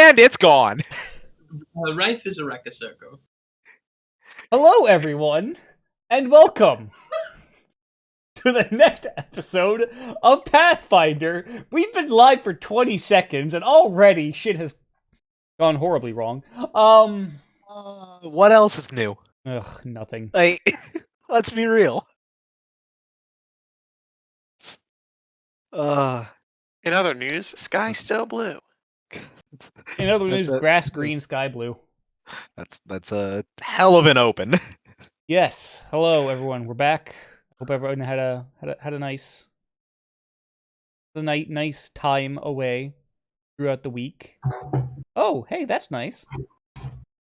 And it's gone. Rife is a Rekasoko. Hello, everyone, and welcome to the next episode of Pathfinder. We've been live for 20 seconds, and already shit has gone horribly wrong. What else is new? Ugh, nothing. Like, let's be real. In other news, sky still blue. In other news, grass green, sky blue. That's a hell of an open. Yes, hello, everyone. We're back. Hope everyone had a nice time away throughout the week. Oh, hey, that's nice.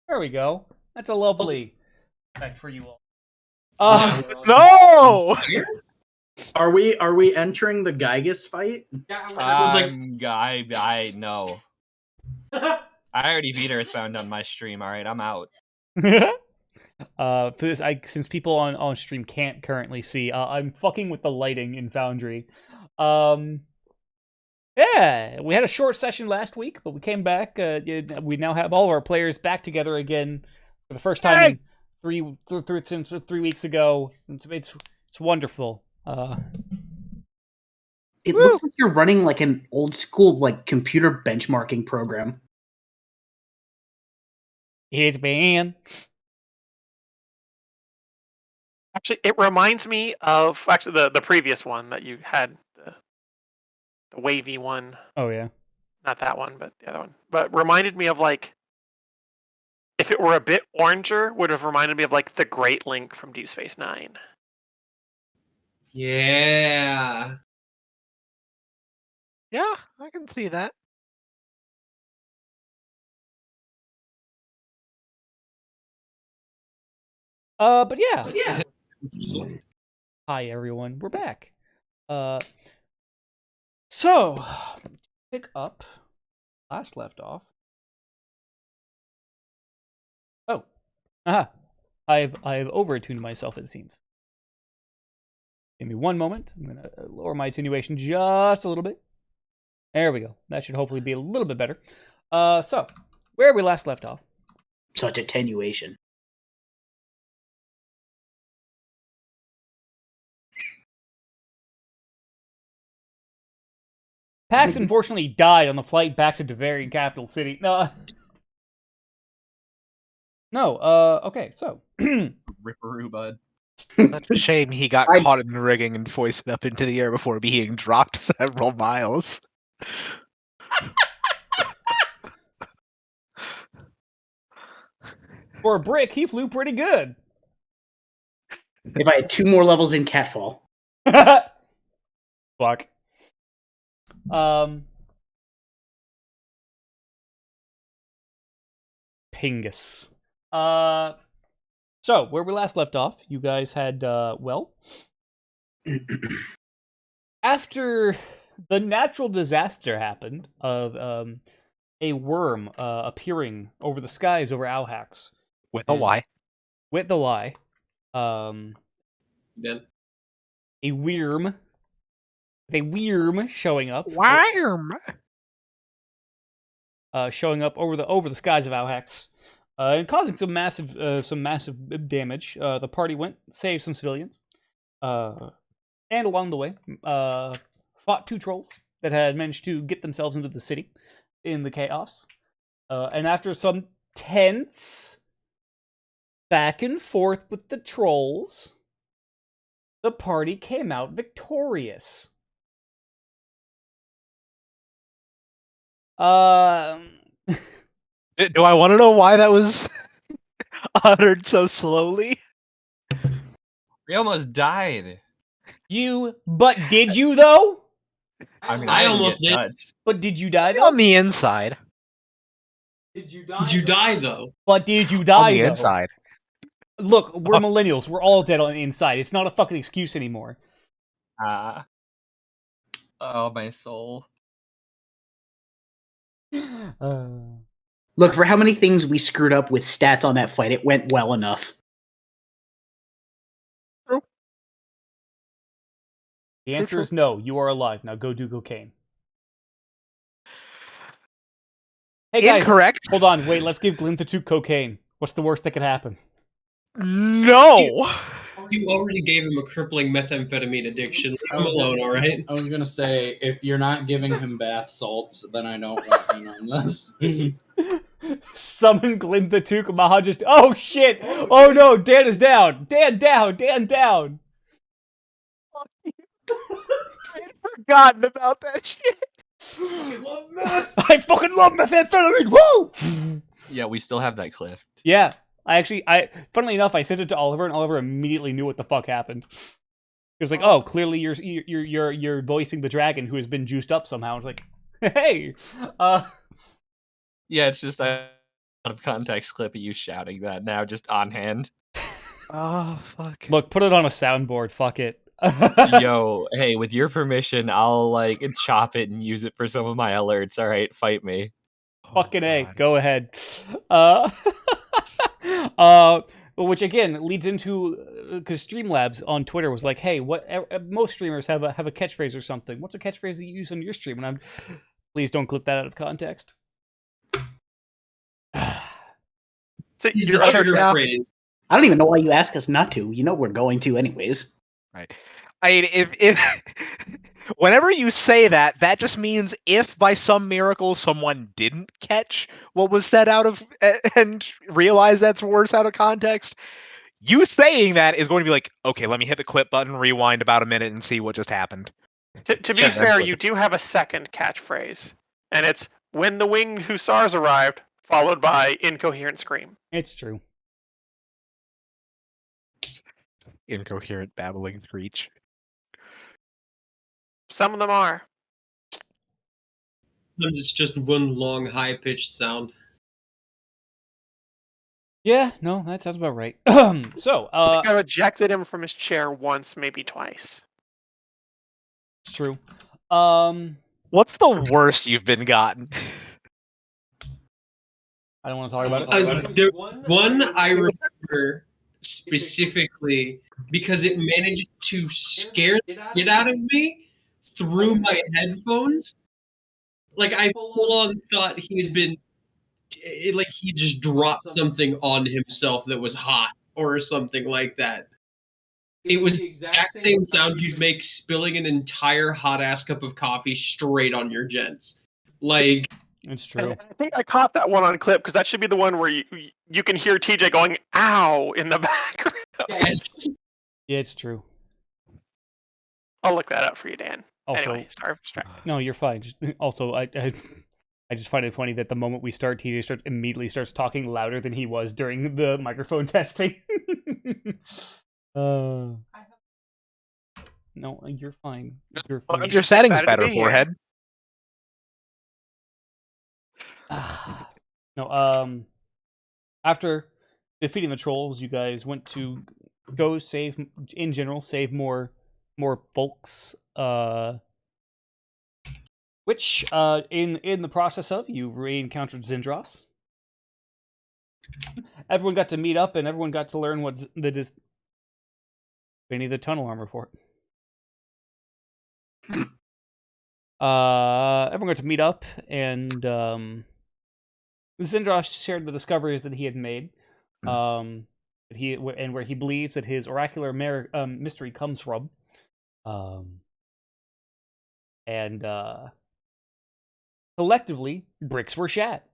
There we go. That's a lovely effect for you all. No! Are we entering the Gygus fight? I know. I already beat Earthbound on my stream. All right, I'm out. For this, since people on stream can't currently see, I'm fucking with the lighting in Foundry. Yeah, we had a short session last week, but we came back. We now have all of our players back together again for the first time in since 3 weeks ago. It's wonderful. It looks like you're running like an old school like computer benchmarking program. It's been. Actually, it reminds me of the previous one that you had, the wavy one. Oh yeah, not that one, but the other one. But reminded me of like, if it were a bit oranger, would have reminded me of like the Great Link from Deep Space Nine. Yeah. Yeah, I can see that. but yeah. Hi everyone, we're back. So pick up last left off. Oh, I've over-attuned myself, it seems. Give me one moment. I'm gonna lower my attenuation just a little bit. There we go. That should hopefully be a little bit better. So where we last left off. Such attenuation. Pax unfortunately died on the flight back to Devarian capital city. Okay, so. Ripperoo, bud. That's a shame he got caught in the rigging and foisted up into the air before being dropped several miles. For a brick, he flew pretty good. If I had 2 more levels in Catfall. Fuck. Pingus. So, where we last left off, you guys had, after the natural disaster happened of, a worm, appearing over the skies over Auhax. With a Y. With the Y. Then. A worm showing up. Worm! Showing up over the skies of Auhax. And causing some massive damage. The party went, saved some civilians, and along the way, fought 2 trolls that had managed to get themselves into the city in the chaos. And after some tense back and forth with the trolls, the party came out victorious. Do I want to know why that was uttered so slowly? We almost died. But did you though? I mean, I didn't almost get did. touched. But did you die though? On the inside. Did you die though? But did you die On the though? inside. Look, we're millennials. We're all dead on the inside. It's not a fucking excuse anymore. Oh, my soul. Look, for how many things we screwed up with stats on that fight, it went well enough. The answer is no. You are alive. Now go do cocaine. Hey guys, Incorrect. hold on, wait. Let's give Glinthatook cocaine. What's the worst that could happen? No. You already gave him a crippling methamphetamine addiction. Leave I him was alone, all right? I was gonna say, if you're not giving him bath salts, then I don't want in on this. Summon Glinthatook. Maha just. Oh shit! Oh no! Dan is down. Dan down. Dan down. I had forgotten about that shit. I fucking love methamphetamine. Woo! Yeah, we still have that cliff. Yeah, funnily enough, I sent it to Oliver, and Oliver immediately knew what the fuck happened. He was like, "Oh, clearly you're voicing the dragon who has been juiced up somehow." I was like, "Hey, Yeah, it's just a out of context clip of you shouting that now, just on hand. Oh fuck. look, put it on a soundboard. Fuck it." Yo, hey, with your permission, I'll like chop it and use it for some of my alerts. All right, fight me. Fucking A, God. go ahead. Which again leads into because Streamlabs on Twitter was like, "Hey, what? Most streamers have a catchphrase or something. What's a catchphrase that you use on your stream?" And I'm, please don't clip that out of context. So He's your the other trigger yeah. phrase. I don't even know why you ask us not to. You know we're going to anyways. Right. I mean, if whenever you say that, that just means if by some miracle someone didn't catch what was said out of and realize that's worse out of context, you saying that is going to be like, okay, let me hit the clip button, rewind about a minute, and see what just happened. To be Yeah, fair, that's you do have a second catchphrase, and it's "When the winged hussars arrived," followed by incoherent scream. It's true. Incoherent babbling screech. Some of them are. Sometimes it's just one long, high-pitched sound. Yeah, no, that sounds about right. So, I think I ejected him from his chair once, maybe twice. it's true. What's the worst you've been gotten? I don't want to talk about it. There one I remember specifically because it managed to scare the shit out of me through my headphones. Like I full on thought he had been, like he just dropped something on himself that was hot or something like that. It was the exact same sound you'd make spilling an entire hot ass cup of coffee straight on your gents. Like It's And true. I think I caught that one on clip because that should be the one where you can hear TJ going "ow" in the background. yes. Yeah, it's true. I'll look that up for you, Dan. Also, Anyway, sorry for distracting. no, you're fine. Just, also, I just find it funny that the moment we start, TJ immediately starts talking louder than he was during the microphone testing. No, you're fine. You're fine. Your settings Excited to better, be here. forehead. No, after defeating the trolls, you guys went to go save, in general, save more folks. Which, in the process of, you re-encountered Zindros. Everyone got to meet up, and everyone got to learn what they need the tunnel armor for. Everyone got to meet up, and Zindros shared the discoveries that he had made, and where he believes that his oracular mystery comes from, and collectively, bricks were shat.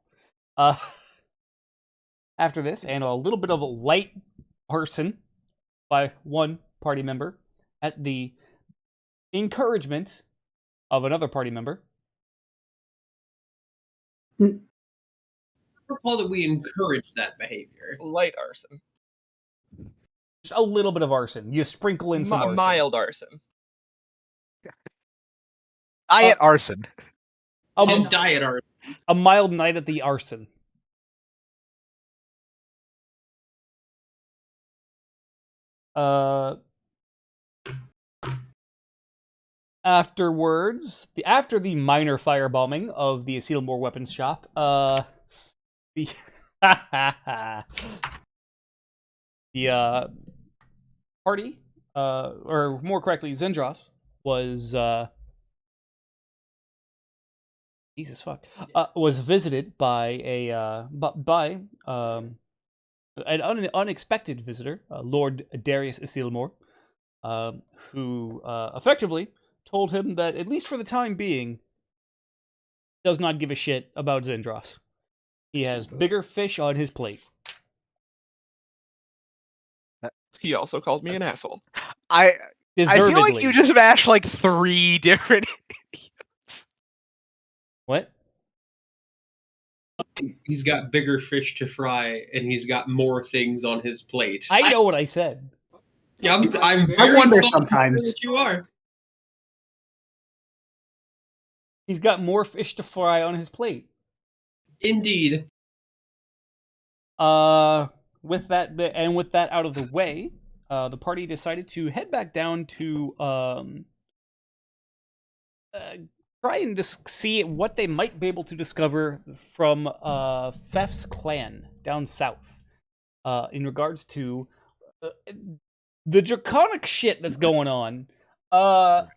After this, and a little bit of a light arson by one party member at the encouragement of another party member. I recall that we encouraged that behavior. Light arson. Just a little bit of arson. You sprinkle in some arson. Mild arson. Diet arson. Diet art. A mild night at the arson. Afterwards, after the minor firebombing of the Acetalmore weapons shop, the the party, or more correctly, Zindros, was Jesus fuck, was visited by an unexpected visitor, Lord Darius Isilmore, who effectively told him that, at least for the time being, does not give a shit about Zendros. He has bigger fish on his plate. He also called me an asshole. I feel like Deservedly. you just mashed like 3 different. What? He's got bigger fish to fry, and he's got more things on his plate. I know what I said. Yeah, I'm I very wonder thoughtful sometimes. that you are. He's got more fish to fry on his plate. Indeed. With that out of the way, the party decided to head back down to try and just see what they might be able to discover from Fef's clan down south, in regards to the draconic shit that's going on. Oh,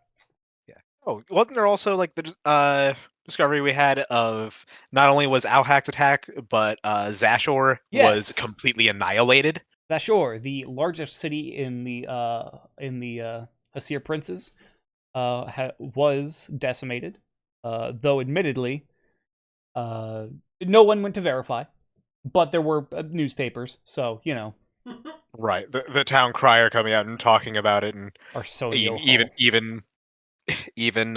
wasn't there also like the discovery we had of not only was Alhax attack, but Zashor was Yes. completely annihilated? Zashor, the largest city in the Asir Princes, was decimated, though admittedly, no one went to verify, but there were newspapers, so, you know. Right, the town crier coming out and talking about it, and Arsenio even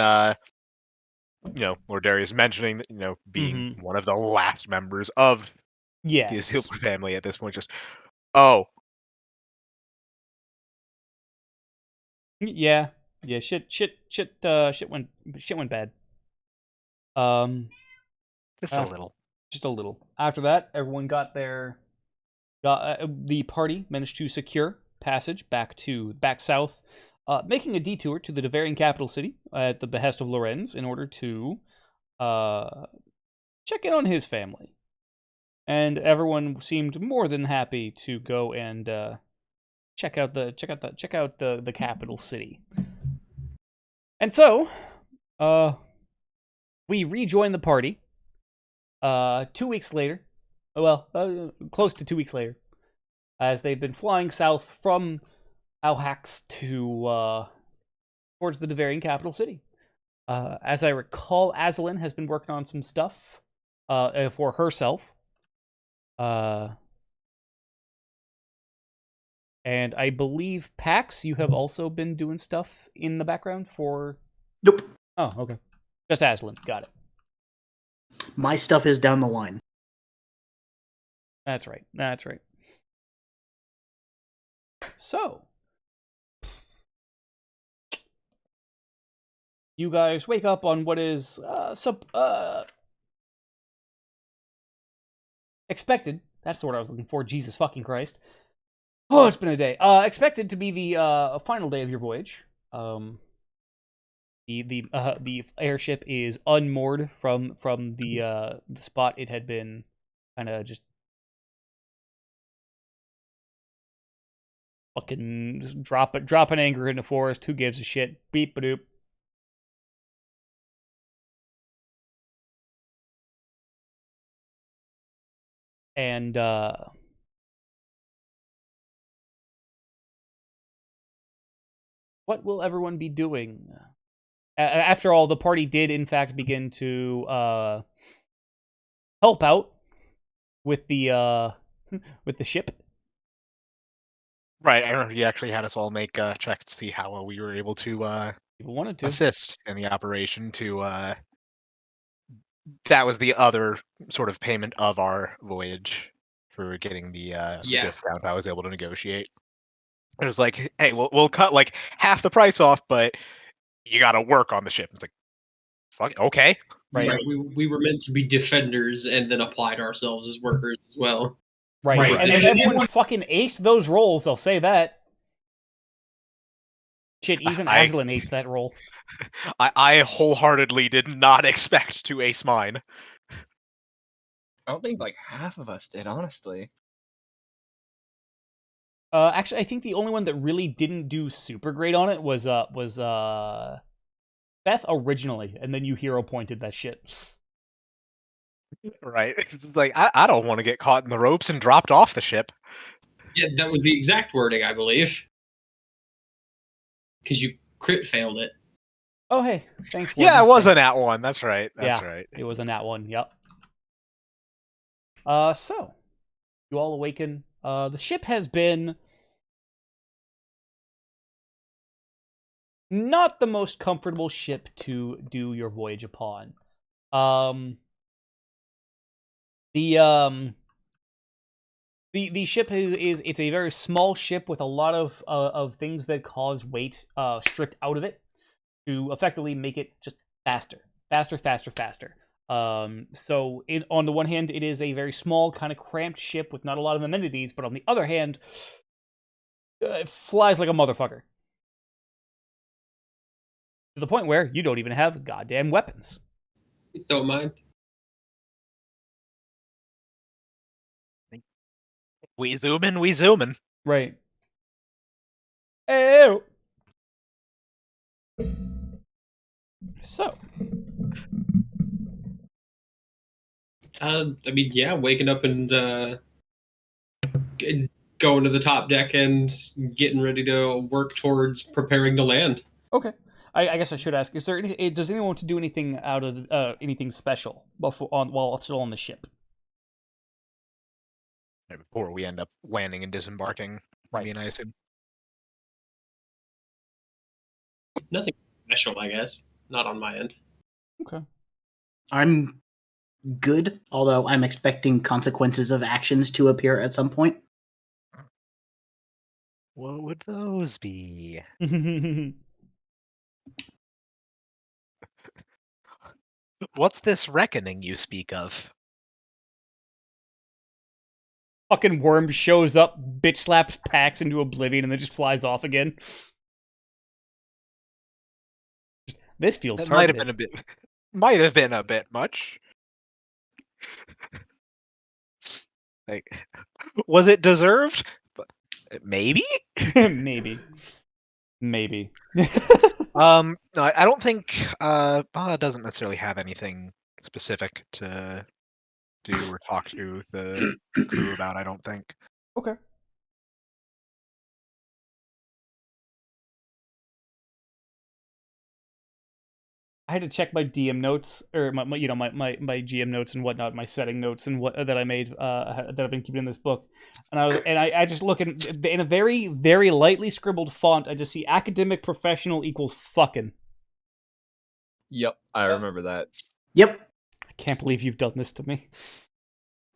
Lord Darius mentioning that being one of the last members of the Isildur family at this point, just yeah, shit went bad. Just a little. Just a little. After that, everyone the party managed to secure passage back south, making a detour to the Devarian capital city at the behest of Lorenz in order to check in on his family. And everyone seemed more than happy to go and check out the capital city. And so, we rejoin the party 2 weeks later. Well, close to 2 weeks later, as they've been flying south from Alhax to towards the Devarian capital city. As I recall, Azalin has been working on some stuff for herself. And I believe, Pax, you have also been doing stuff in the background for... Nope. Oh, okay. Just Aslan. Got it. My stuff is down the line. That's right. So, you guys wake up on what is expected. That's the word I was looking for. Jesus fucking Christ. Oh, it's been a day. Expected to be the final day of your voyage. The airship is unmoored from the spot it had been kind of just fucking just drop an anchor in the forest. Who gives a shit? Beep ba doop. And what will everyone be doing? After all, the party did in fact begin to help out with the ship. Right, I remember you actually had us all make checks to see how well we were able to People wanted to assist in the operation. That was the other sort of payment of our voyage for getting the discount I was able to negotiate. It was like, hey, we'll cut like half the price off, but you got to work on the ship. It's like, fuck it, okay. Right. We were meant to be defenders and then applied ourselves as workers as well. Right. And if everyone fucking aced those rolls, I'll say that. Shit, even Aslan aced that roll. I wholeheartedly did not expect to ace mine. I don't think like half of us did, honestly. Actually, I think the only one that really didn't do super great on it was Beth originally, and then you hero pointed that shit. Right? It's like I don't want to get caught in the ropes and dropped off the ship. Yeah, that was the exact wording, I believe. Because you crit failed it. Oh, hey, thanks. Yeah, Warden. it was Thanks. an at one. That's right. That's Yeah, right. it was a nat one. Yep. So you all awaken. The ship has been not the most comfortable ship to do your voyage upon. Um, the the ship is it's a very small ship with a lot of things that cause weight stripped out of it to effectively make it just faster, faster, faster, faster. So on the one hand, it is a very small, kind of cramped ship with not a lot of amenities, but on the other hand, it flies like a motherfucker. To the point where you don't even have goddamn weapons. Please don't mind. We zooming, we zooming. Right. Ew. So, I mean, yeah, waking up and going to the top deck and getting ready to work towards preparing to land. okay. I guess I should ask: is there does anyone want to do anything out of anything special while still on the ship? Before we end up landing and disembarking. I mean, I Right. assume. Nothing special, I guess. Not on my end. Okay. I'm good, although I'm expecting consequences of actions to appear at some point. What would those be? What's this reckoning you speak of? Fucking worm shows up, bitch slaps Pax into oblivion, and then just flies off again. This feels That might have targeted. been a bit. Might have been a bit much. Like, was it deserved? Maybe. Maybe. Maybe. No, I don't think Baha doesn't necessarily have anything specific to do or talk to the crew about. I don't think. Okay. I had to check my DM notes or my GM notes and whatnot, my setting notes and what that I made that I've been keeping in this book, and I just look in a very very lightly scribbled font. I just see academic professional equals fucking. Yep, I remember that. Yep, I can't believe you've done this to me.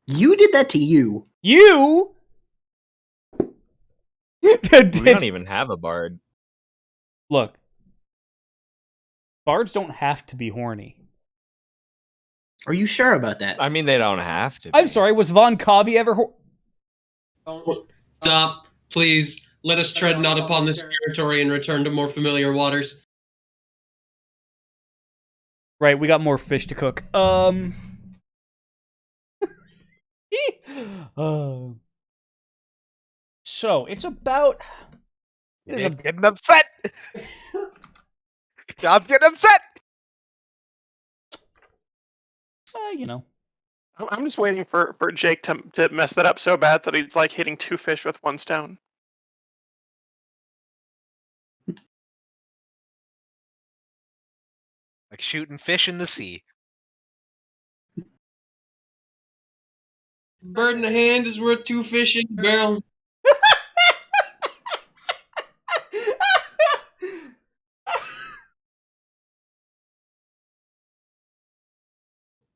you did that to you. You. We don't even have a bard. Look. Bards don't have to be horny. Are you sure about that? I mean, they don't have to. I'm sorry, was Von Kavi ever Stop, please. Let us tread not upon this territory and return to more familiar waters. Right, we got more fish to cook. So it's about. It is Getting upset. I'm getting upset. You know. I'm just waiting for Jake to mess that up so bad that he's like hitting 2 fish with 1 stone. Like shooting fish in the sea. Bird in the hand is worth 2 fish in the barrel.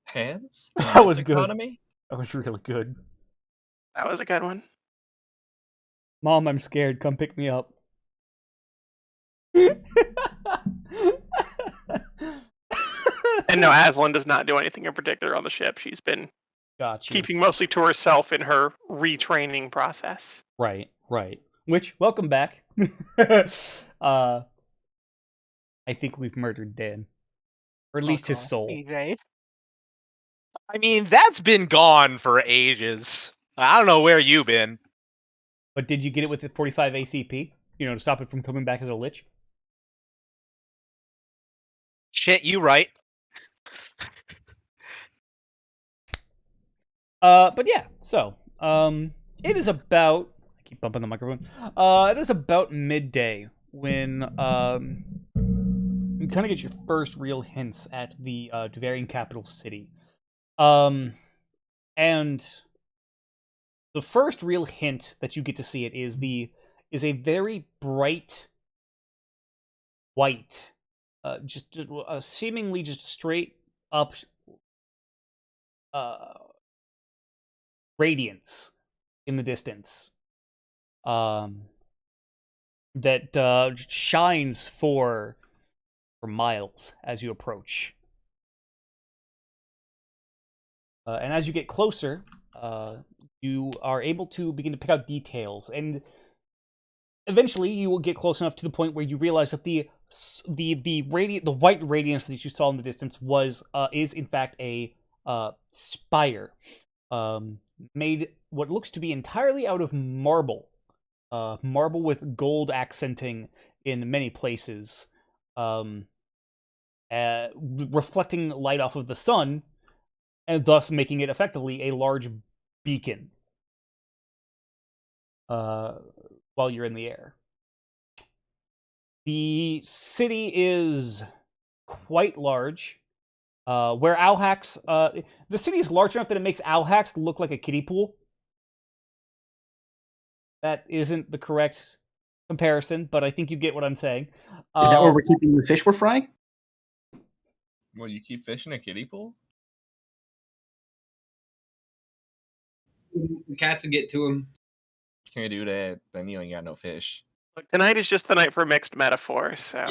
Hands? That was good. Economy? That was really good. That was a good one. Mom, I'm scared. Come pick me up. And no, Aslan does not do anything in particular on the ship. She's been Gotcha. keeping mostly to herself in her retraining process. Right. Which, welcome back. I think we've murdered Dan. Or at least his soul. PJ. I mean, that's been gone for ages. I don't know where you've been. But did you get it with the 45 ACP? You know, to stop it from coming back as a lich? Shit, you right. But yeah, so it is about. I keep bumping the microphone. It is about midday when you kind of get your first real hints at the Devarian capital city. And the first real hint that you get to see it is a very bright white, just seemingly just straight up uh, radiance in the distance. That shines for miles as you approach. And as you get closer, you are able to begin to pick out details, and eventually you will get close enough to the point where you realize that the white radiance that you saw in the distance is in fact a spire, made what looks to be entirely out of marble, marble with gold accenting in many places, reflecting light off of the sun, and thus making it effectively a large beacon while you're in the air. The city is quite large. Where Alhax, the city is large enough that it makes Alhax look like a kiddie pool. That isn't the correct comparison, but I think you get what I'm saying. Is that where we're keeping the fish we're frying? Well, you keep fishing a kiddie pool? The cats will get to him. Can't do that. Then you ain't got no fish. Look, tonight is just the night for mixed metaphors, so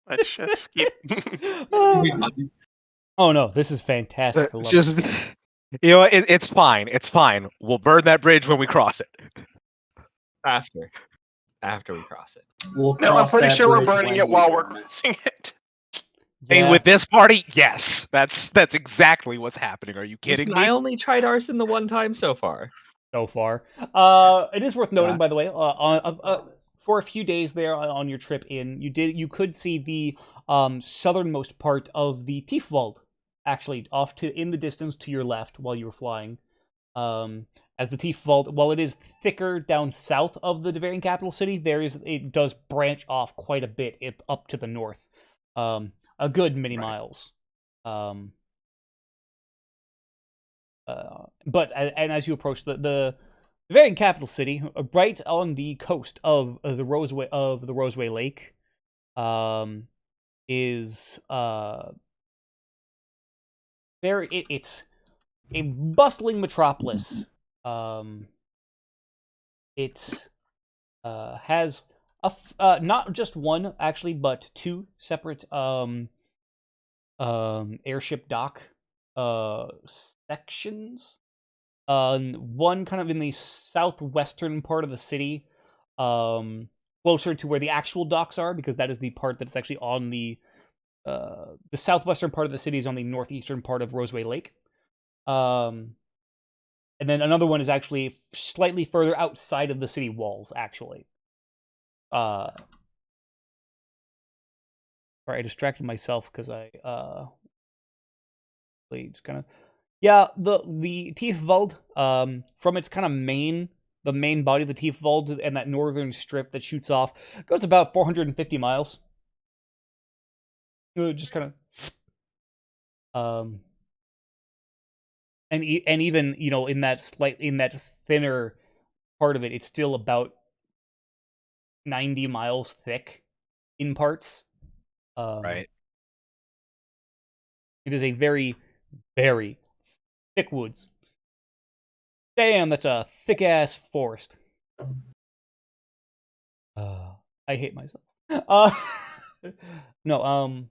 let's just keep. Oh no, this is fantastic. I love Just, it's fine. It's fine. We'll burn that bridge when we cross it. After we cross it. We'll No, I'm cross pretty that sure we're bridge burning when it we while we're burn it. crossing it. And with this party, yes, that's exactly what's happening. Are you kidding Listen, me? I only tried arson the one time so far. So far. It is worth noting, by the way, for a few days there on your trip in, you could see the southernmost part of the Tiefwald, actually, off to in the distance to your left while you were flying. As the Tiefwald, while it is thicker down south of the Devarian capital city, it does branch off quite a bit up to the north, a good many miles. But as you approach the Devarian capital city, right on the coast of the Roseway Lake, is it's a bustling metropolis. It has not just one actually, but two separate airship dock sections. One kind of in the southwestern part of the city, closer to where the actual docks are, because that is the part that's actually on the southwestern part of the city is on the northeastern part of Roseway Lake. And then another one is actually slightly further outside of the city walls, actually. Sorry, I distracted myself because I just kind of... Yeah, the Tiefwald, from its kind of the main body of the Tiefwald and that northern strip that shoots off, goes about 450 miles. Just kind of... And even, in that thinner part of it, it's still about 90 miles thick in parts. Right. It is a very, very thick woods. Damn, that's a thick-ass forest. I hate myself. No,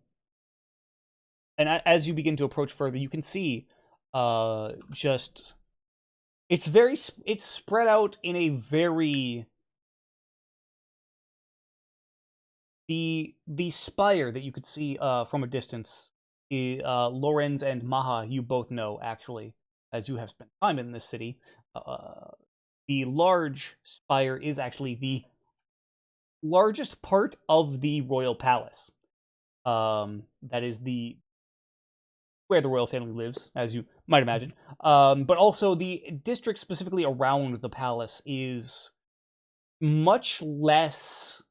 and as you begin to approach further, you can see just it's spread out in a very the spire that you could see from a distance. Lorenz and Maha, you both know, actually, as you have spent time in this city. The large spire is actually the largest part of the royal palace. That is where the royal family lives, as you might imagine. But also the district specifically around the palace is much less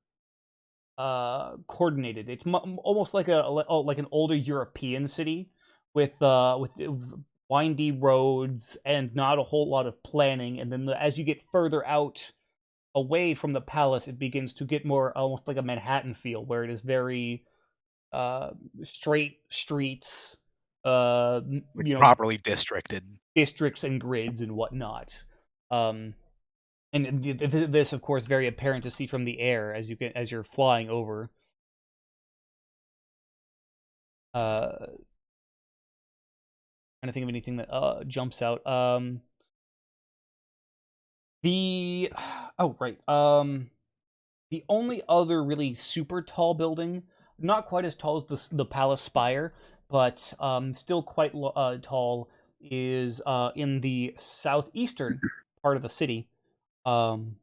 coordinated. It's almost like like an older European city with windy roads and not a whole lot of planning. And then as you get further out away from the palace, it begins to get more almost like a Manhattan feel, where it is very straight streets, properly districted. districts and grids and whatnot. And this, of course, very apparent to see from the air as you're flying over. Trying to think of anything that jumps out. The only other really super tall building, not quite as tall as the palace spire, but still quite tall, is in the southeastern part of the city. And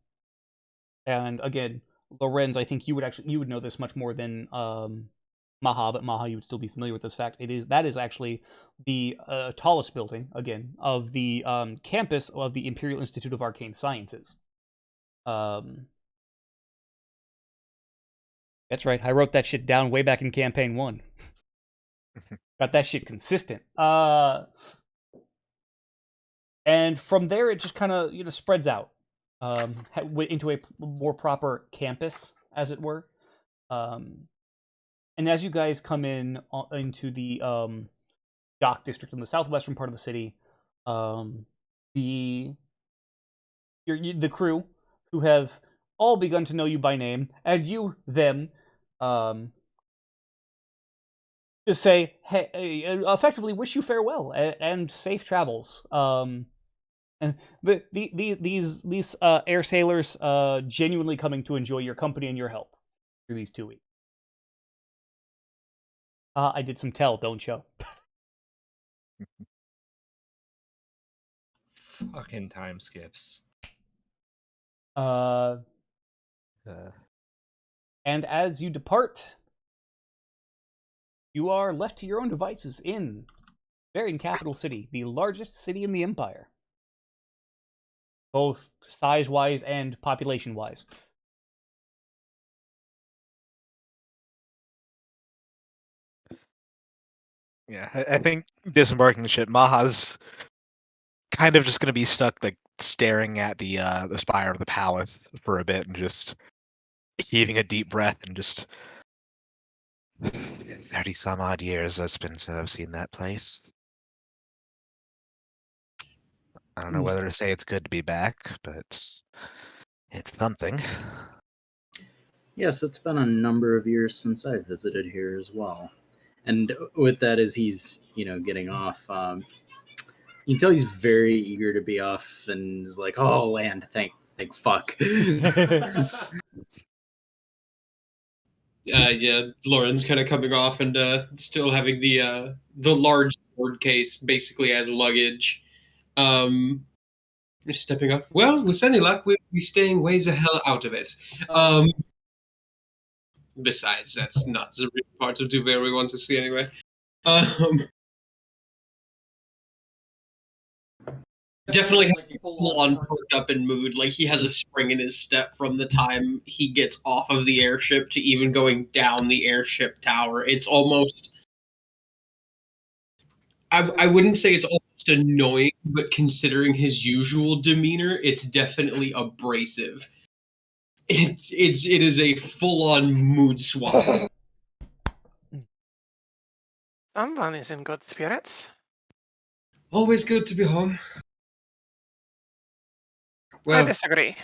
again, Lorenz, I think you would know this much more than Maha, but Maha, you would still be familiar with this fact. That is actually the tallest building, again, of the campus of the Imperial Institute of Arcane Sciences. That's right. I wrote that shit down way back in campaign 1. Got that shit consistent. And from there, it just kind of spreads out into a more proper campus, as it were. And as you guys come into the dock district in the southwestern part of the city, the crew, who have all begun to know you by name, and you them, just say, hey, effectively wish you farewell and safe travels. And these air sailors genuinely coming to enjoy your company and your help through these 2 weeks. I did some tell, don't show. Fucking time skips. And as you depart, you are left to your own devices in Varian Capital City, the largest city in the Empire, both size-wise and population-wise. Yeah, I think disembarking the ship, Maha's kind of just going to be stuck, like, staring at the spire of the palace for a bit and just heaving a deep breath and just 30 some odd years it's been since I've seen that place. I don't know whether to say it's good to be back, but it's something. Yes, it's been a number of years since I visited here as well. And with that, as he's getting off, you can tell he's very eager to be off, and is like, "Oh, land, thank fuck." Yeah, Lauren's kind of coming off and still having the large sword case basically as luggage. Just stepping up. Well, with any luck, we'll be staying ways the hell out of it. Besides, that's not the real part of Duvet we want to see anyway. Definitely full on perked up in mood. Like he has a spring in his step from the time he gets off of the airship to even going down the airship tower. It's almost. I wouldn't say it's almost annoying, but considering his usual demeanor, it's definitely abrasive. It is a full on mood swap. Someone is in good spirits. Always good to be home. I Well, disagree.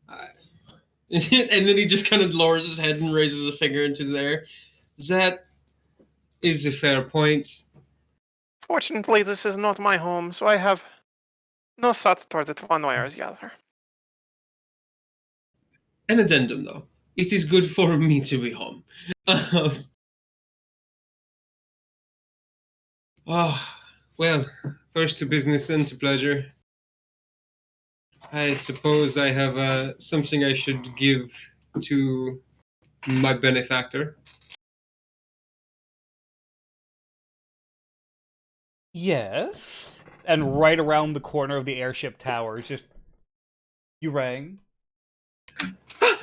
and then he just kind of lowers his head and raises a finger into the air. That is a fair point. Fortunately, this is not my home, so I have no thought towards it one way or the other. An addendum, though. It is good for me to be home. Well, first to business and to pleasure. I suppose I have something I should give to my benefactor. Yes. And right around the corner of the airship tower, it's just you rang.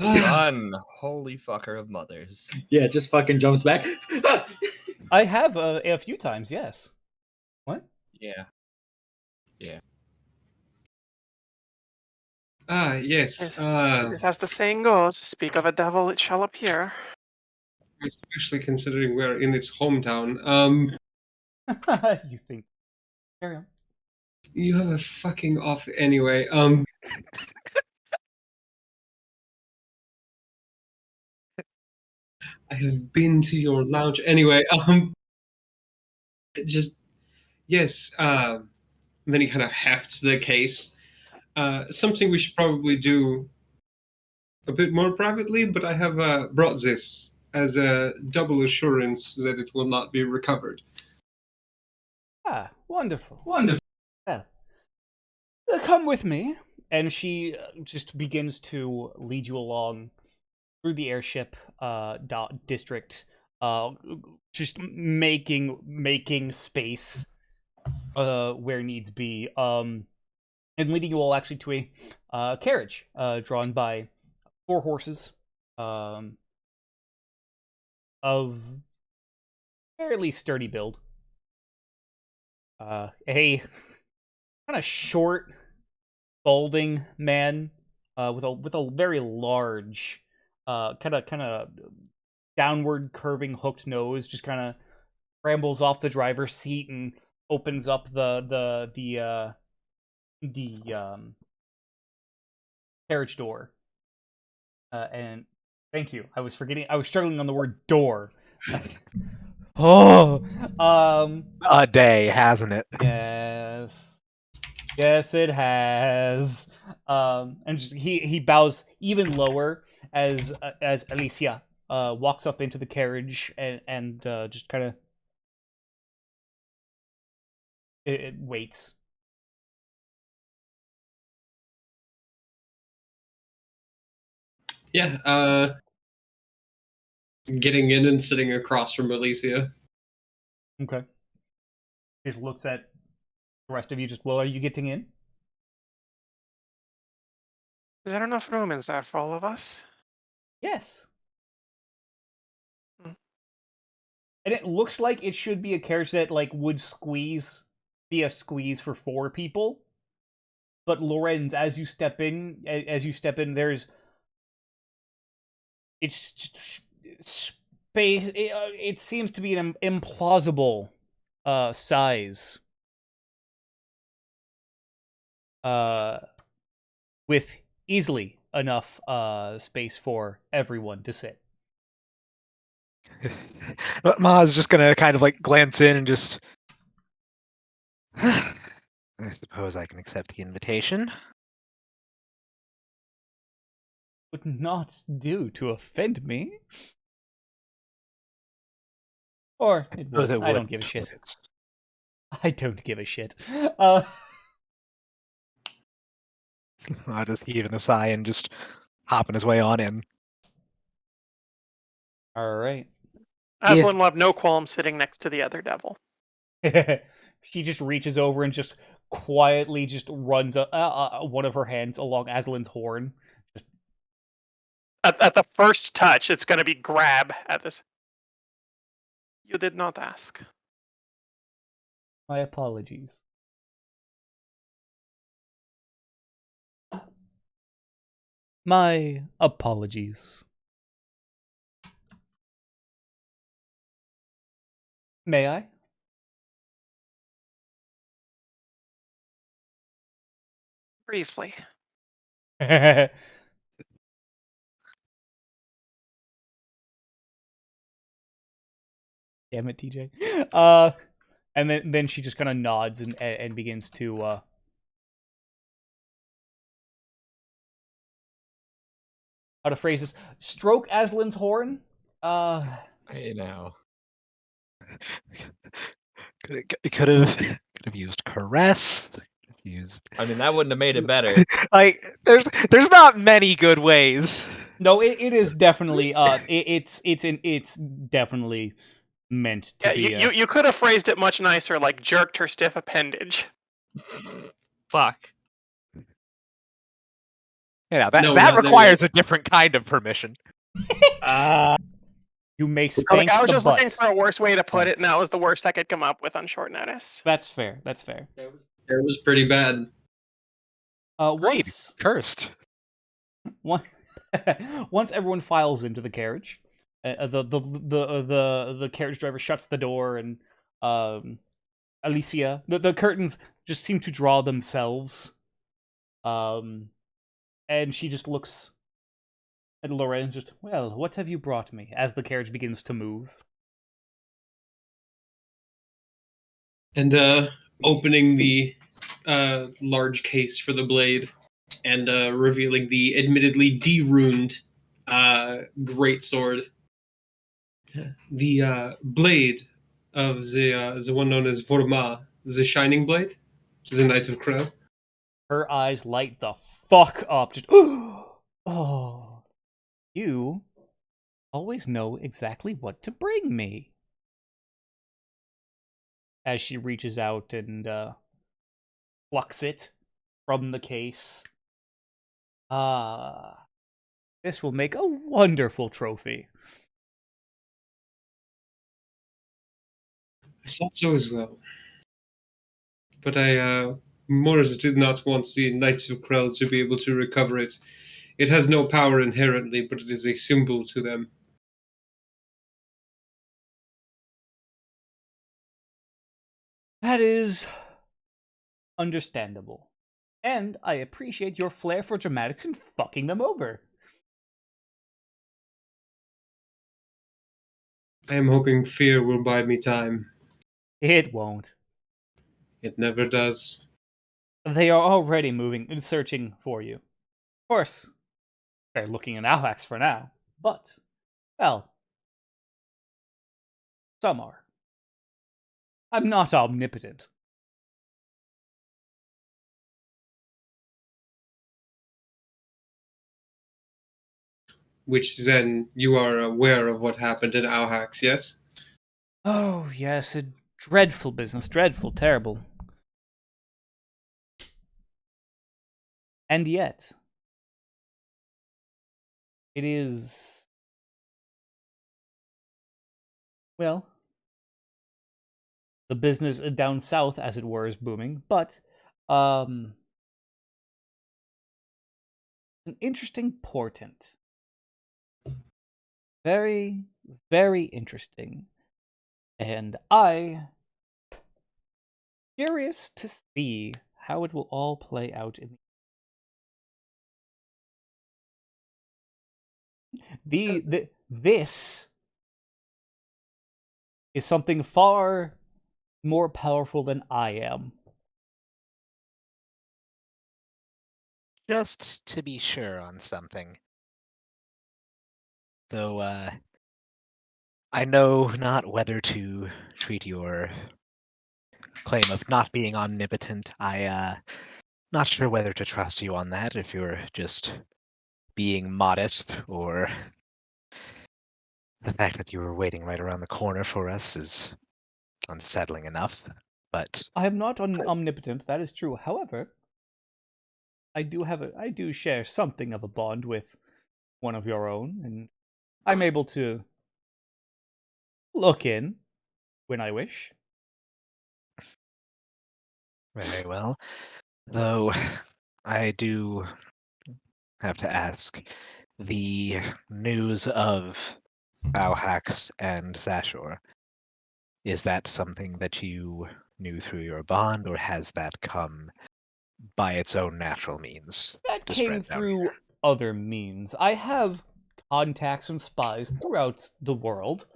Run, holy fucker of mothers. Yeah, it just fucking jumps back. I have a few times, yes. What? Yeah. Yes. It's as the saying goes, speak of a devil, it shall appear. Especially considering we're in its hometown. You think? Carry on. You have a fucking off anyway. I have been to your lounge anyway. Just yes. Then he kind of hefts the case. Something we should probably do a bit more privately, but I have brought this as a double assurance that it will not be recovered. Ah, wonderful. Wonderful. Well, come with me. And she just begins to lead you along through the airship district, just making space where needs be, and leading you all actually to a carriage drawn by 4 horses of fairly sturdy build. A kind of short, balding man with a very large, kind of downward curving hooked nose, just kind of scrambles off the driver's seat and opens up the carriage door. And thank you. I was struggling on the word door. Oh, A day, hasn't it? yes. Yes, it has. And just, he bows even lower as Alicia walks up into the carriage and just kind of it waits. Yeah. Getting in and sitting across from Alicia. Okay. Just looks at the rest of you. Just, well, are you getting in? Is there enough room in there for all of us? Yes. Hmm. And it looks like it should be a carriage that would be a squeeze for 4 people. But Lorenz, as you step in, there's it's just space. It seems to be an implausible size. With easily enough space for everyone to sit. But Ma's just gonna kind of glance in and just. I suppose I can accept the invitation. Would not do to offend me. Or it Suppose would. it I don't would, give a shit. would it? I don't give a shit. I'll just heave in a sigh and just hopping his way on in. All right. Aslan will have no qualm sitting next to the other devil. She just reaches over and just quietly just runs one of her hands along Aslan's horn. At the first touch, it's going to be grab at this. You did not ask. My apologies. My apologies. May I? Briefly. Damn it, TJ. And then she just kind of nods and begins to how to phrase this? Stroke Aslan's horn. I know. Could have used caress. Used. I mean, that wouldn't have made it better. There's not many good ways. No, it is definitely it's definitely meant to Yeah, be you could have phrased it much nicer, like jerked her stiff appendage. Fuck. Yeah, No, we're that not there yet. requires a different kind of permission. You may Like, spank I was the just butt. looking for a worse way to put it, and that That's- was the worst I could come up with on short notice. That's fair. That's fair. It was pretty bad. Agreed. Once Cursed. Once, once everyone files into the carriage, the carriage driver shuts the door, and Alicia, the curtains just seem to draw themselves, and she just looks at Lorraine and just, well, what have you brought me? As the carriage begins to move. And opening the large case for the blade and revealing the admittedly deruned great sword. The blade of the one known as Vorma, the Shining Blade, the Knight of Crow. Her eyes light the fuck up. Just, oh, you always know exactly what to bring me. As she reaches out and plucks it from the case. Ah, this will make a wonderful trophy. I thought so as well. But Morris did not want the Knights of Krell to be able to recover it. It has no power inherently, but it is a symbol to them. That is understandable. And I appreciate your flair for dramatics and fucking them over. I am hoping fear will buy me time. It won't. It never does. They are already moving and searching for you. Of course, they're looking in Alhax for now, but, well, some are. I'm not omnipotent. Which then you are aware of what happened in Auhax, yes? Oh, yes, a dreadful business. Dreadful, terrible. And yet, it is... well, the business down south, as it were, is booming, but, an interesting portent. Very, very interesting. And I curious to see how it will all play out in this is something far more powerful than I am. Just to be sure on something. Though, I know not whether to treat your claim of not being omnipotent. Not sure whether to trust you on that, if you're just being modest, or the fact that you were waiting right around the corner for us is unsettling enough. But I am not omnipotent, that is true. However, I do share something of a bond with one of your own, and I'm able to look in when I wish. very well. Though I do have to ask, the news of Auhax and Zashor, is that something that you knew through your bond, or has that come by its own natural means That to came spread down through here? other means. I have contacts and spies throughout the world.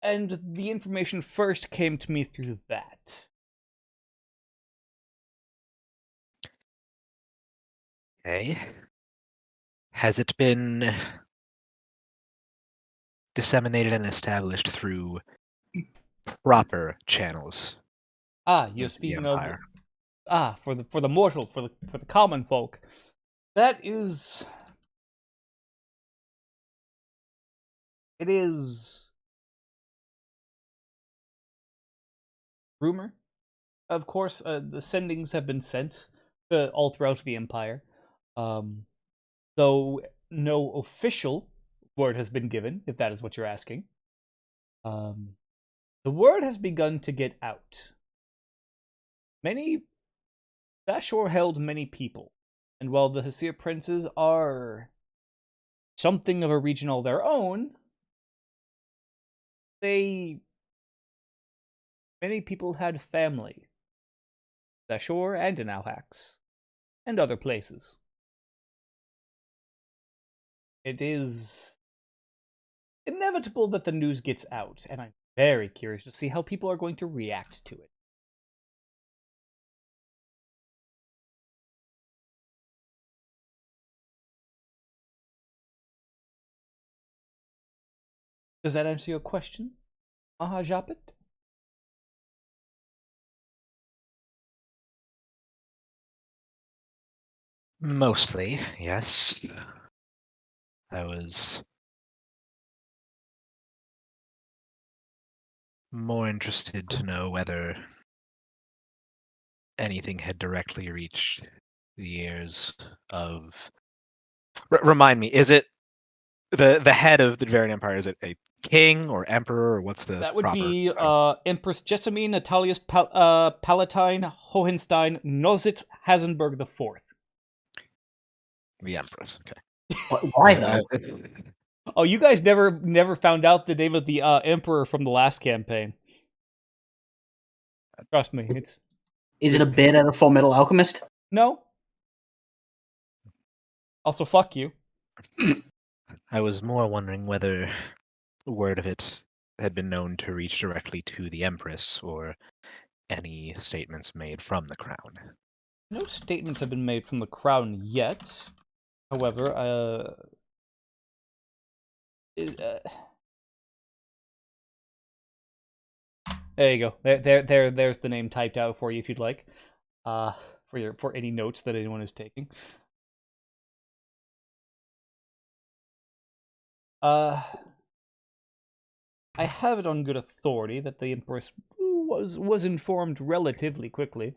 And the information first came to me through that. Okay. Has it been disseminated and established through proper channels You're into the speaking of Empire? for the mortal, for the common folk. That is It is rumor. Of course, the sendings have been sent all throughout the Empire. Though no official word has been given, if that is what you're asking. The word has begun to get out. Dashor held many people, and while the Hasir princes are something of a region all their own, many people had family. Dashor and in Alhax, and other places. It is inevitable that the news gets out, and I'm very curious to see how people are going to react to it. Does that answer your question, Mahajapit? Mostly, yes. I was more interested to know whether anything had directly reached the ears of. Remind me, is it the head of the Devarian Empire? Is it a king or emperor, or what's the That would proper be title? Empress Jessamine Natalius Palatine Hohenstein Nozit Hasenberg IV. The Empress. Okay. Why though? Oh, you guys never found out the name of the emperor from the last campaign. Trust me, it's Is it a bit at a Full Metal Alchemist? no. Also, fuck you. I was more wondering whether word of it had been known to reach directly to the Empress, or any statements made from the crown. No statements have been made from the crown yet. However, there you go. There's the name typed out for you if you'd like. For any notes that anyone is taking. I have it on good authority that the Empress was informed relatively quickly.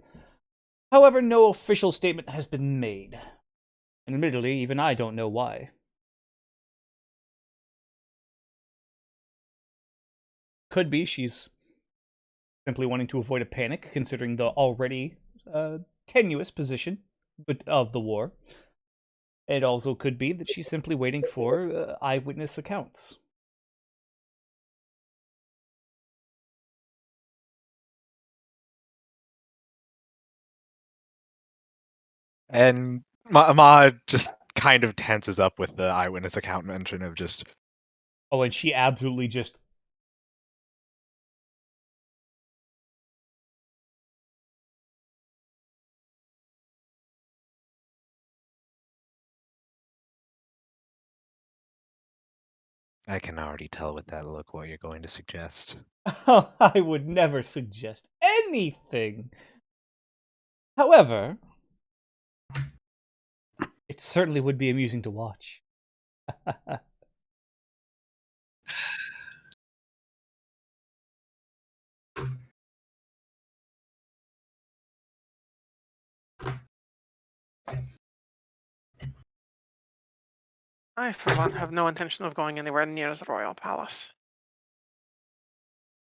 However, no official statement has been made. And admittedly, even I don't know why. Could be she's simply wanting to avoid a panic, considering the already tenuous position of the war. It also could be that she's simply waiting for eyewitness accounts. And Ma just kind of tenses up with the eyewitness account mention of just. Oh, and she absolutely just. I can already tell with that look what you're going to suggest. I would never suggest anything. However, it certainly would be amusing to watch. I, for one, have no intention of going anywhere near the royal palace.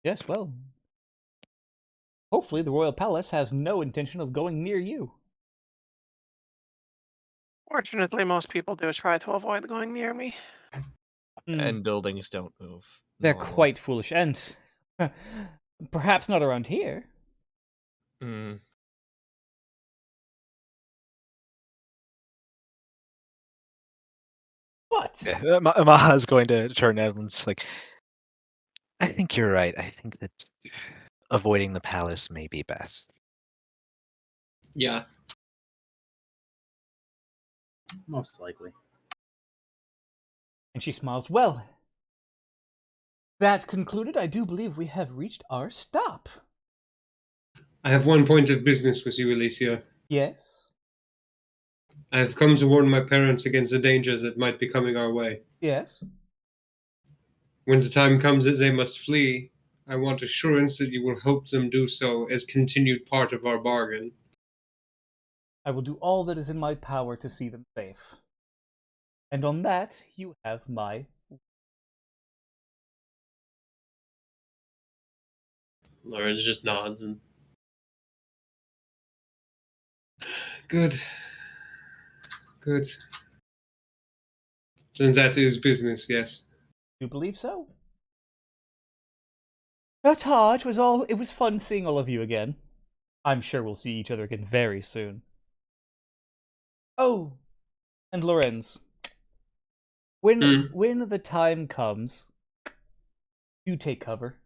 Yes, well. Hopefully the royal palace has no intention of going near you. Fortunately, most people do try to avoid going near me. And buildings don't move. They're normally. quite foolish, and perhaps not around here. Mm. What? Yeah, Maha's going to turn to Edmund's like, I think you're right. I think that avoiding the palace may be best. Yeah. Most likely. And she smiles. Well, that concluded, I do believe we have reached our stop. I have one point of business with you, Alicia. Yes? I have come to warn my parents against the dangers that might be coming our way. Yes? When the time comes that they must flee, I want assurance that you will help them do so as continued part of our bargain. I will do all that is in my power to see them safe. And on that, you have my... Lawrence just nods and... Good. Good. So that is business, yes. You believe so? Ta-ta, it was fun seeing all of you again. I'm sure we'll see each other again very soon. Oh, and Lorenz, when the time comes, you take cover.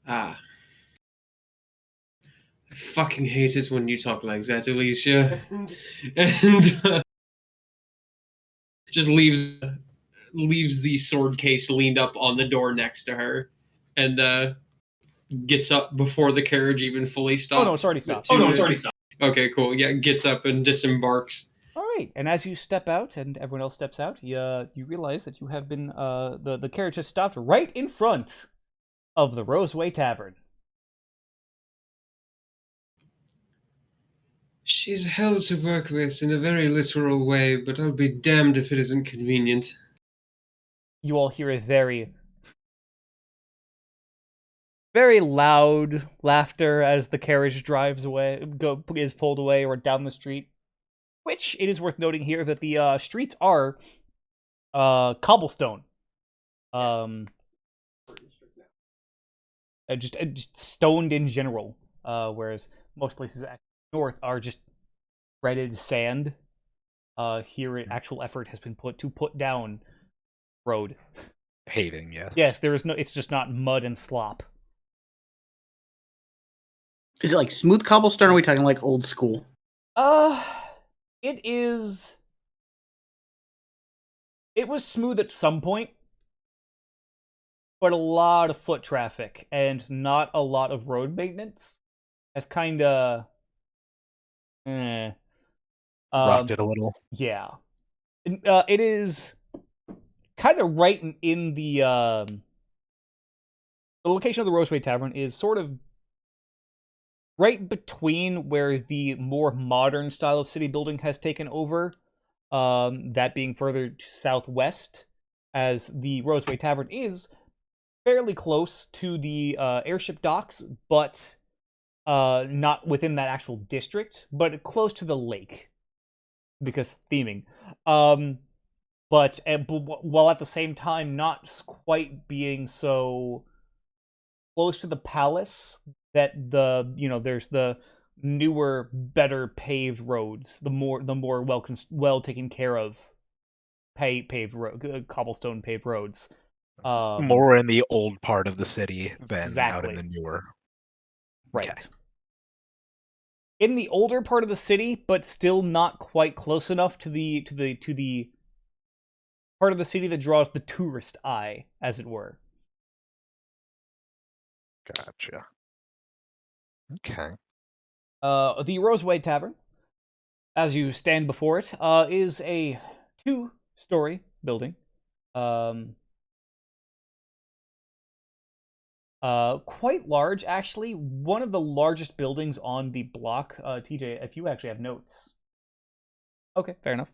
Ah. I fucking hate it when you talk like that, Alicia. And just leaves the sword case leaned up on the door next to her, and gets up before the carriage even fully stops. Oh no, it's already stopped. Okay, cool. Yeah, gets up and disembarks. All right, and as you step out and everyone else steps out, you realize that you have been the carriage has stopped right in front of the Roseway Tavern. She's hell to work with in a very literal way, but I'll be damned if it isn't convenient. You all hear a very, very loud laughter as the carriage drives away, is pulled away or down the street. Which it is worth noting here that the streets are cobblestone. Just stoned in general, whereas most places north are just shredded sand. Here, actual effort has been put down road. Paving, yes. Yes, there is no. It's just not mud and slop. Is it like smooth cobblestone, or are we talking like old school? It is. It was smooth at some point, but a lot of foot traffic and not a lot of road maintenance has kind of roughed it a little. Yeah, it is kind of right in the location of the Roseway Tavern is sort of right between where the more modern style of city building has taken over. That being further to southwest, as the Roseway Tavern is fairly close to the airship docks, but not within that actual district, but close to the lake, because theming. But while at the same time not quite being so close to the palace that there's the newer, better paved roads, the more well taken care of paved road, cobblestone paved roads. More in the old part of the city than out in Exactly. the newer. Right. Okay. In the older part of the city, but still not quite close enough to the part of the city that draws the tourist eye, as it were. Gotcha. Okay. The Roseway Tavern, as you stand before it, is a 2-story building. Quite large, actually. One of the largest buildings on the block. TJ, if you actually have notes. Okay, fair enough.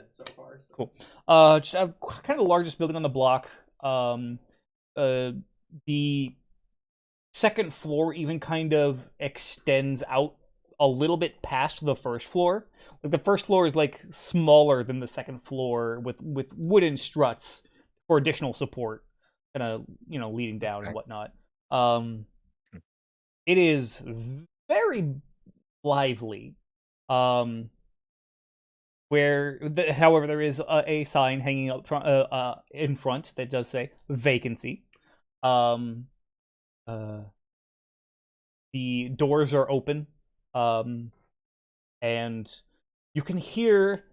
So far, so. Cool. Just kind of the largest building on the block. The second floor even kind of extends out a little bit past the first floor. Like the first floor is like smaller than the second floor with wooden struts for additional support, kind of leading down and whatnot. It is very lively. However, there is a sign hanging up in front that does say vacancy. The doors are open, and you can hear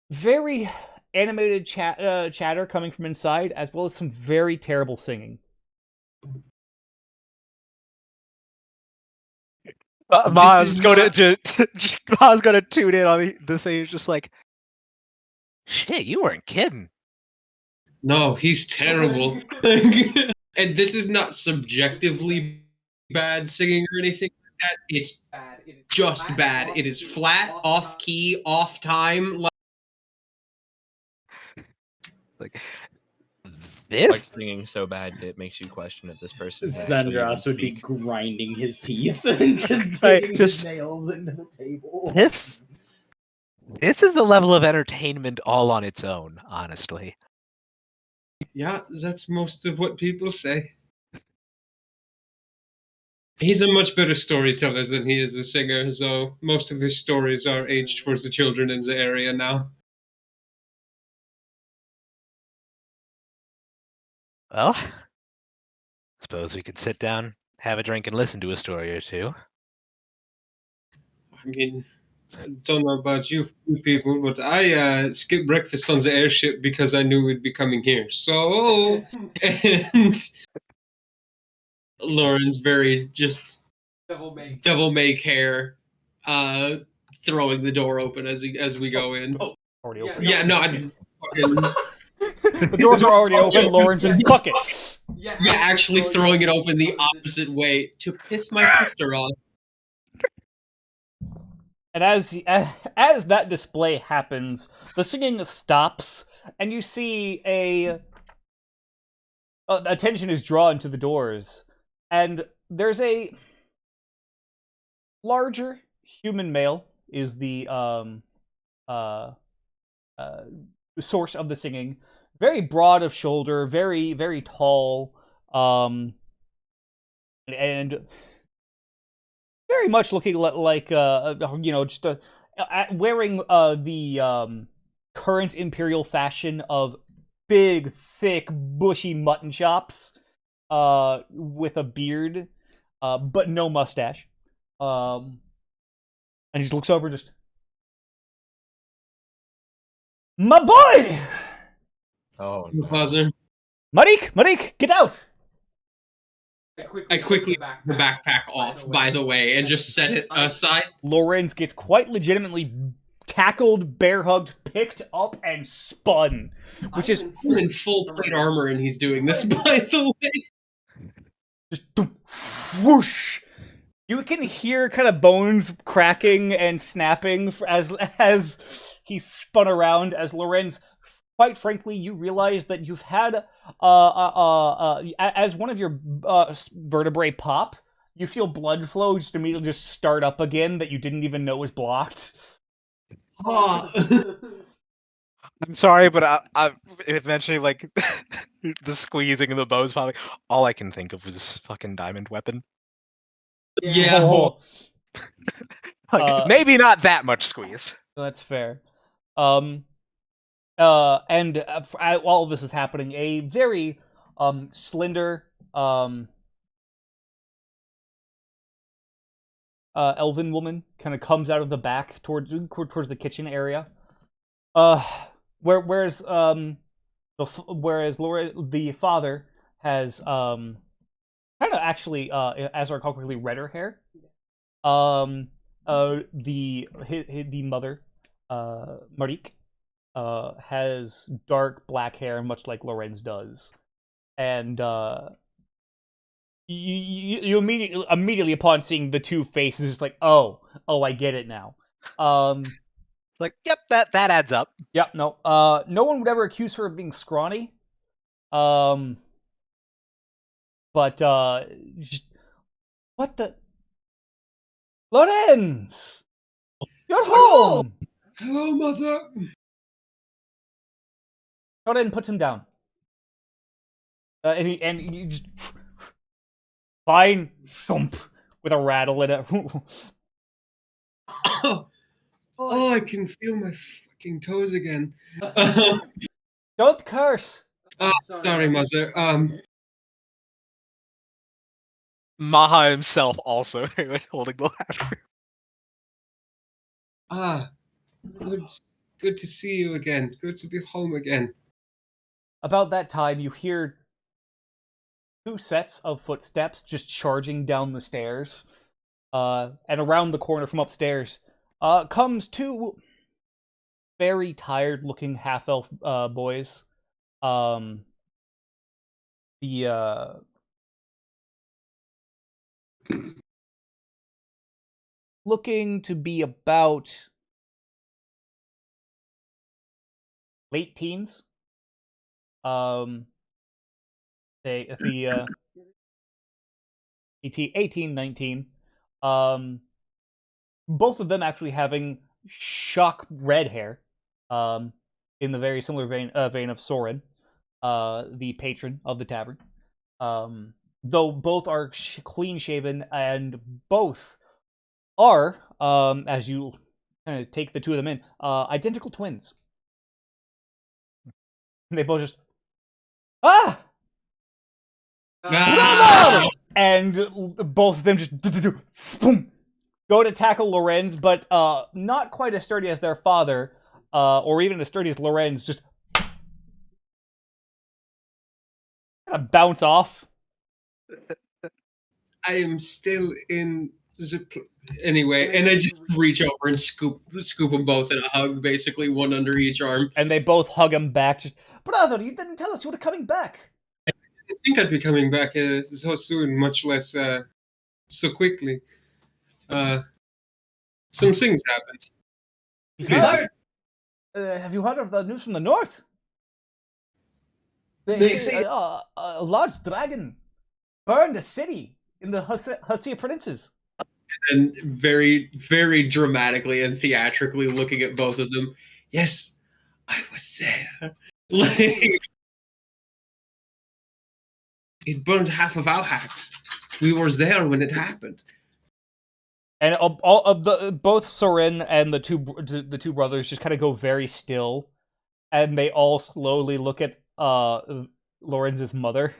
very animated chatter coming from inside, as well as some very terrible singing. Ma's is going not- to Ma's going to tune in on the scene. Just like, shit, you weren't kidding. No, he's terrible. And this is not subjectively bad singing or anything like that. It's just bad. It is flat, off key, off time. Like Like this. singing so bad that it makes you question if this person can actually even Zendros would be speak. grinding his teeth and just Right, digging just- his nails into the table. This is a level of entertainment all on its own, honestly. Yeah, that's most of what people say. He's a much better storyteller than he is a singer, so most of his stories are aged towards the children in the area now. Well, suppose we could sit down, have a drink, and listen to a story or two. I mean, I don't know about you people, but I skipped breakfast on the airship because I knew we'd be coming here. So, and Lauren's very just devil may care, uh, throwing the door open as we go in. Already open. Yeah, no, I fucking The doors are already open. Lawrence just fuck it. yeah, actually throwing it open the opposite way to piss my sister off. And as that display happens, the singing stops, and you see attention is drawn to the doors, and there's a larger human male is the source of the singing. Very broad of shoulder, very very tall, and very much looking like just wearing the current imperial fashion of big, thick, bushy mutton chops, with a beard, but no mustache. And he just looks over, just my boy, Oh No no. buzzer. Marik, get out! I quickly took the backpack off, by the way, and just set it aside. Lorenz gets quite legitimately tackled, bear hugged, picked up, and spun, which is He's in full plate armor, and he's doing this, by the way. just whoosh. You can hear kind of bones cracking and snapping as he spun around. As Lorenz, quite frankly, you realize that you've had as one of your vertebrae pop, you feel blood flow just immediately just start up again that you didn't even know was blocked. Oh. I'm sorry, but I eventually like the squeezing and the bows popping. All I can think of was fucking diamond weapon. Yeah. Oh, Like, maybe not that much squeeze. that's fair. And while this is happening, a very slender elven woman kind of comes out of the back towards the kitchen area. Whereas Laura, the father has kind of actually as I recall correctly, redder hair. The mother, Marik, has dark black hair, much like Lorenz does, and you immediately upon seeing the two faces, just like, oh, I get it now. Like, yep, that adds up. Yep, no, no one would ever accuse her of being scrawny. But just, what the Lorenz, you're home. Hello, mother. Lorenz puts him down, and he just fine thump with a rattle in it. Oh, I can feel my fucking toes again. Don't curse. Sorry, mother. Maha himself also holding the ladder. Good to see you again. Good to be home again. About that time, you hear two sets of footsteps just charging down the stairs. And around the corner from upstairs comes two very tired-looking half-elf boys. The looking to be about late teens. The 18, 19. Both of them actually having shock red hair. In the very similar vein of Soren, the patron of the tavern. Though both are clean shaven, and both are, as you kind of take the two of them in, identical twins. And they both just, ah! Brother! And both of them just go to tackle Lorenz, but not quite as sturdy as their father, or even as sturdy as Lorenz, just kind of bounce off. I am still in zip. Anyway, and I just reach over and scoop them both in a hug, basically one under each arm. And they both hug him back. Just, brother, you didn't tell us you were coming back. I think I'd be coming back so soon, much less so quickly. Some things happened. Have you heard of the news from the north? They say a large dragon burned a city in the Hussey Princes. And very, very dramatically and theatrically looking at both of them. Yes, I was there. Like, it burned half of our hacks. We were there when it happened. And all of the both Soren and the two brothers just kind of go very still, and they all slowly look at Lorenz's mother,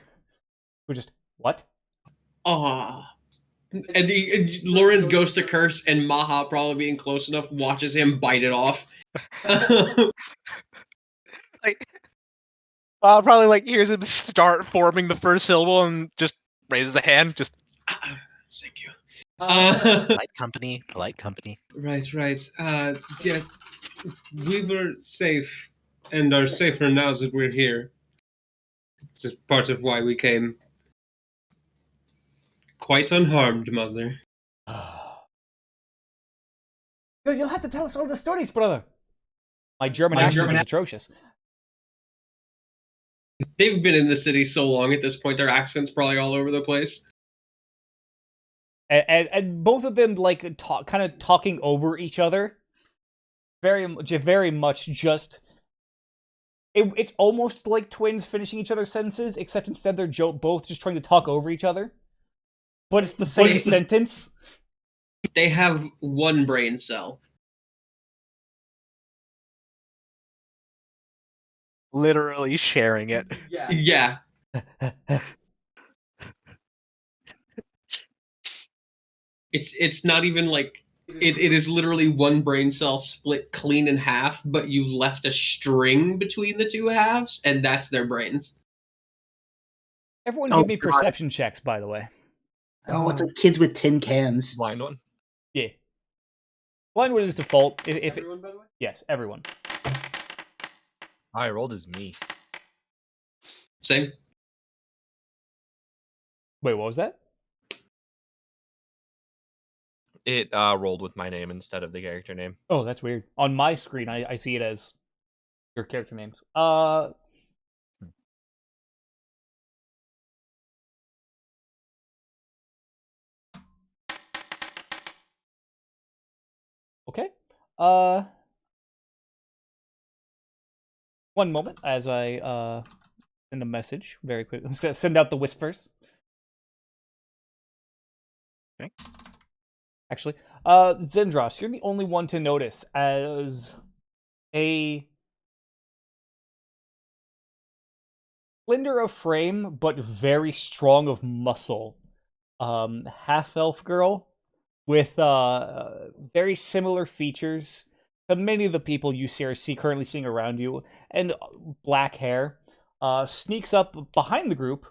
who just what? Ah. And Lorenz goes to curse, and Maha, probably being close enough, watches him bite it off. Like, probably like hears him start forming the first syllable and just raises a hand. Just thank you. polite company, polite company. Right. Yes, we were safe, and are safer now that we're here. This is part of why we came. Quite unharmed, mother. You'll have to tell us all the stories, brother. My German accent is atrocious. They've been in the city so long at this point, their accent's probably all over the place. And both of them like kind of talking over each other. Very much just. It's almost like twins finishing each other's sentences, except instead they're both just trying to talk over each other. But it's the same sentence. They have one brain cell. Literally sharing it. Yeah. It's not even like it is literally one brain cell split clean in half, but you've left a string between the two halves, and that's their brains. Everyone give me perception checks, by the way. Oh, it's like kids with tin cans. Blind one. Yeah. Blindwood is default. If everyone, by the way? Yes, everyone. I rolled as me. Same. Wait, what was that? It rolled with my name instead of the character name. Oh, that's weird. On my screen, I see it as your character names. Okay. One moment as I send a message very quickly. Send out the whispers. Okay. Actually, Zendros, you're the only one to notice as a slender of frame but very strong of muscle half-elf girl with very similar features to many of the people you currently seeing around you, and black hair, sneaks up behind the group,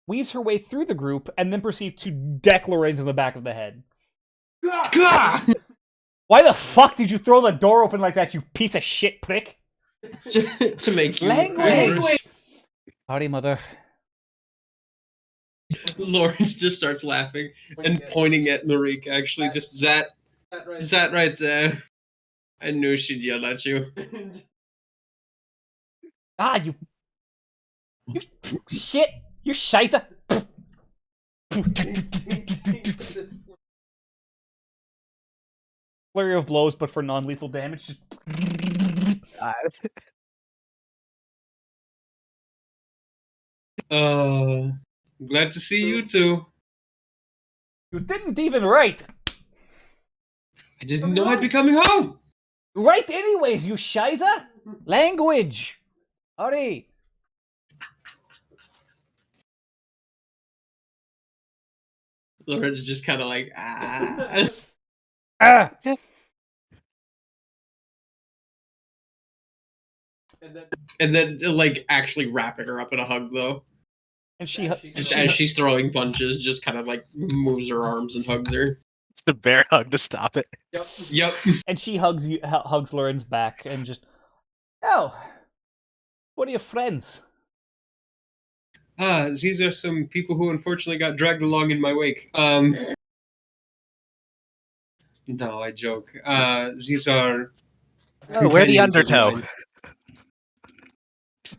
weaves her way through the group, and then proceeds to deck Lorenz in the back of the head. Gah! Why the fuck did you throw the door open like that, you piece of shit prick? To make you Language! Sorry, mother. Lawrence just starts laughing and pointing at Marika. Actually, just that right there. I knew she'd yell at you. Ah, you shit! You scheisse! Flurry of blows, but for non-lethal damage. Just... Glad to see you too. You didn't even write! I didn't know I'd be coming home. Write anyways, you scheisse! Language! Hurry! Lawrence just kind of like, ah. Ah! And then, like, actually wrapping her up in a hug, though. And she Just as she's throwing punches, just kind of, like, moves her arms and hugs her. It's the bear hug to stop it. Yep. and she hugs Lauren's back and just, oh, what are your friends? These are some people who unfortunately got dragged along in my wake. No, I joke. These are Oh, where the companions of undertow? mine.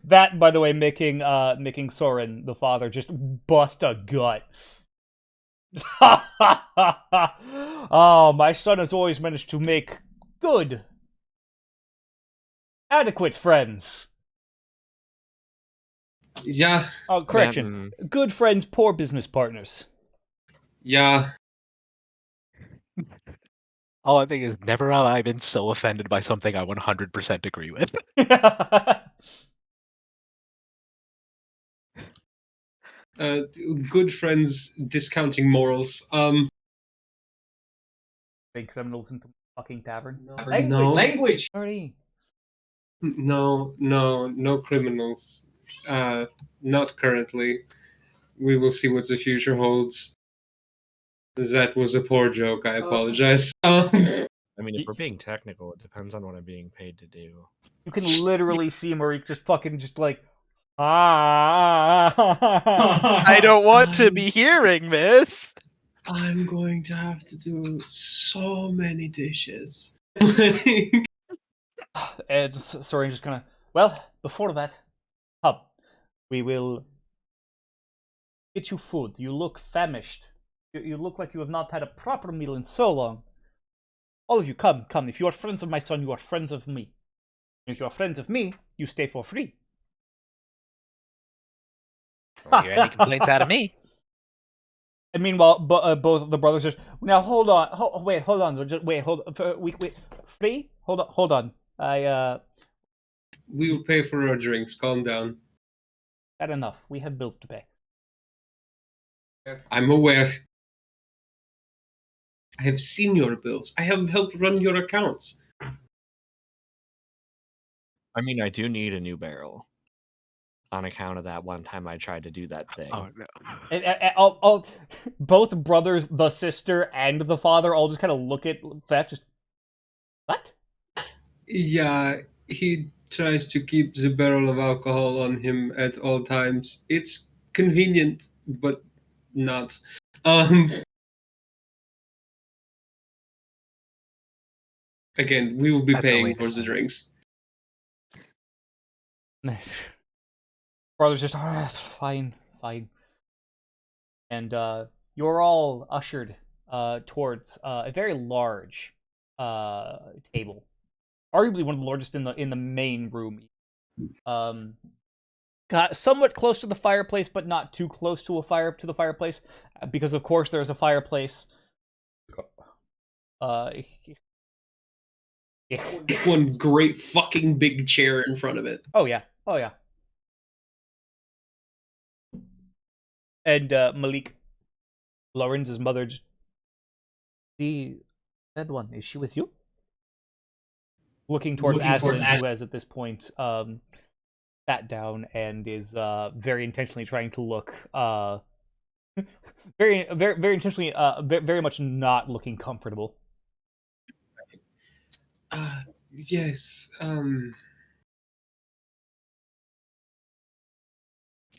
That, by the way, making Soren, the father, just bust a gut. Oh, my son has always managed to make good, adequate friends. Yeah, Oh, correction. Good friends, poor business partners. yeah. All I think is, never have I been so offended by something I 100% agree with. Good friends discounting morals. Big criminals into fucking tavern. No. Language! Sorry. No criminals. Not currently. We will see what the future holds. That was a poor joke. I apologize. I mean, if we're being technical, it depends on what I'm being paid to do. You can literally see Marik just fucking just like, ah. I don't want to be hearing this. I'm going to have to do so many dishes. And Soren just kind of, well, before that, come, we will get you food. You look famished. You look like you have not had a proper meal in so long. All of you, come. If you are friends of my son, you are friends of me. If you are friends of me, you stay for free. Don't hear any complaints out of me. And meanwhile, both of the brothers just, now hold on, wait, hold on, wait, free? Hold on. We will pay for our drinks. Calm down. That enough. We have bills to pay. I'm aware. I have seen your bills. I have helped run your accounts. I mean, I do need a new barrel. On account of that one time I tried to do that thing. Oh no. And both brothers, the sister and the father, all just kind of look at that. Just what? Yeah, he tries to keep the barrel of alcohol on him at all times. It's convenient, but not. Again, we will be That's no way paying to for say the it. drinks. Brothers just fine. And you're all ushered towards a very large table, arguably one of the largest in the main room. Somewhat close to the fireplace, but not too close to the fireplace, because of course there's a fireplace. One great fucking big chair in front of it. Oh yeah. And Malik, Lawrence's mother, just, the dead one, is she with you? Looking towards Aslan, who has at this point sat down and is very intentionally trying to look very intentionally, very much not looking comfortable. Yes.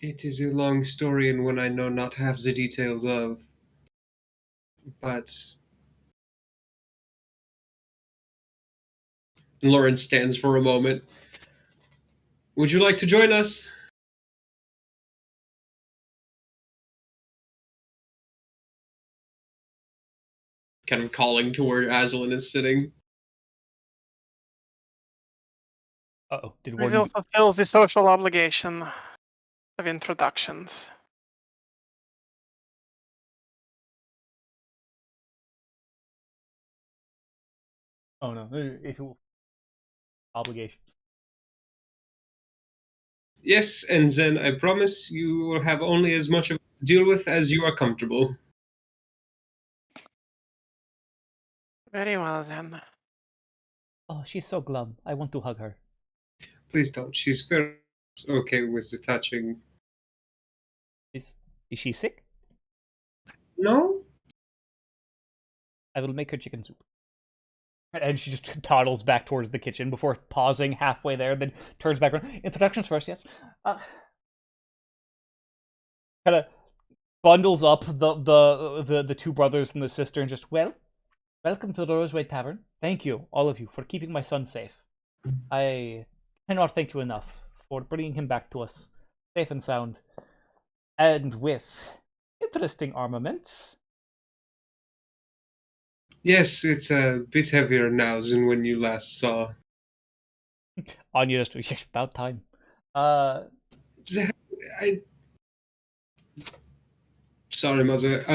It is a long story and one I know not half the details of. But Lauren stands for a moment. Would you like to join us? Kind of calling to where Aslan is sitting. Uh-oh, did We will Warden... fulfill the social obligation of introductions. Oh no, if it... obligation. Yes, and then I promise you will have only as much of it to deal with as you are comfortable. Very well then. Oh, she's so glum. I want to hug her. Please don't. She's very okay with the touching. Is she sick? No? I will make her chicken soup. And she just toddles back towards the kitchen before pausing halfway there, then turns back around. Introductions first, yes. Kind of bundles up the two brothers and the sister and just, well, welcome to the Roseway Tavern. Thank you, all of you, for keeping my son safe. I cannot thank you enough for bringing him back to us, safe and sound, and with interesting armaments. Yes, it's a bit heavier now than when you last saw. Anya just, yes, about time. I... Sorry, mother.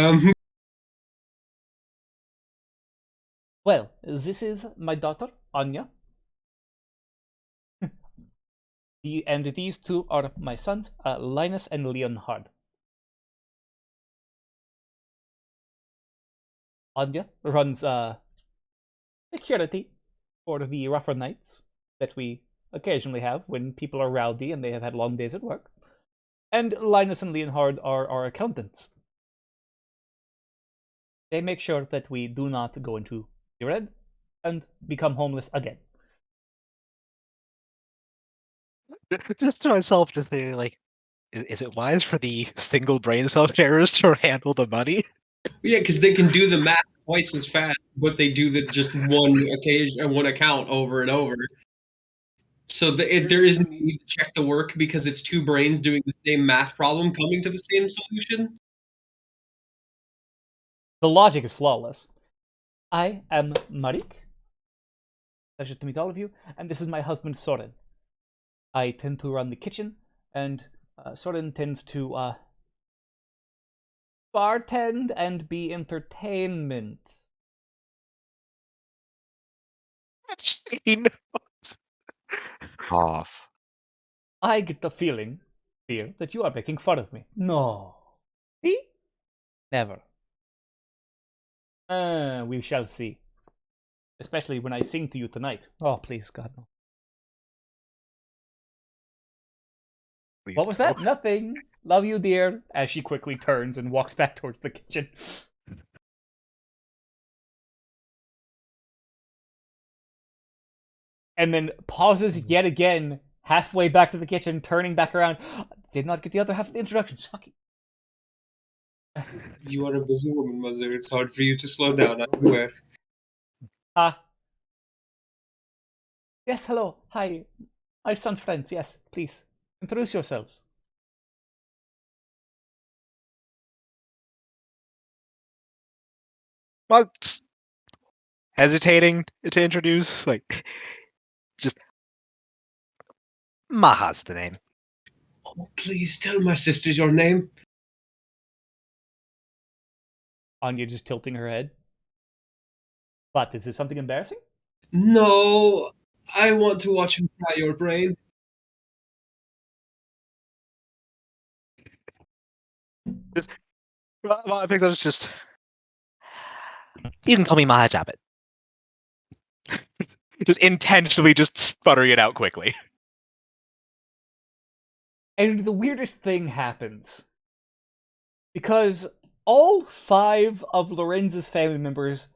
Well, this is my daughter, Anya. And these two are my sons, Linus and Leonhard. Anya runs security for the rougher nights that we occasionally have when people are rowdy and they have had long days at work. And Linus and Leonhard are our accountants. They make sure that we do not go into the red and become homeless again. Just to myself, just thinking, like, is it wise for the single brain cell sharers to handle the money? Yeah, because they can do the math twice as fast, but they do the just one occasion, one account over and over. So there isn't a need to check the work because it's two brains doing the same math problem, coming to the same solution. The logic is flawless. I am Marik. Pleasure to meet all of you. And this is my husband, Soren. I tend to run the kitchen, and Soren tends to bartend and be entertainment. He knows. Off. I get the feeling, dear, that you are making fun of me. No. Me? Never. We shall see. Especially when I sing to you tonight. Oh, please, God, no. Please What was no. that? Nothing. Love you, dear. As she quickly turns and walks back towards the kitchen. And then pauses yet again, halfway back to the kitchen, turning back around. Did not get the other half of the introduction. Just fucking... You are a busy woman, mother. It's hard for you to slow down. I'm aware. Yes, hello. Hi. My son's friends. Yes, please. Introduce yourselves. Well, just hesitating to introduce, like, just Maha's the name. Oh, please tell my sister your name. Anya just tilting her head. But is this something embarrassing? No, I want to watch him fry your brain. Just, well, I think that's just. You can call me Maha Jabbit. Just intentionally just sputtering it out quickly. And the weirdest thing happens. Because all 5 of Lorenz's family members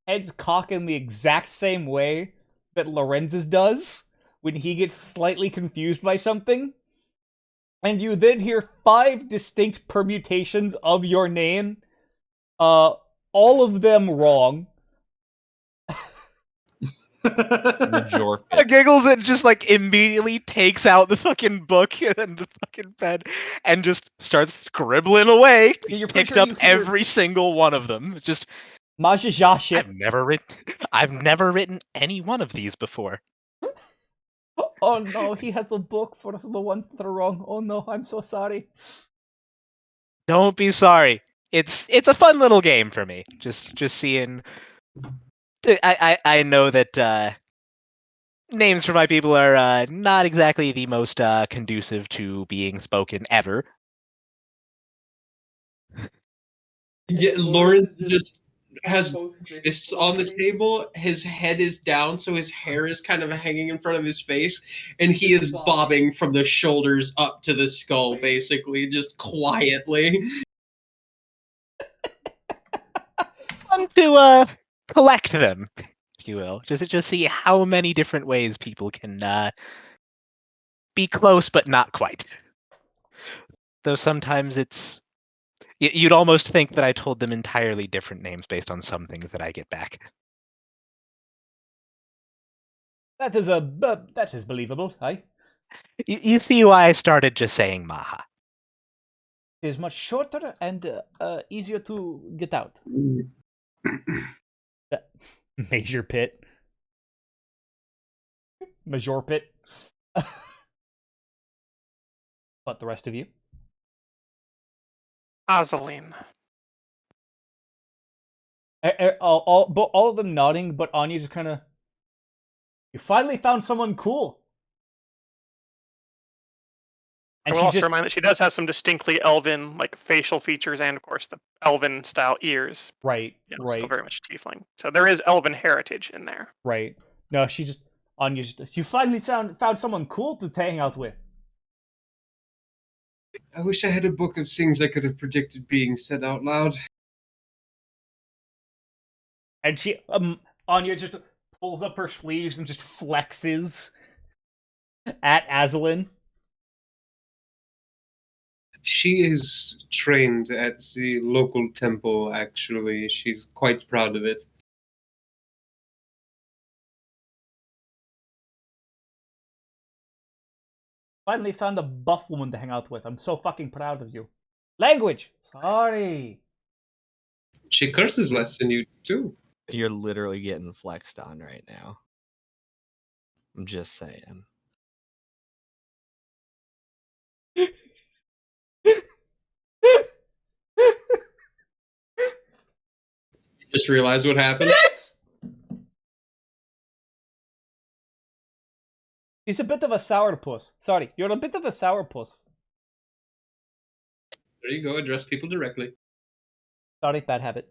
heads cock in the exact same way that Lorenz's does when he gets slightly confused by something. And you then hear 5 distinct permutations of your name, all of them wrong. Majorpit. Giggles and just like immediately takes out the fucking book and the fucking pen and just starts scribbling away. You're pretty Picked sure up you hear every single one of them. Just Majija shit. I've never written any one of these before. Oh no, he has a book for the ones that are wrong. Oh no, I'm so sorry. Don't be sorry. It's a fun little game for me. Just seeing. I know that names for my people are not exactly the most conducive to being spoken ever. Yeah, Lawrence just has fists on the table. His head is down, so his hair is kind of hanging in front of his face, and he is bobbing from the shoulders up to the skull, basically, just quietly. Fun to collect them, if you will. Just see how many different ways people can be close but not quite. Though sometimes it's you'd almost think that I told them entirely different names based on some things that I get back. That is believable, aye. You see why I started just saying Maha. It is much shorter and easier to get out. Major pit. Major pit. But the rest of you? Azaline. All of them nodding, but Anya just kind of. You finally found someone cool. I And will she also just remind that she does have some distinctly elven, like facial features, and of course the elven style ears. right, Still right, very much tiefling. So there is elven heritage in there. right. No, she just Anya just. You finally found someone cool to hang out with. I wish I had a book of things I could have predicted being said out loud. And she Anya just pulls up her sleeves and just flexes at Azalin. She is trained at the local temple, actually. She's quite proud of it. Finally found a buff woman to hang out with. I'm so fucking proud of you. Language! Sorry. She curses less than you, too. You're literally getting flexed on right now. I'm just saying. Just realize what happened. Yes! He's a bit of a sourpuss. Sorry, you're a bit of a sourpuss. There you go, address people directly. Sorry, bad habit.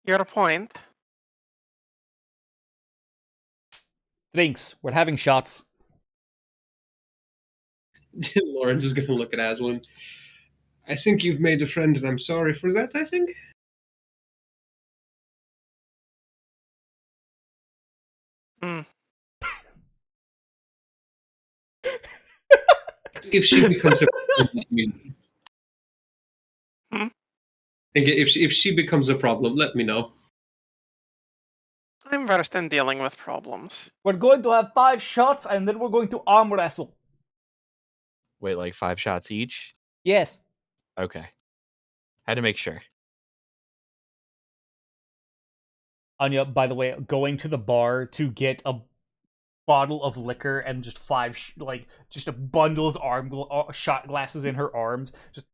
You're a point. Drinks. We're having shots. Lawrence is going to look at Aslan. I think you've made a friend, and I'm sorry for that, I think. Hmm. If she becomes a problem, Hmm? if she becomes a problem, let me know. I'm versed in dealing with problems. We're going to have 5 shots and then we're going to arm wrestle. Wait, like 5 shots each? Yes. Okay. Had to make sure. Anya, by the way, going to the bar to get a bottle of liquor and just 5 just a bundles shot glasses in her arms. Just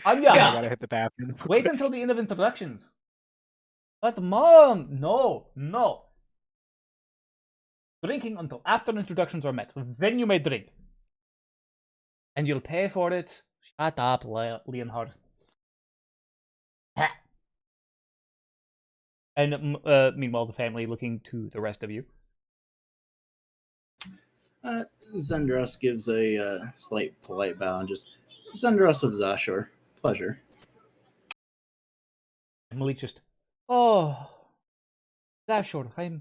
Anya, I gotta hit the bathroom. wait until the end of introductions. But mom, no. Drinking until after introductions are met. Then you may drink. And you'll pay for it. Shut up, Leonhard. And meanwhile, the family looking to the rest of you. Zendros gives a slight polite bow and just, Zendros of Zashor. Pleasure. And Malik just, oh, Zashor,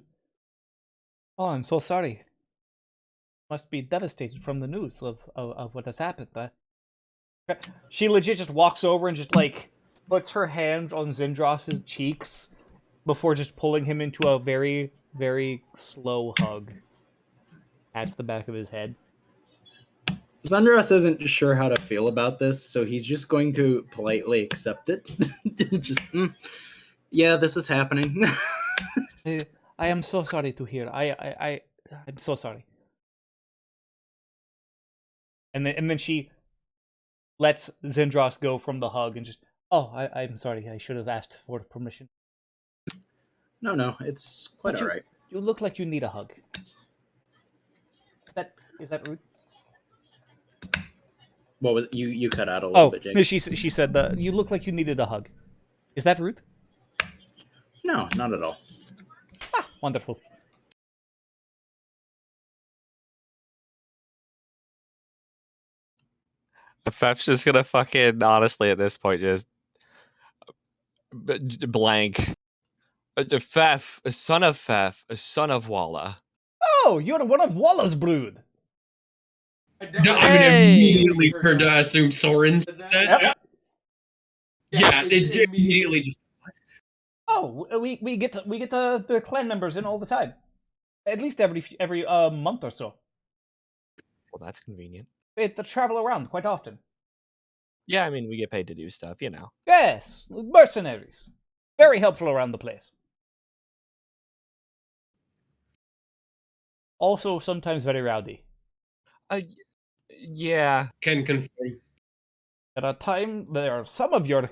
I'm so sorry. Must be devastated from the news of what has happened. She legit just walks over and just like puts her hands on Zendros's cheeks before just pulling him into a very, very slow hug. Pats the back of his head. Zendros isn't sure how to feel about this, so he's just going to politely accept it. Just, yeah, this is happening. I am so sorry to hear. I'm so sorry. And then she lets Zendros go from the hug and just, I'm sorry. I should have asked for permission. No, it's quite all right. You look like you need a hug. Is that rude? What was you cut out a little bit, Jake? She said that you look like you needed a hug. Is that rude? No, not at all. Wonderful. Fef's just gonna fucking honestly at this point just blank. Fef, a son of Fef, a son of Walla. Oh, you're one of Walla's brood. No, I would immediately turn to assume Soren said that. Yep. Yeah, it immediately just. Oh, we get the clan members in all the time. At least every month or so. Well, that's convenient. They travel around quite often. Yeah, I mean, we get paid to do stuff, you know. Yes, mercenaries. Very helpful around the place. Also, sometimes very rowdy. Yeah. Can confirm. There are some of your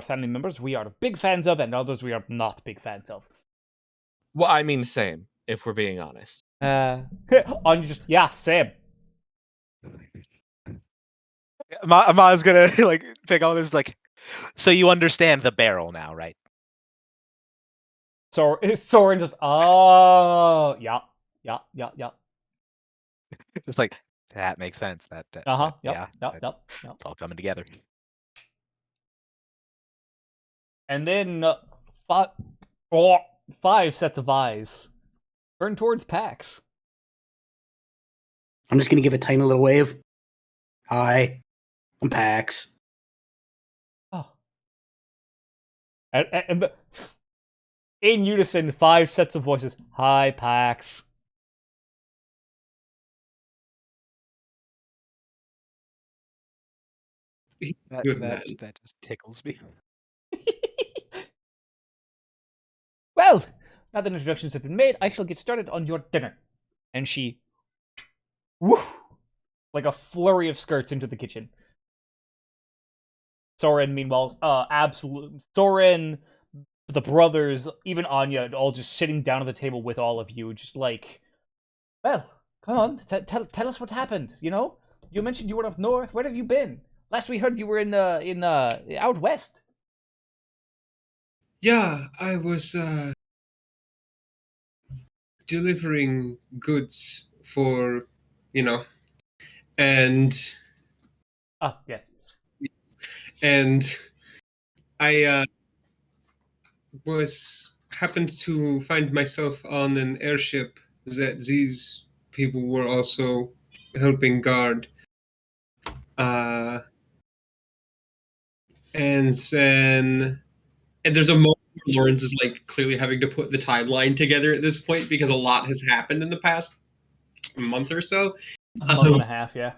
family members we are big fans of, and others we are not big fans of. Well, I mean, same, if we're being honest. Same. Ama's gonna like pick on this like, so you understand the barrel now, right? So Soren just, oh, yeah. Just like that makes sense. That Yep. It's all coming together. And then 5 sets of eyes turn towards Pax. I'm just gonna give a tiny little wave. Hi, I'm Pax. Oh. And in unison, 5 sets of voices. Hi, Pax. That just tickles me. Well, now that introductions have been made, I shall get started on your dinner. And she, like a flurry of skirts into the kitchen. Soren, meanwhile, Soren, the brothers, even Anya, all just sitting down at the table with all of you, just like, well, come on, tell us what happened. You know, you mentioned you were up north. Where have you been? Last we heard, you were in out west. Yeah, I was delivering goods for, and yes. And I happened to find myself on an airship that these people were also helping guard. And there's a moment where Lawrence is like clearly having to put the timeline together at this point because a lot has happened in the past month or so. A month and a half, yeah.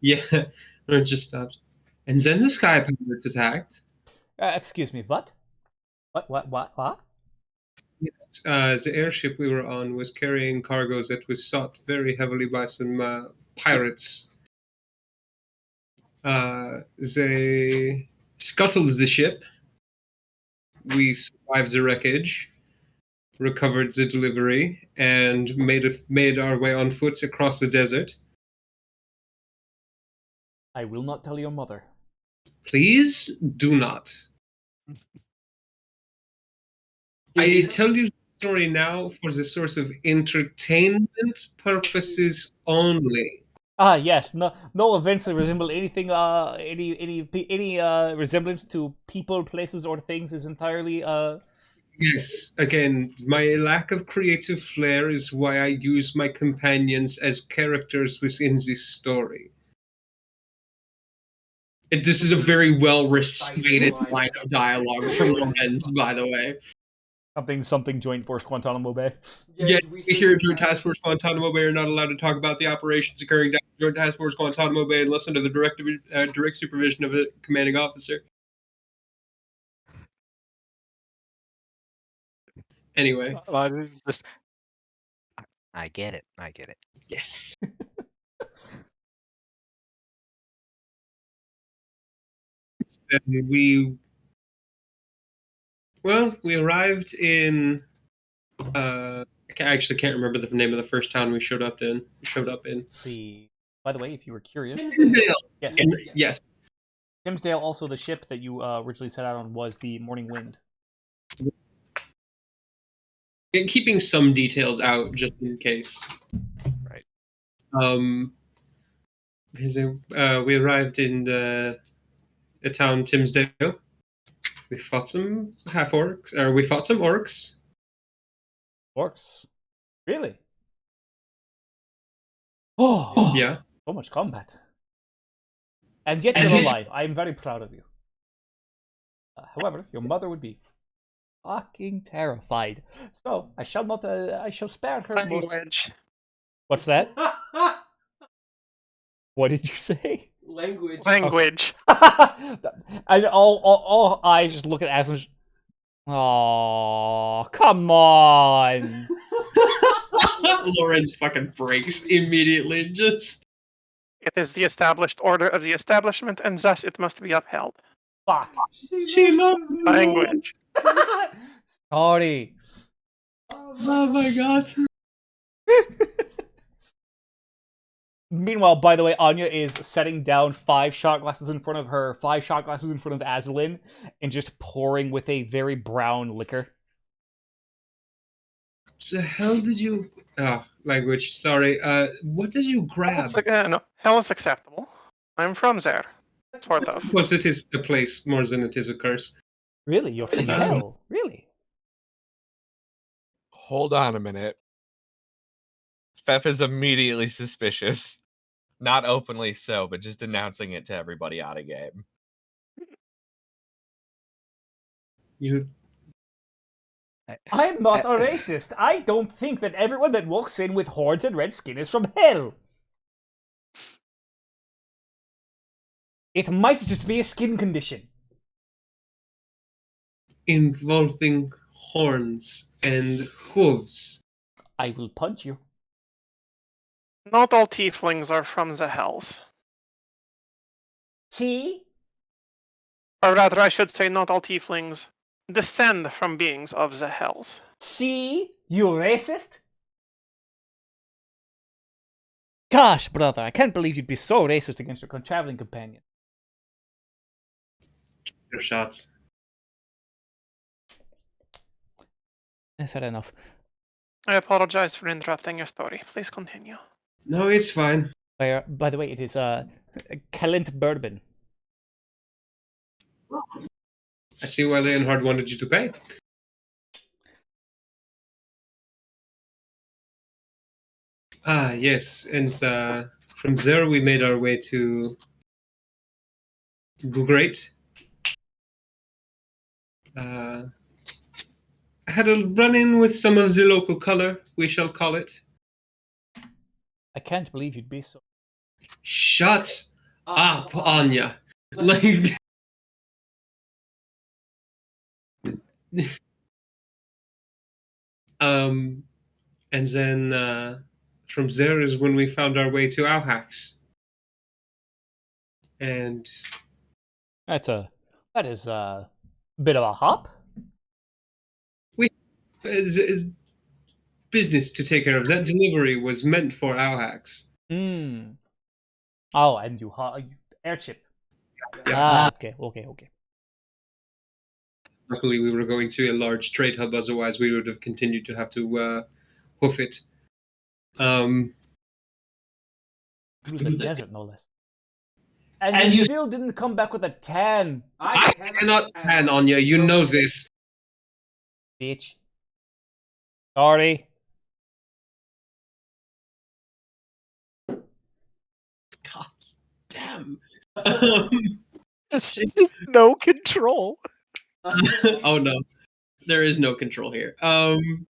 Yeah, it just stops. And then the sky pirates attacked. Excuse me, what? What? Yes, the airship we were on was carrying cargoes that was sought very heavily by some pirates. They scuttled the ship. We survived the wreckage, recovered the delivery, and made our way on foot across the desert. I will not tell your mother. Please do not. I tell you the story now for the source of entertainment purposes only. Ah, yes. No events that resemble anything. Any resemblance to people, places, or things is entirely. Yes, again, my lack of creative flair is why I use my companions as characters within this story. This is a very well recited line of dialogue from Lorenz, by the way. Something Joint Force Guantanamo Bay. Yeah, we here at Joint Task Force Guantanamo Bay are not allowed to talk about the operations occurring down at Joint Task Force Guantanamo Bay unless under the direct supervision of a commanding officer. Anyway, It's just- I get it. I get it. yes. And we arrived in. I actually can't remember the name of the first town we showed up in. Let's see. By the way, if you were curious, Tinsdale. yes, Yes. Timsdale. Also, the ship that you originally set out on was the Morning Wind. And keeping some details out just in case. Right. We arrived in the town Timsdale. We fought some half orcs, or we fought some orcs. Orcs, really? Oh, Yeah. so much combat, and yet As you're you- alive. I am very proud of you. However, your mother would be fucking terrified. So I shall not. I shall spare her. Language. What's that? What did you say? Language. Language. And all eyes just look at Aslan. Oh, come on! Lorenz fucking breaks immediately. Just It is the established order of the establishment, and thus it must be upheld. Fuck. she loves me. Language. Sorry. Oh my god. Meanwhile, by the way, Anya is setting down 5 shot glasses in front of her, 5 shot glasses in front of Aslan, and just pouring with a very brown liquor. The hell did you? Oh, language. Sorry. What did you grab? No, hell is acceptable. I'm from there. Sort of. Because it is a place more than it is a curse. Really? You're from Oh. hell? Really? Hold on a minute. Fef is immediately suspicious. Not openly so, but just announcing it to everybody out of game. You. I'm not a racist. I don't think that everyone that walks in with horns and red skin is from hell. It might just be a skin condition. Involving horns and hooves. I will punch you. Not all tieflings are from the hells. See? Or rather, I should say, not all tieflings descend from beings of the hells. See? You racist? Gosh, brother, I can't believe you'd be so racist against your traveling companion. Your shots. Fair enough. I apologize for interrupting your story. Please continue. No, it's fine. By the way, it is Calent Bourbon. I see why Leonhard wanted you to pay. Ah, yes, and from there we made our way to Gugrait. I had a run-in with some of the local color, we shall call it. I can't believe you'd be so. Shut up, Anya. Like, and then from there is when we found our way to Auhax. And That is a bit of a hop. it's business to take care of. That delivery was meant for Auhax. Hmm. Oh, and you airship. Yeah. Ah, okay. Luckily, we were going to a large trade hub. Otherwise, we would have continued to have to hoof it. through the desert, no less. And you still didn't come back with a 10, I cannot pan on you. You know this. bitch. Sorry. God damn. There's just no control. Oh no, there is no control here. And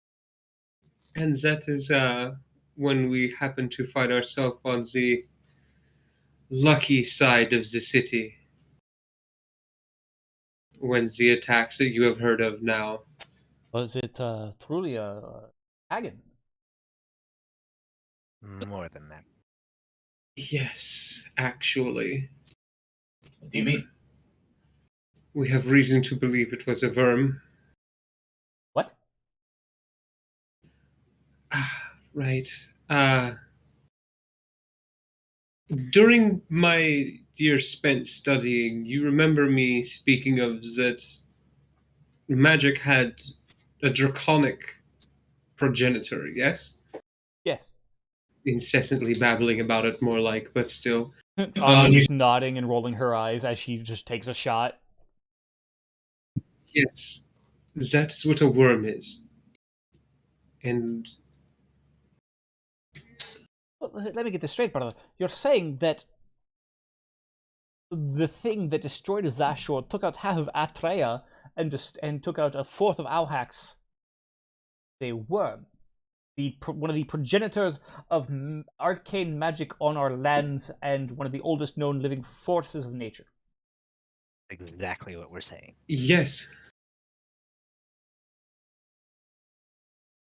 that is when we happen to find ourselves on the lucky side of the city. When the attacks that you have heard of now. Was it truly a dragon? More than that. Yes, actually. What do you mean? We have reason to believe it was a worm. What? Ah, right. During my years spent studying, you remember me speaking of that magic had a draconic progenitor, yes? Yes. Incessantly babbling about it, more like, but still. Anya just nodding and rolling her eyes as she just takes a shot. Yes, that is what a worm is. And Let me get this straight, brother. You're saying that the thing that destroyed Zashor took out half of Atreya and took out a fourth of Auhax. A worm. One of the progenitors of arcane magic on our lands and one of the oldest known living forces of nature. Exactly what we're saying. yes,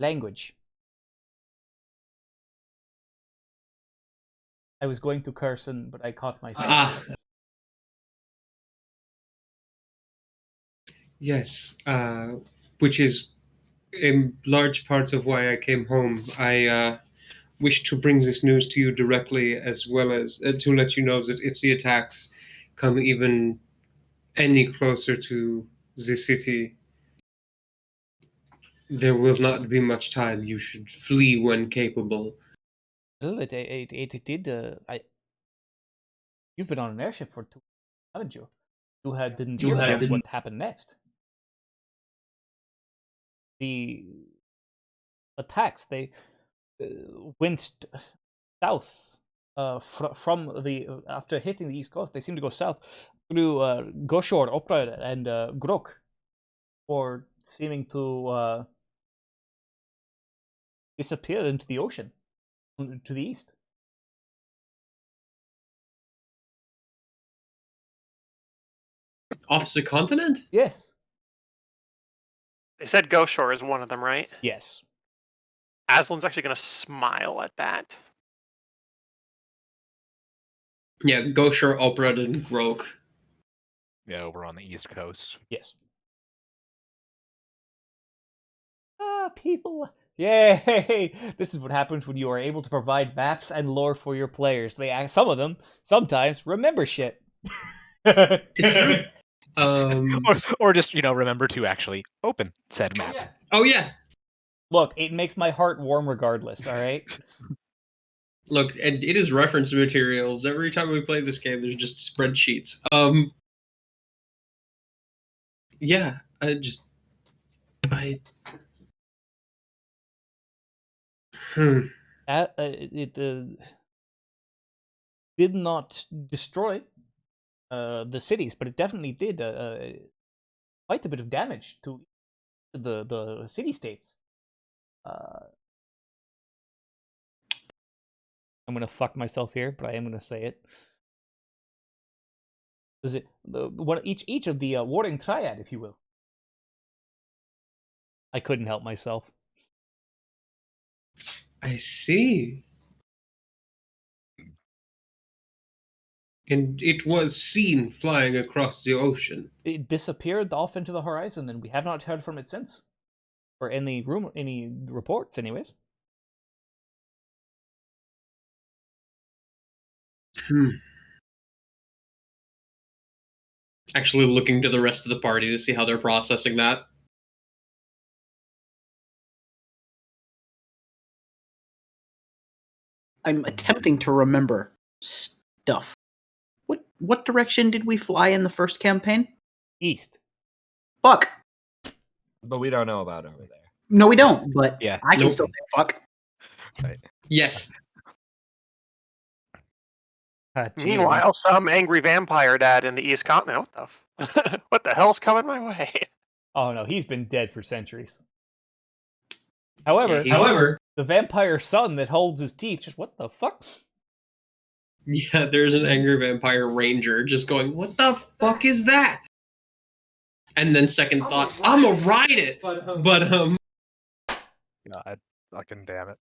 Language. I was going to curse, but I caught myself. Yes, which is a large part of why I came home. I wish to bring this news to you directly, as well as to let you know that if the attacks come even any closer to the city, there will not be much time. You should flee when capable. Well, it did. You've been on an airship for 2, haven't you? You didn't hear about what happened next. The attacks, they went south from the after hitting the east coast. They seem to go south through Goshor, Opra, and Grok, or seeming to disappear into the ocean to the east. Off the continent? Yes. They said Ghost Shore is one of them, right? Yes. Aslan's actually going to smile at that. Yeah, Gosher, Oprah, and Grok. Yeah, over on the East Coast. Yes. People. Yay! This is what happens when you are able to provide maps and lore for your players. Some of them sometimes remember shit. Or just remember to actually open said map. Oh yeah. Look, it makes my heart warm regardless. All right. Look, and it is reference materials. Every time we play this game, there's just spreadsheets. Yeah, I. It did not destroy the cities, but it definitely did quite a bit of damage to the city states. I'm gonna fuck myself here, but I am gonna say it. Is it each of the warring triad, if you will? I couldn't help myself. I see. And it was seen flying across the ocean. It disappeared off into the horizon, and we have not heard from it since, or any reports, anyways. Actually, looking to the rest of the party to see how they're processing that. I'm attempting to remember stuff. What direction did we fly in the first campaign? East. Fuck. But we don't know about over there. No, we don't. But Yeah. I can Nope. still say fuck. Yes. Gee, Meanwhile, some angry vampire dad in the East Continent. What the hell's coming my way? oh no, he's been dead for centuries. However, However, the vampire son that holds his teeth, just what the fuck? yeah, there's an angry vampire ranger just going, "What the fuck is that?" And then second thought, "I'm gonna ride it." But God, fucking damn it.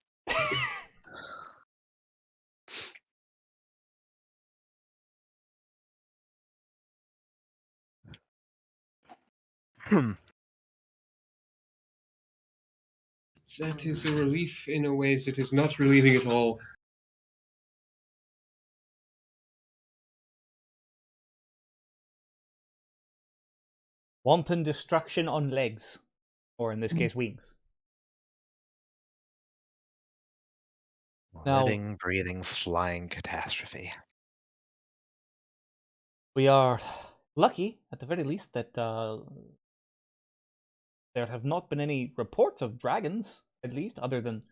that is a relief in a ways it is not relieving at all. Wanton destruction on legs. Or in this case, wings. Now- Living, breathing, flying catastrophe. We are lucky, at the very least, that there have not been any reports of dragons, at least, other than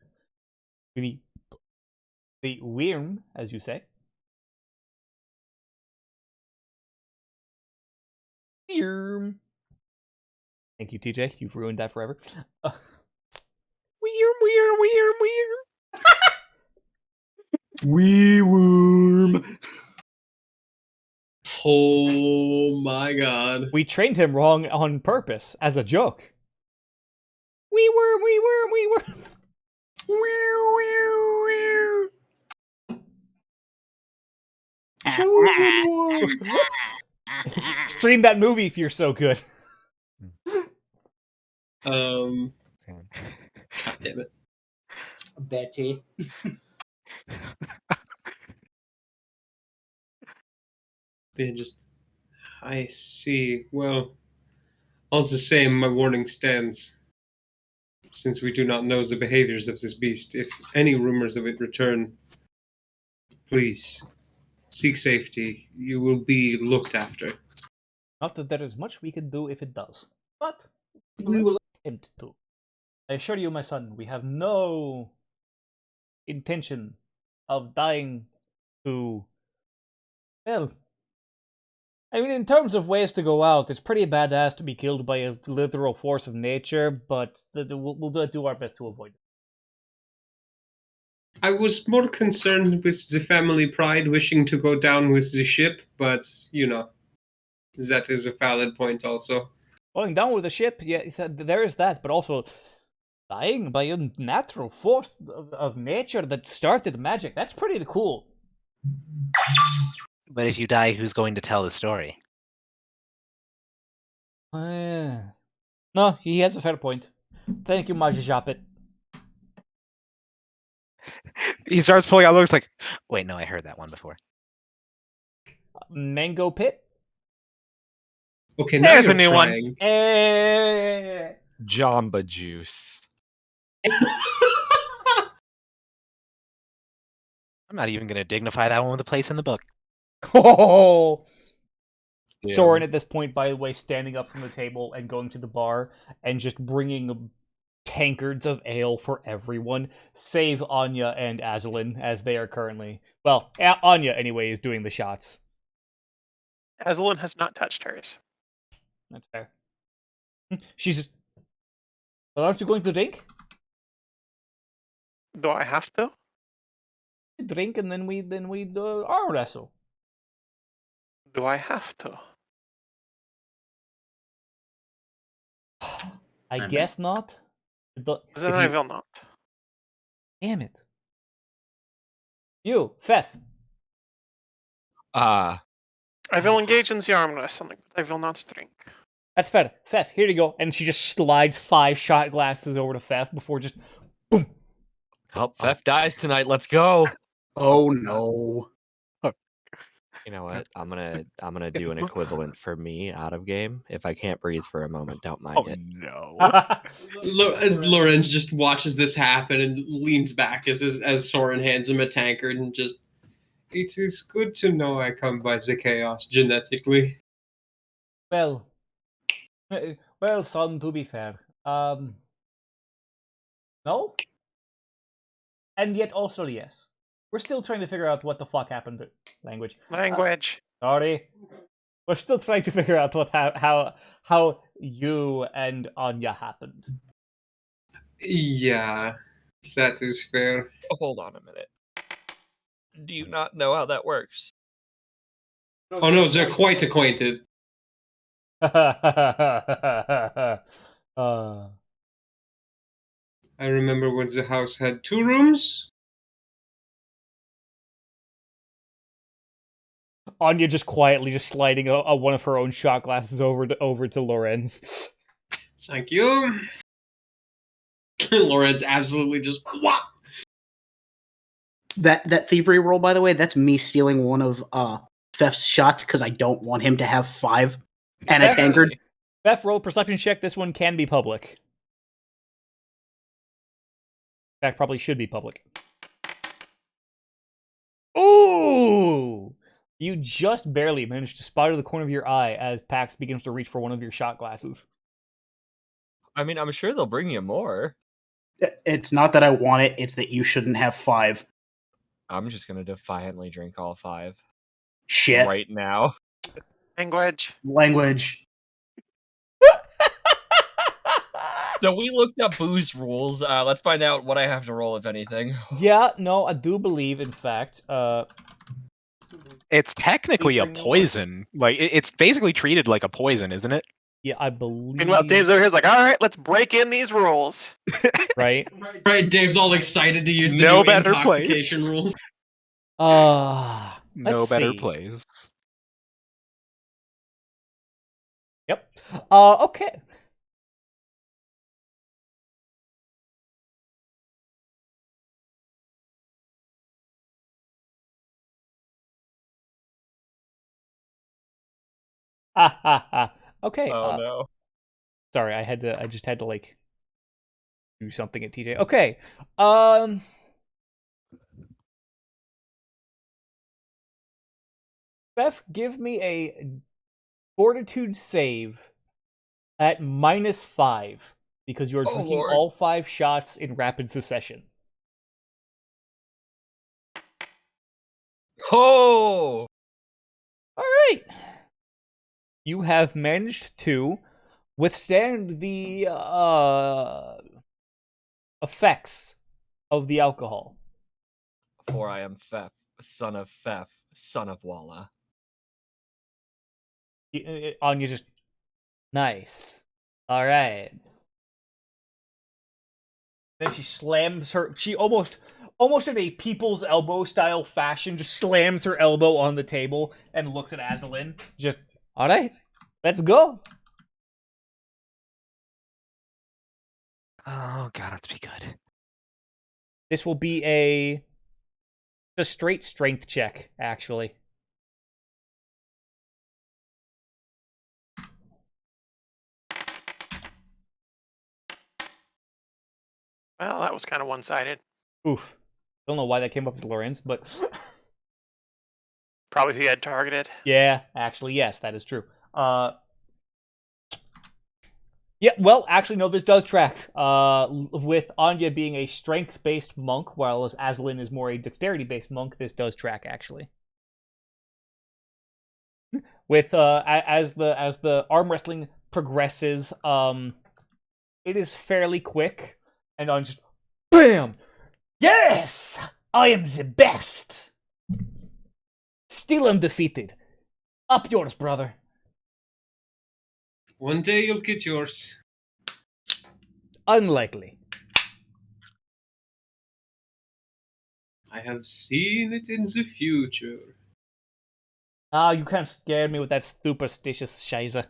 the Wyrm, as you say. Wyrm. Thank you, TJ. You've ruined that forever. Weird. Wee worm. Oh my god. We trained him wrong on purpose, as a joke. We were. Chosen one. Stream that movie if you're so good. God damn it. Betty. They just. I see. Well, all the same, my warning stands. Since we do not know the behaviors of this beast, if any rumors of it return, please seek safety. You will be looked after. Not that there is much we can do if it does, but we will attempt to. I assure you, my son, we have no intention of dying to. Well, I mean, in terms of ways to go out, it's pretty badass to be killed by a literal force of nature, but we'll do our best to avoid it. I was more concerned with the family pride wishing to go down with the ship, but, you know, that is a valid point also. Going down with the ship, yeah, there is that, but also dying by a natural force of nature that started magic. That's pretty cool. But if you die, who's going to tell the story? No, he has a fair point. Thank you, Majapit. He starts pulling out looks like, wait, no, I heard that one before. Mango Pit? Okay, now There's you're a new one. trying. Jamba Juice. I'm not even going to dignify that one with a place in the book. Oh! Damn. Soren at this point, by the way, standing up from the table and going to the bar and just bringing tankards of ale for everyone, save Anya and Azulin, as they are currently... Well, Anya, anyway, is doing the shots. Aslan has not touched hers. That's fair. She's... Well, aren't you going to drink? Do I have to? Drink and then we arm wrestle. Do I have to? I guess not. Then If I you- will not. Damn it. You, Feth. I will engage in the arm wrestling, but I will not drink. That's fair. Feth, here you go. And she just slides 5 shot glasses over to Feth before just boom. Oh, Fef dies tonight. Let's go. Oh no. You know what? I'm gonna do an equivalent for me out of game. If I can't breathe for a moment, don't mind Oh, it. no. Lorenz just watches this happen and leans back as Soren hands him a tankard and just It is good to know I come by the chaos genetically. Well, well, son. To be fair, no, and yet also yes. We're still trying to figure out what the fuck happened to language. Language. Sorry, we're still trying to figure out what how you and Anya happened. Yeah, that is fair. Hold on a minute. Do you not know how that works? Oh no, they're quite acquainted. uh, I remember when the house had 2 rooms. Anya just quietly just sliding one of her own shot glasses over to Lorenz. Thank you. Lorenz absolutely just whop. That thievery roll, by the way, that's me stealing one of Fef's shots because I don't want him to have 5 and a Fef- tankard. Theft roll perception check. This one can be public. In fact, probably should be public. Ooh! You just barely managed to spot out of the corner of your eye as Pax begins to reach for one of your shot glasses. I mean, I'm sure they'll bring you more. It's not that I want it; it's that you shouldn't have 5. I'm just gonna defiantly drink all 5 Shit. right now. Language. Language. So we looked up booze rules. Let's find out what I have to roll, if anything. Yeah, no, I do believe, in fact, It's technically a bring them poison. Like it's basically treated like a poison, isn't it? yeah, I believe. Meanwhile, Dave's over here's like, all right, let's break in these rules. Right? Right, Dave's all excited to use the No new better intoxication rules. No No better place. Yep. Okay. Ha ha ha. Okay. Oh no. Sorry, I just had to like do something at TJ. Okay. Beth, give me a fortitude save at -5 because you are Oh, drinking Lord. all 5 shots in rapid succession. Oh! All right. You have managed to withstand the effects of the alcohol. For I am Fef, son of Fef, son of Walla. Anya just nice. All right. Then she slams her. She almost in a people's elbow style fashion, just slams her elbow on the table and looks at Azalin. Just all right, let's go. Oh god, let's be good. This will be a straight strength check, actually. Well, that was kind of one-sided. Oof. Don't know why that came up as Lorenz, but Probably who you had targeted. yeah, actually, yes, that is true. Yeah, well, actually, no, this does track. With Anya being a strength-based monk, while Azalin is more a dexterity-based monk, this does track, actually. With as the arm wrestling progresses, it is fairly quick, and on just BAM! Yes! I am the best! Still undefeated. Up yours, brother. One day you'll get yours. Unlikely. I have seen it in the future. Ah, you kind of scared me with that superstitious shiza.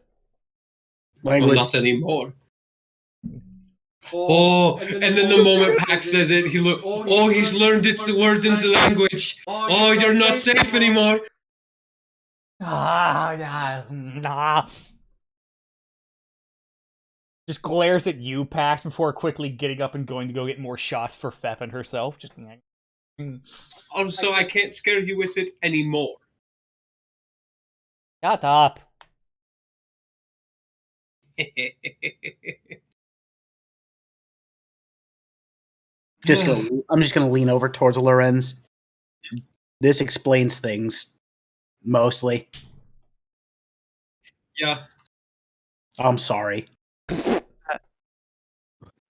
Well, Language. not anymore. Oh, and then the moment Pax says it, he look. Oh, he's learned its word into language. Oh, you're not safe anymore. Nah. Just glares at you, Pax, before quickly getting up and going to go get more shots for Fef and herself. Just Also, I can't scare you with it anymore. Shut up. I'm just gonna lean over towards Lorenz. This explains things mostly. Yeah. I'm sorry. At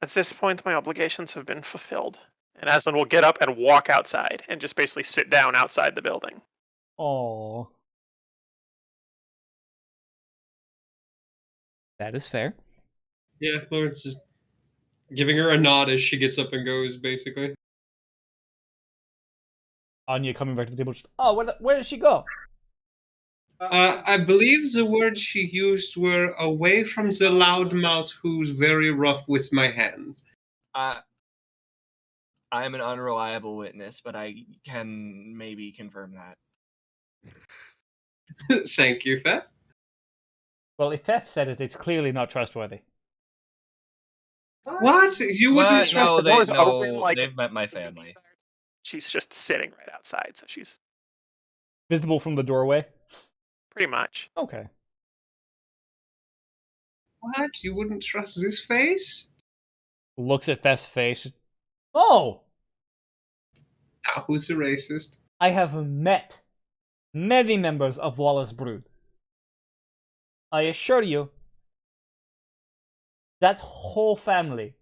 this point, my obligations have been fulfilled. And Aslan will get up and walk outside and just basically sit down outside the building. Oh, that is fair. Yeah, Florence just giving her a nod as she gets up and goes, basically. Anya coming back to the table. Just, oh, where did she go? I believe the words she used were away from the loudmouth who's very rough with my hands. I am an unreliable witness, but I can maybe confirm that. Thank you, Fef. Well, if Fef said it, it's clearly not trustworthy. What? You wouldn't But trust no, the door's open, no, like- they've met my family. She's just sitting right outside, so she's Visible from the doorway. pretty much. Okay. What? You wouldn't trust this face? Looks at Fef's face. Oh, Now, who's the racist? I have met many members of Wallace Brood. I assure you, that whole family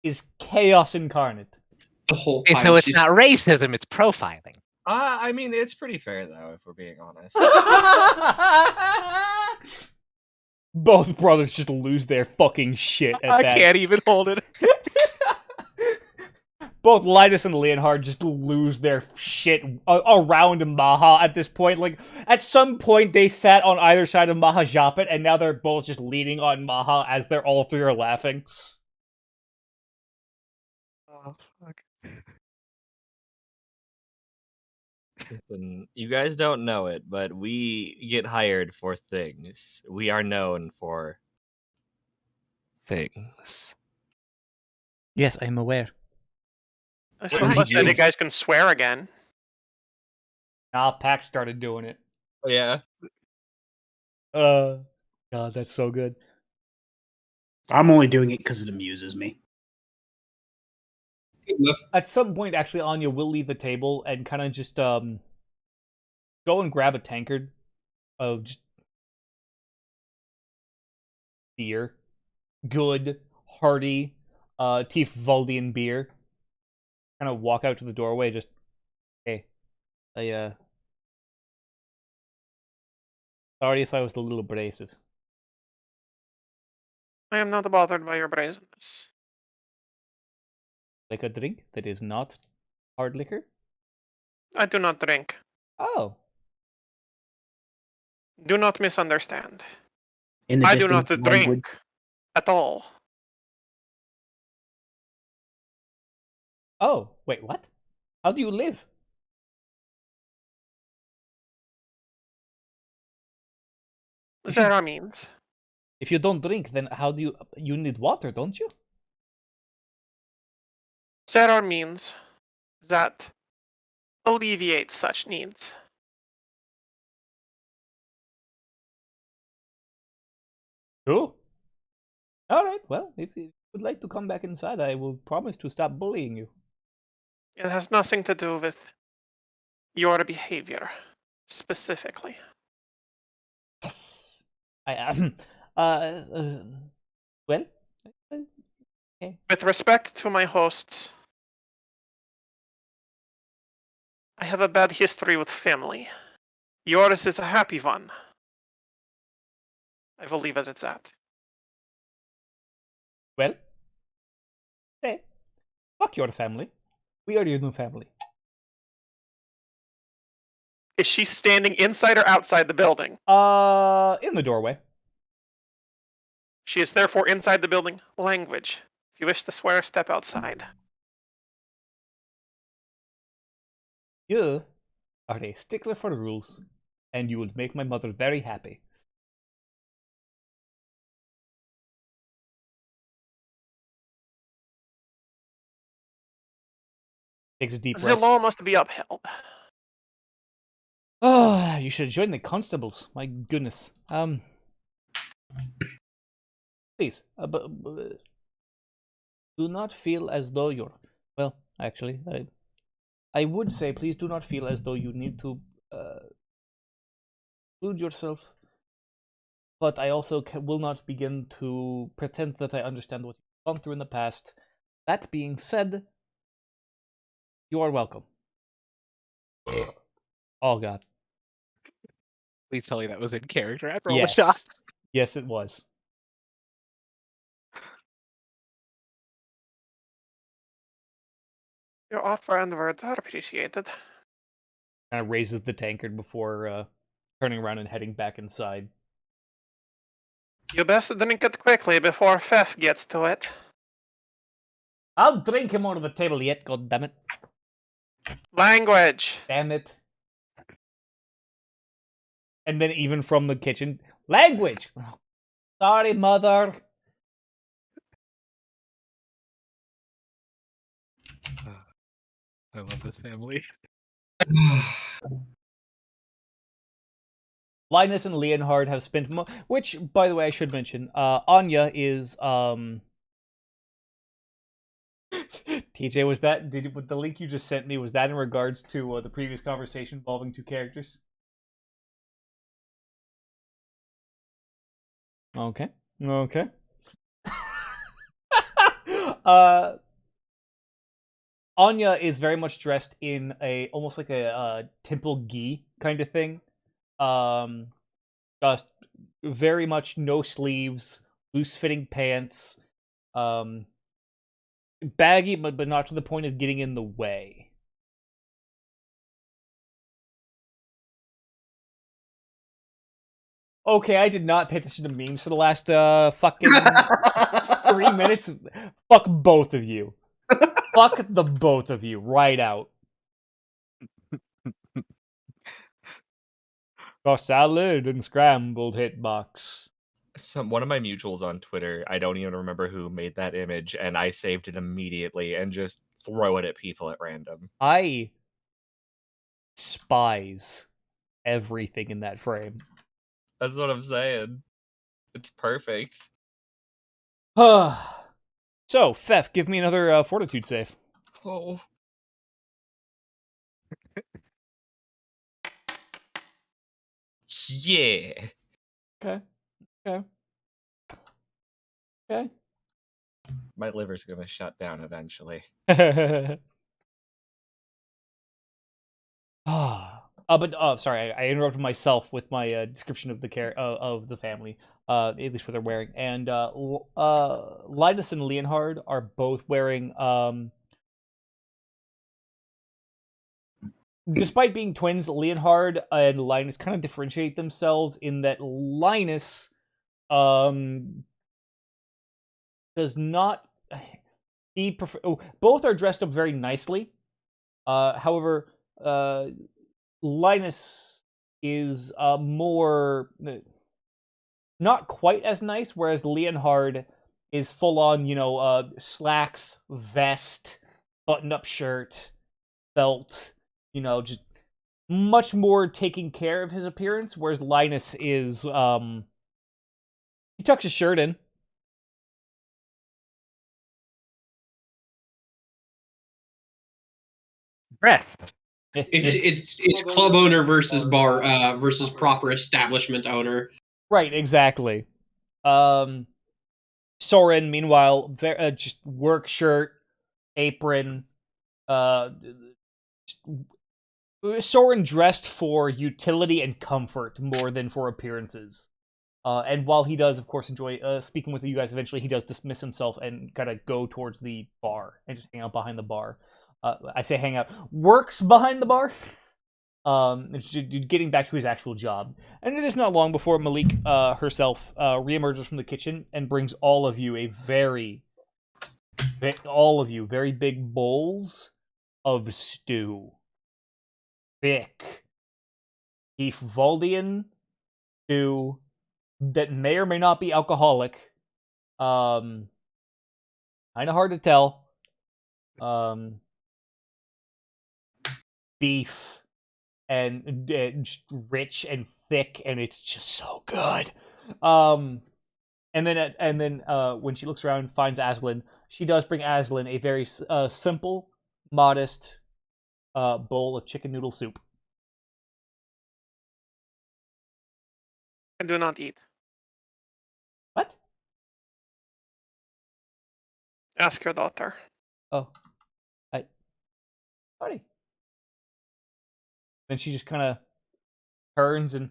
is chaos incarnate. The whole And time. so it's she's- not racism, it's profiling. I mean, it's pretty fair though, if we're being honest. Both brothers just lose their fucking shit at I that. can't even hold it. Both Linus and Leonhard just lose their shit around Maha at this point. Like, at some point, they sat on either side of Maha Japet, and now they're both just leaning on Maha as they're all three are laughing. Oh, fuck. Listen, you guys don't know it, but we get hired for things. We are known for things. Yes, I'm aware. I What hope did that you- you guys can swear again. Nah, Pax started doing it. Oh yeah. God, that's so good. I'm only doing it because it amuses me. At some point, actually, Anya will leave the table and kind of just go and grab a tankard of just beer, good, hearty, Tiefwaldian beer. Kind of walk out to the doorway, just hey, sorry if I was a little abrasive. I am not bothered by your brazenness. Like a drink that is not hard liquor. I do not drink. Oh, Do not misunderstand. In the I do not distant drink language. at all. oh, wait, what? How do you live? There are means. If you don't drink, then how do you need water, don't you? There are means that alleviate such needs. Cool. All right. Well, if you would like to come back inside, I will promise to stop bullying you. It has nothing to do with your behavior, specifically. Yes. I am. Well. Okay. With respect to my hosts, I have a bad history with family. Yours is a happy one. I will leave it at that. Well. Hey. Fuck your family. We are your new family. Is she standing inside or outside the building? In the doorway. She is therefore inside the building. Language. If you wish to swear, step outside. You are a stickler for rules, and you will make my mother very happy. Takes a deep breath. Zillow must be upheld. Oh, you should join the constables. My goodness. Please, do not feel as though you're. Well, actually, I would say please do not feel as though you need to include yourself. But I also will not begin to pretend that I understand what you've gone through in the past. That being said, you are welcome. Oh God. Please tell me that was in character after all the Yes. shots. Yes, it was. Your offer and words are appreciated. Kind of raises the tankard before turning around and heading back inside. You best drink it quickly before Fef gets to it. I'll drink him under the table yet, god damn it. Language. Damn it. And then even from the kitchen, language! Oh, sorry, mother. I love this family. Linus and Leonhard have spent which, by the way, I should mention, Anya is, TJ, was that, with the link you just sent me, was that in regards to the previous conversation involving two characters? Okay. Okay. Anya is very much dressed in almost like a temple gi kind of thing. Just very much no sleeves, loose fitting pants, baggy, but not to the point of getting in the way. Okay, I did not pay attention to memes for the last fucking 3 minutes. Fuck both of you. Fuck the both of you right out. A salad and scrambled hitbox. One of my mutuals on Twitter, I don't even remember who made that image, and I saved it immediately and just throw it at people at random. I spies everything in that frame. That's what I'm saying. It's perfect. So, Fef, give me another fortitude save. Oh. Yeah. Okay. Okay. Okay. My liver's gonna shut down eventually. Sorry, I interrupted myself with my description of the family, at least what they're wearing. And Linus and Leonhard are both wearing, despite being twins, Leonhard and Linus kind of differentiate themselves in that Linus, does not. Both are dressed up very nicely. However, Linus is more not quite as nice, whereas Leonhard is full on, slacks, vest, button-up shirt, belt, just much more taking care of his appearance, whereas Linus is he tucks his shirt in. Breath. It's club owner versus bar versus proper establishment owner. Right, exactly. Soren, meanwhile, just work shirt, apron. Soren dressed for utility and comfort more than for appearances. And while he does, of course, enjoy speaking with you guys eventually, he does dismiss himself and kind of go towards the bar and just hang out behind the bar. I say hang out. Works behind the bar. Getting back to his actual job. And it is not long before Malik herself reemerges from the kitchen and brings all of you very big bowls of stew. Thick beef Valdian stew that may or may not be alcoholic. Kind of hard to tell. beef and just rich and thick, and it's just so good. And then when she looks around and finds Aslan, she does bring Aslan a very simple, modest bowl of chicken noodle soup. I do not eat. What? Ask your daughter. Oh, sorry. Then she just kind of turns and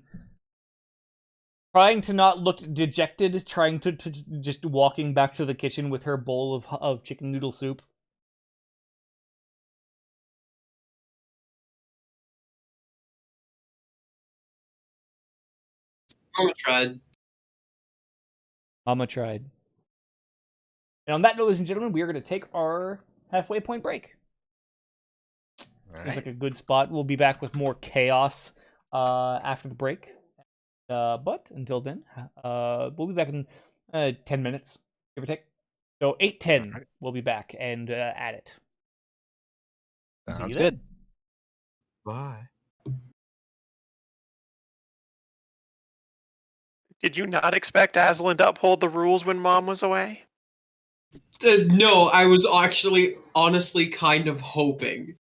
trying to not look dejected, trying to just walking back to the kitchen with her bowl of chicken noodle soup. Mama tried. Mama tried. And on that note, ladies and gentlemen, we are going to take our halfway point break. Seems like a good spot. We'll be back with more chaos after the break. But until then, we'll be back in 10 minutes, give or take. So 8:10, Alright. we'll be back and at it. See Sounds you then. good. Bye. Did you not expect Aslan to uphold the rules when Mom was away? No, I was actually honestly kind of hoping.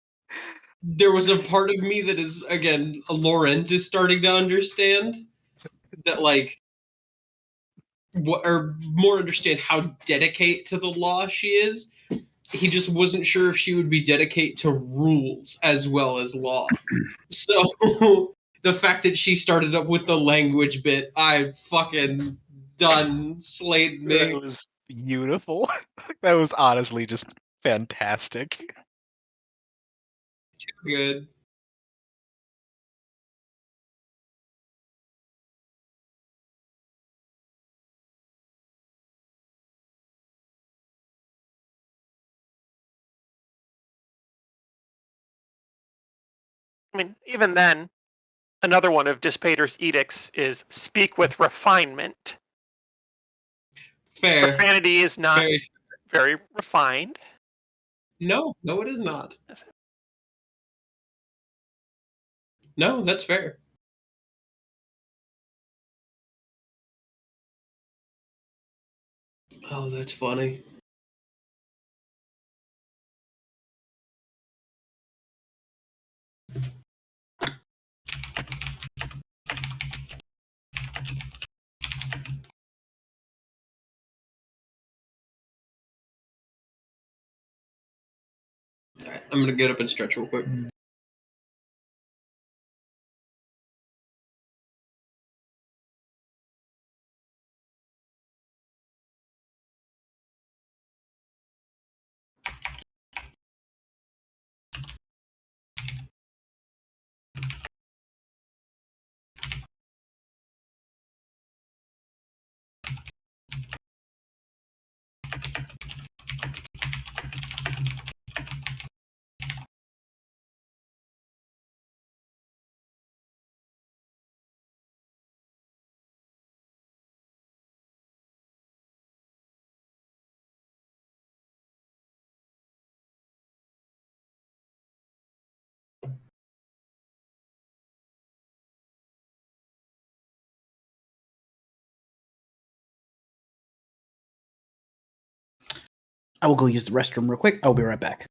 There was a part of me that is, again, Lorenz is starting to understand that, like, or more understand how dedicate to the law she is. He just wasn't sure if she would be dedicate to rules as well as law. So the fact that she started up with the language bit, I fucking done slayed me. That was beautiful. That was honestly just fantastic. Good. I mean, even then, another one of Dispater's edicts is speak with refinement. Fair. Profanity is not Very. very refined. No, it is not. No, that's fair. Oh, that's funny. Alright, I'm gonna get up and stretch real quick. I will go use the restroom real quick. I'll be right back.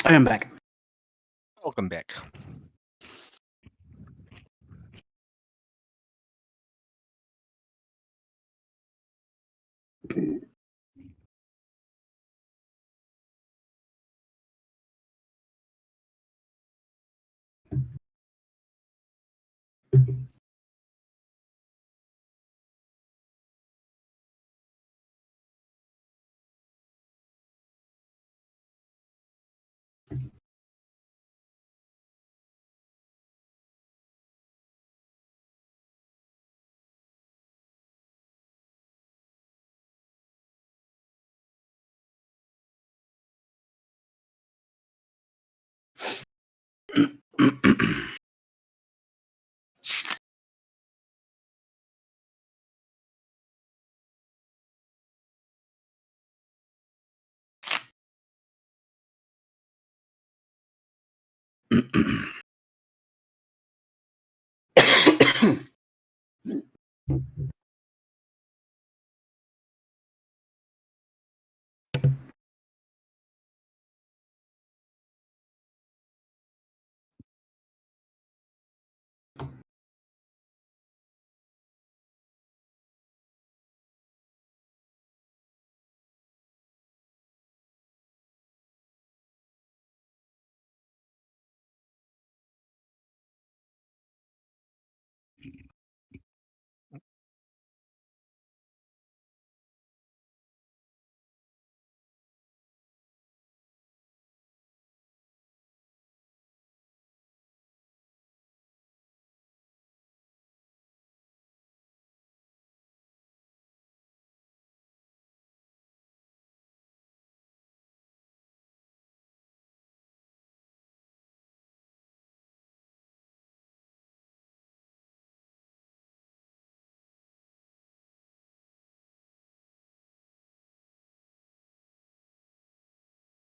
I am back. Welcome back.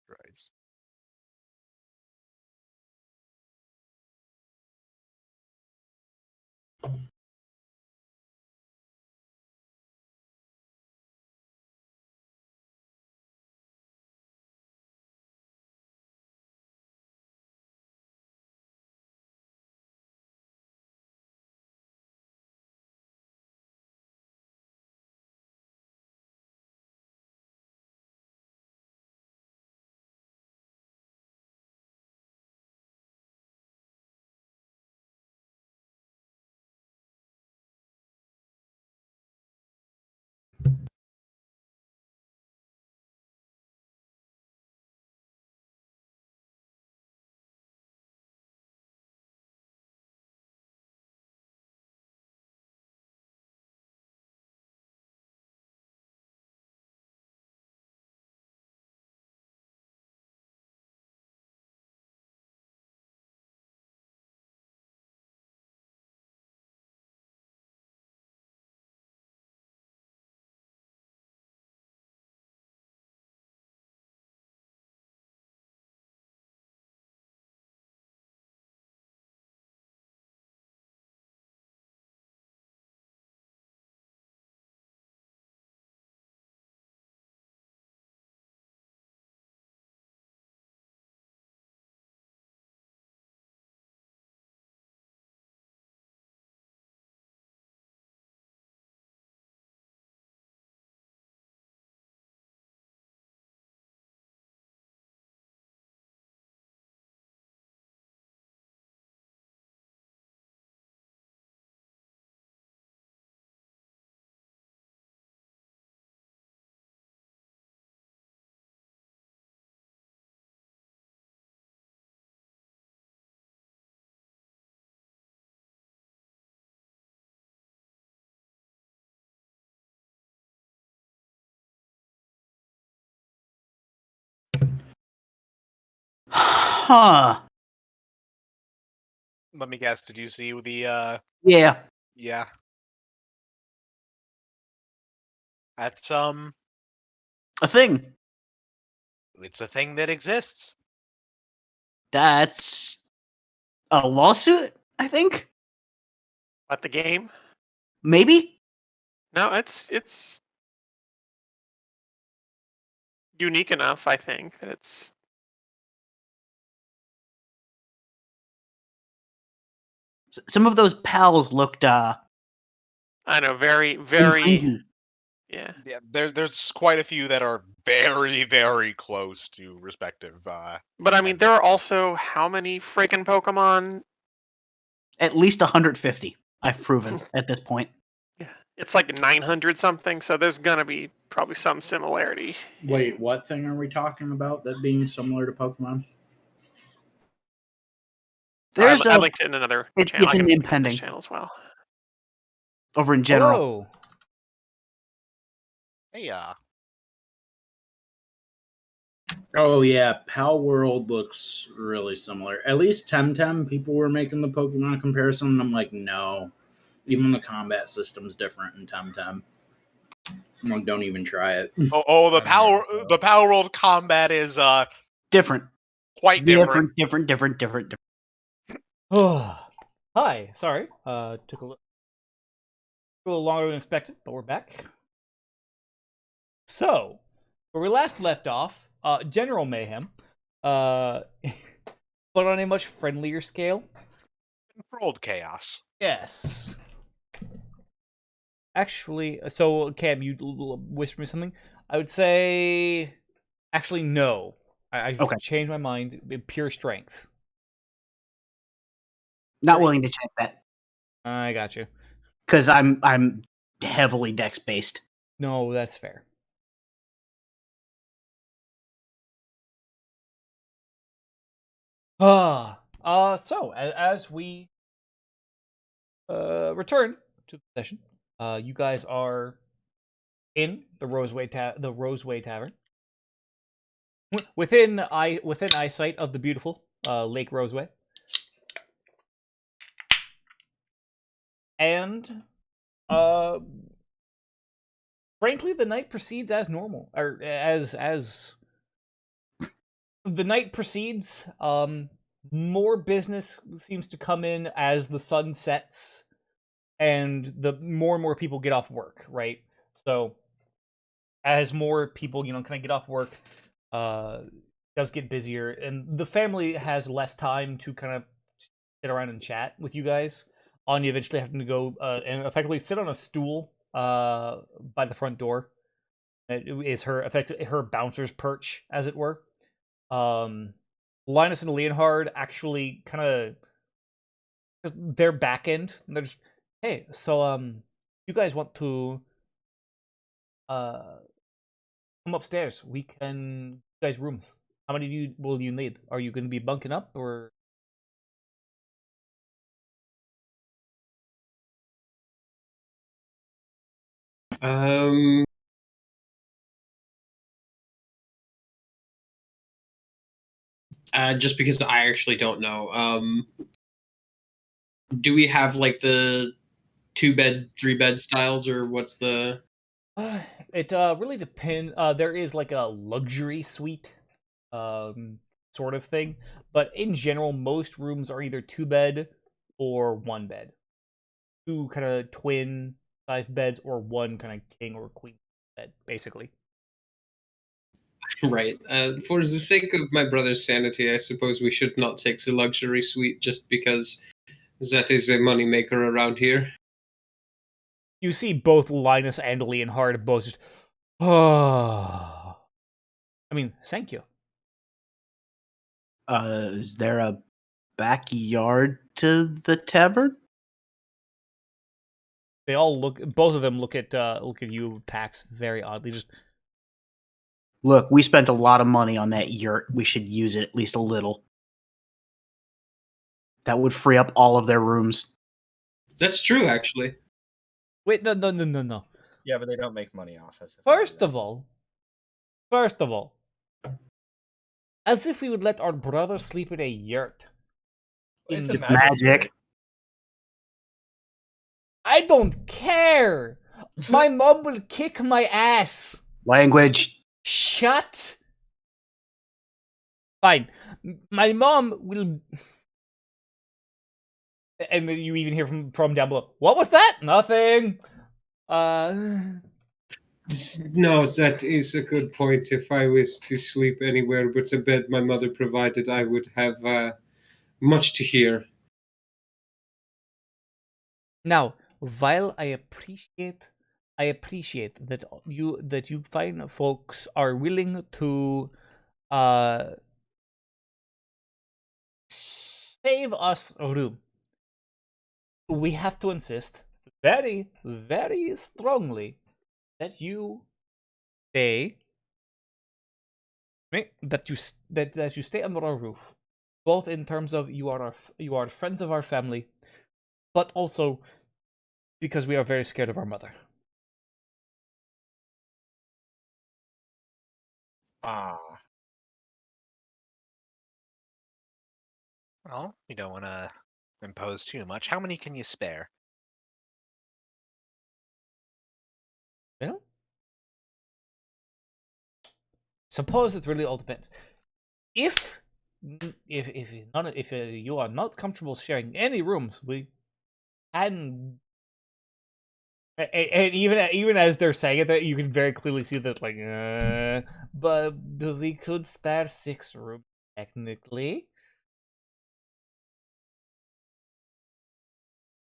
Right. Huh. Let me guess. Did you see the? Yeah. Yeah. That's A thing. It's a thing that exists. That's a lawsuit, I think? But the game? Maybe? No, it's unique enough, I think, that it's Some of those pals looked I know, very, very. infringing. Yeah. Yeah, there's quite a few that are very, very close to respective. But I mean, there are also how many freaking Pokemon? At least 150. I've proven at this point. Yeah, it's like 900 something. So there's gonna be probably some similarity. Wait, what thing are we talking about that being similar to Pokemon? There's I a. linked it in another channel. It's I an can link it in this impending channel as well. over in general. Hello. Hey, Oh yeah, Pal World looks really similar. At least Temtem, people were making the Pokemon comparison, and I'm like, no. Even the combat system's different in Temtem. I'm like, don't even try it. the Power World combat is Different. quite different. Different. Hi. Sorry. Took a little longer than expected, but we're back. So, where we last left off, General Mayhem, but on a much friendlier scale. Controlled chaos. Yes. Actually, so Cam, you whispered me something. I would say, actually, no. I Okay. changed my mind. Pure strength. Not willing to check that I got you. because I'm heavily dex based. No, that's fair. So as we return to the session, you guys are in the Roseway Tavern, within eyesight of the beautiful Lake Roseway, and frankly, the night proceeds as normal, or as the night proceeds. More business seems to come in as the sun sets, and the more and more people get off work. Right, so as more people, kind of get off work, does get busier, and the family has less time to kind of sit around and chat with you guys. Anya eventually having to go and effectively sit on a stool by the front door. It is her bouncer's perch, as it were. Linus and Leonhard actually kind of, their back end. They're just, hey, so you guys want to come upstairs? We can guys rooms. How many of you will you need? Are you going to be bunking up or? Just because I actually don't know. Do we have like the 2-bed, 3-bed styles, or what's the? It really depends. There is like a luxury suite, sort of thing, but in general, most rooms are either 2-bed or 1-bed. Two kind of twin sized beds, or one kind of king or queen bed, basically. Right. For the sake of my brother's sanity, I suppose we should not take the luxury suite just because that is a moneymaker around here. You see both Linus and Leonhard both just, oh. I mean, thank you. Is there a backyard to the tavern? They all both of them look at you, Pax, very oddly. Just, Look, we spent a lot of money on that yurt. We should use it at least a little. That would free up all of their rooms. That's true, actually. wait, no. Yeah, but they don't make money off us. First of all, as if we would let our brother sleep in a yurt. It's In a the- Magic. I don't care. My mom will kick my ass. Language. Shut. Fine. My mom will. And then you even hear from down below. What was that? Nothing. No, that is a good point. If I was to sleep anywhere but a bed my mother provided, I would have much to hear. Now, while I appreciate that you fine folks are willing to uh save us a room, we have to insist very, very strongly that you stay that you stay under our roof, both in terms of you are friends of our family, but also because we are very scared of our mother. Ah, Well, you don't want to impose too much. How many can you spare? Well, suppose it really all depends. If you are not comfortable sharing any rooms, we can. And even as they're saying it, that you can very clearly see that but we could spare 6 rooms technically.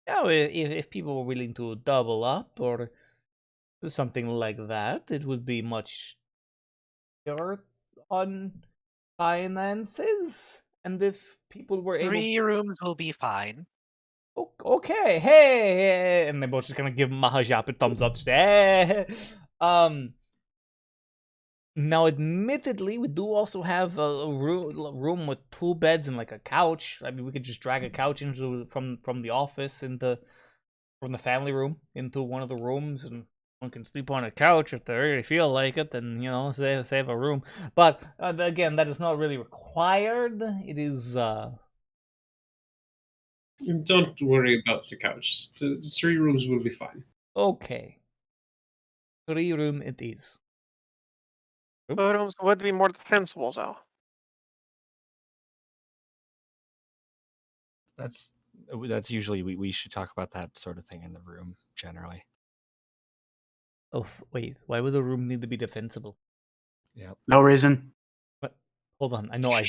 Yeah, if people were willing to double up or something like that, it would be much better on finances. And if people were able, 3 rooms will be fine. Okay, hey, and they're both just gonna give Mahajap a thumbs up. Just, hey. Now, admittedly, we do also have a room with 2 beds and like a couch. I mean, we could just drag a couch into from the office into from the family room into one of the rooms, and one can sleep on a couch if they really feel like it. Then save a room. But again, that is not really required. It is Don't worry about the couch. The 3 rooms will be fine. okay. 3 room it is. Photos would be more defensible, though. that's usually we should talk about that sort of thing in the room generally. Oh wait, why would a room need to be defensible? Yep. No reason. But hold on, I know I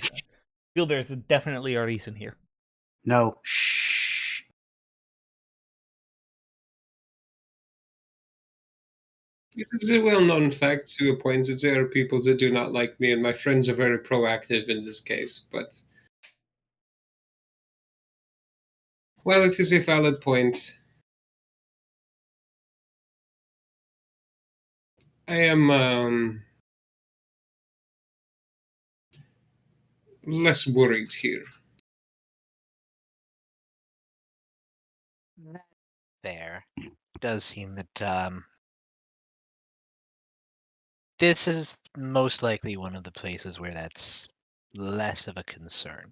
feel there's definitely a reason here. No. Shh. It is a well-known fact to a point that there are people that do not like me, and my friends are very proactive in this case. But well, it is a valid point. I am less worried here. There. Does seem that this is most likely one of the places where that's less of a concern.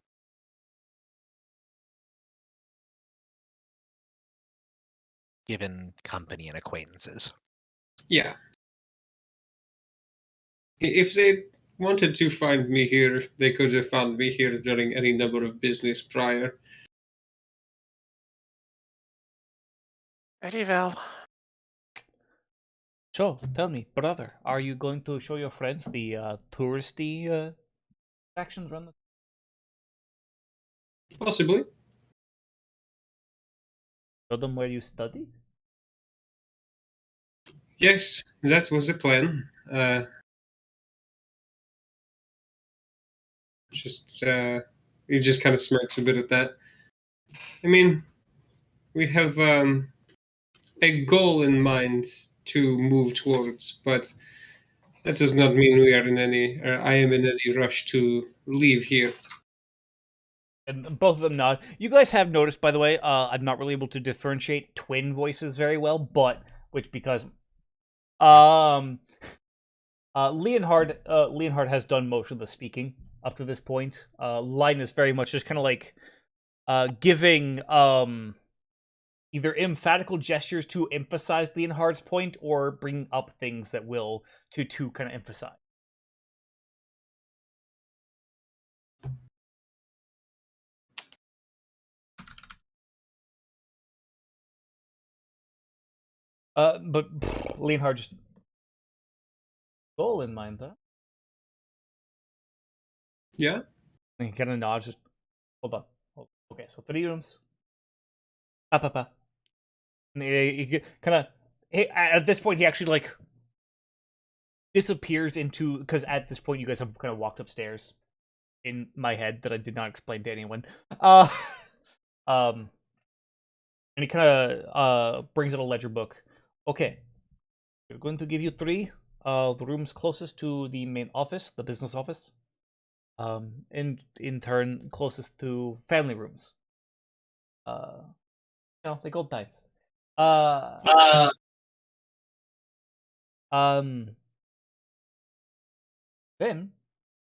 Given company and acquaintances. Yeah. If they wanted to find me here, they could have found me here during any number of business prior. Ready, Val? So, tell me, brother, are you going to show your friends the touristy attractions around the Possibly. show them where you study? Yes, that was the plan. He just kind of smirks a bit at that. I mean, we have a goal in mind to move towards, but that does not mean we are in any, or I am in any rush to leave here. And both of them nod. You guys have noticed, by the way, I'm not really able to differentiate twin voices very well, but because Leonhard has done most of the speaking up to this point. Line is very much just kind of like giving either emphatical gestures to emphasize Leonhard's point or bring up things that will to kind of emphasize. But Leonhard just goal in mind, though. Yeah? And he kind of nods. Just hold on. Okay, so 3 rooms. Pa pa pa. And he kind of at this point he actually like disappears into, because at this point you guys have kind of walked upstairs in my head that I did not explain to anyone. And he kind of brings out a ledger book. Okay, we're going to give you 3 the rooms closest to the main office, the business office. And in turn closest to family rooms. Like old times. Then,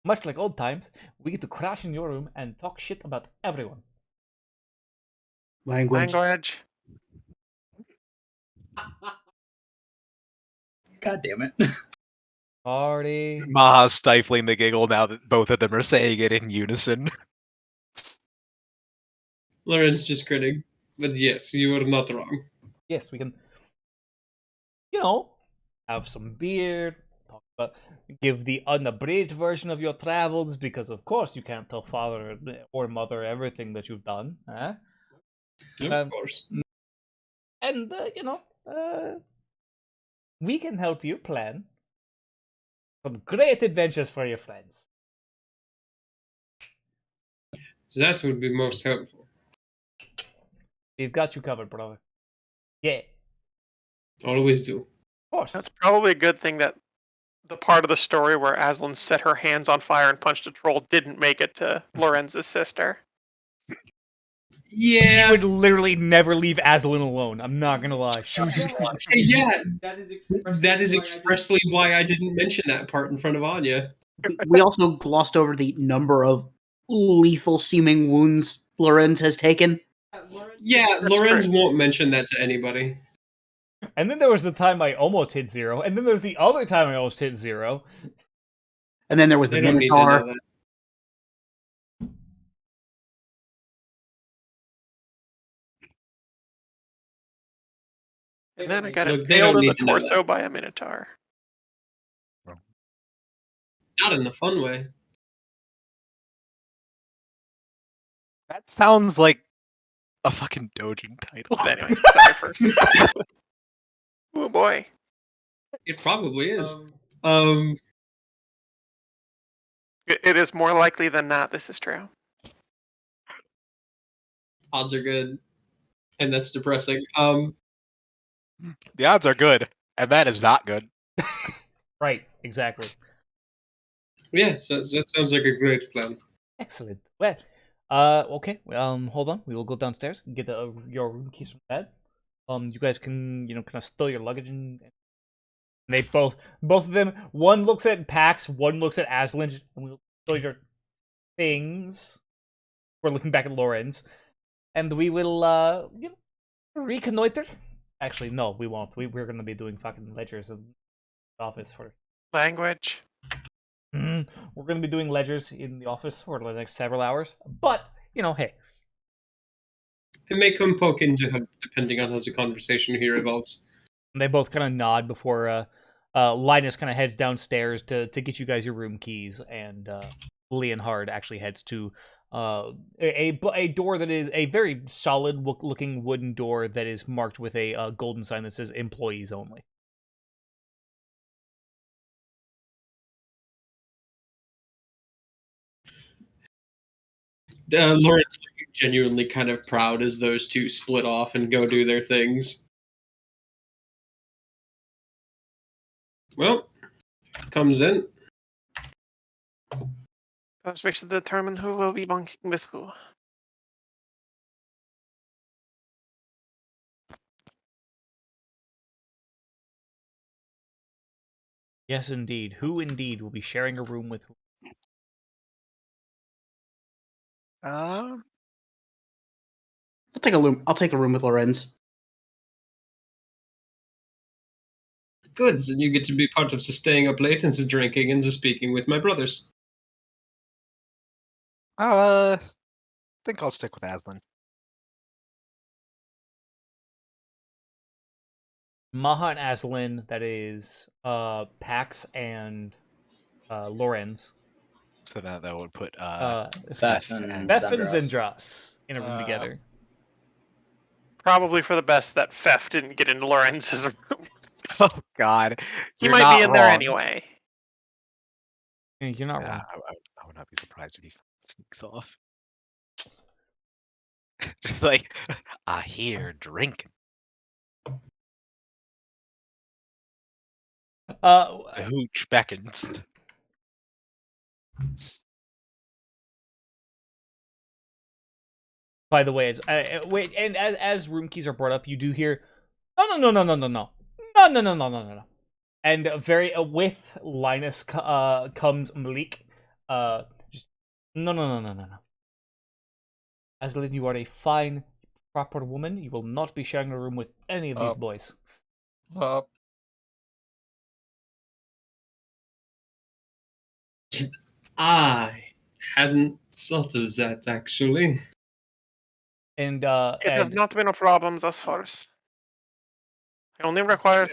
much like old times, we get to crash in your room and talk shit about everyone. Language. God damn it. Party. Maha's stifling the giggle now that both of them are saying it in unison. Lauren's just grinning. But yes, you are not wrong. Yes, we can, have some beer, talk about, give the unabridged version of your travels, because of course you can't tell father or mother everything that you've done. Of course. And, we can help you plan some great adventures for your friends. That would be most helpful. We've got you covered, brother. Yeah, Always do. of course. That's probably a good thing that the part of the story where Aslan set her hands on fire and punched a troll didn't make it to Lorenz's sister. Yeah. She would literally never leave Aslan alone. I'm not gonna lie. She was just... Yeah, That is expressly why I didn't mention that part in front of Anya. We also glossed over the number of lethal seeming wounds Lorenz has taken. Yeah, That's Lorenz true. won't mention that to anybody. And then there was the time I almost hit 0, and then there's the other time I almost hit 0. And then there was the They don't need to Minotaur. know that. And then I got Look, they impaled don't in the need to know torso that. by a Minotaur. Not in the fun way. That sounds like a fucking Dojin title. But anyway, sorry for. Oh boy. It probably is. It is more likely than not. This is true. Odds are good, and that's depressing. The odds are good, and that is not good. Right, exactly. Yeah, so that sounds like a great plan. Excellent. Well, okay. Hold on. We will go downstairs and get your room keys from Dad. You guys can, kind of stow your luggage, and they both of them. One looks at Pax, one looks at Aslan, and we'll stow your things. We're looking back at Lorenz, and we will, reconnoiter. Actually, no, we won't. We're gonna be doing fucking ledgers in the office for. Language. We're going to be doing ledgers in the office for the next several hours. But, hey. It may come poke into him, depending on how the conversation here evolves. And they both kind of nod before Linus kind of heads downstairs to get you guys your room keys. And Leonhard actually heads to a door that is a very solid-looking wooden door that is marked with a golden sign that says employees only. Lawrence looking genuinely kind of proud as those two split off and go do their things. Well, comes in. Let's make sure to determine who will be bunking with who. Yes, indeed. Who indeed will be sharing a room with who? I'll take a room with Lorenz. Good, and you get to be part of the staying up late and the drinking and the speaking with my brothers. I think I'll stick with Aslan. Maha and Aslan, that is Pax and Lorenz. So that would put Theth and Beth and Zendros. Zendros in a room together. probably for the best that Fef didn't get into Lorenz's room. Oh God, He you're might not be in there wrong. anyway. You're not Yeah, wrong. I would not be surprised if he sneaks off. Just like, I hear drinking. The hooch beckons. By the way, wait, and as room keys are brought up, you do hear, no, and with Linus comes Malik, just no. Aslan, you are a fine, proper woman. You will not be sharing a room with any of these boys. I hadn't thought of that actually. And It has not been a problem thus far. I only require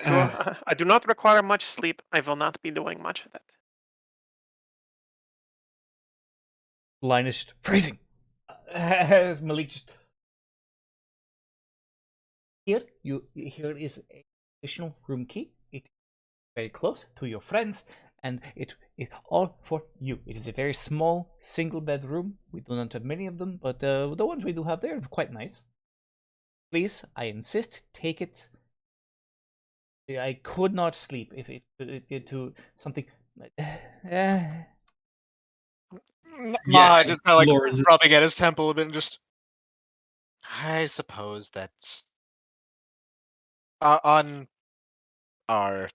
I do not require much sleep. I will not be doing much of that. Linus freezing. As Malik just here is a additional room key. It is very close to your friends, and it is all for you. It is a very small single bed room. We do not have many of them, but the ones we do have there are quite nice. Please, I insist, take it. I could not sleep if it did to something. Ma just kind of like Lorenz's rubbing at his temple a bit and just. I suppose that's on our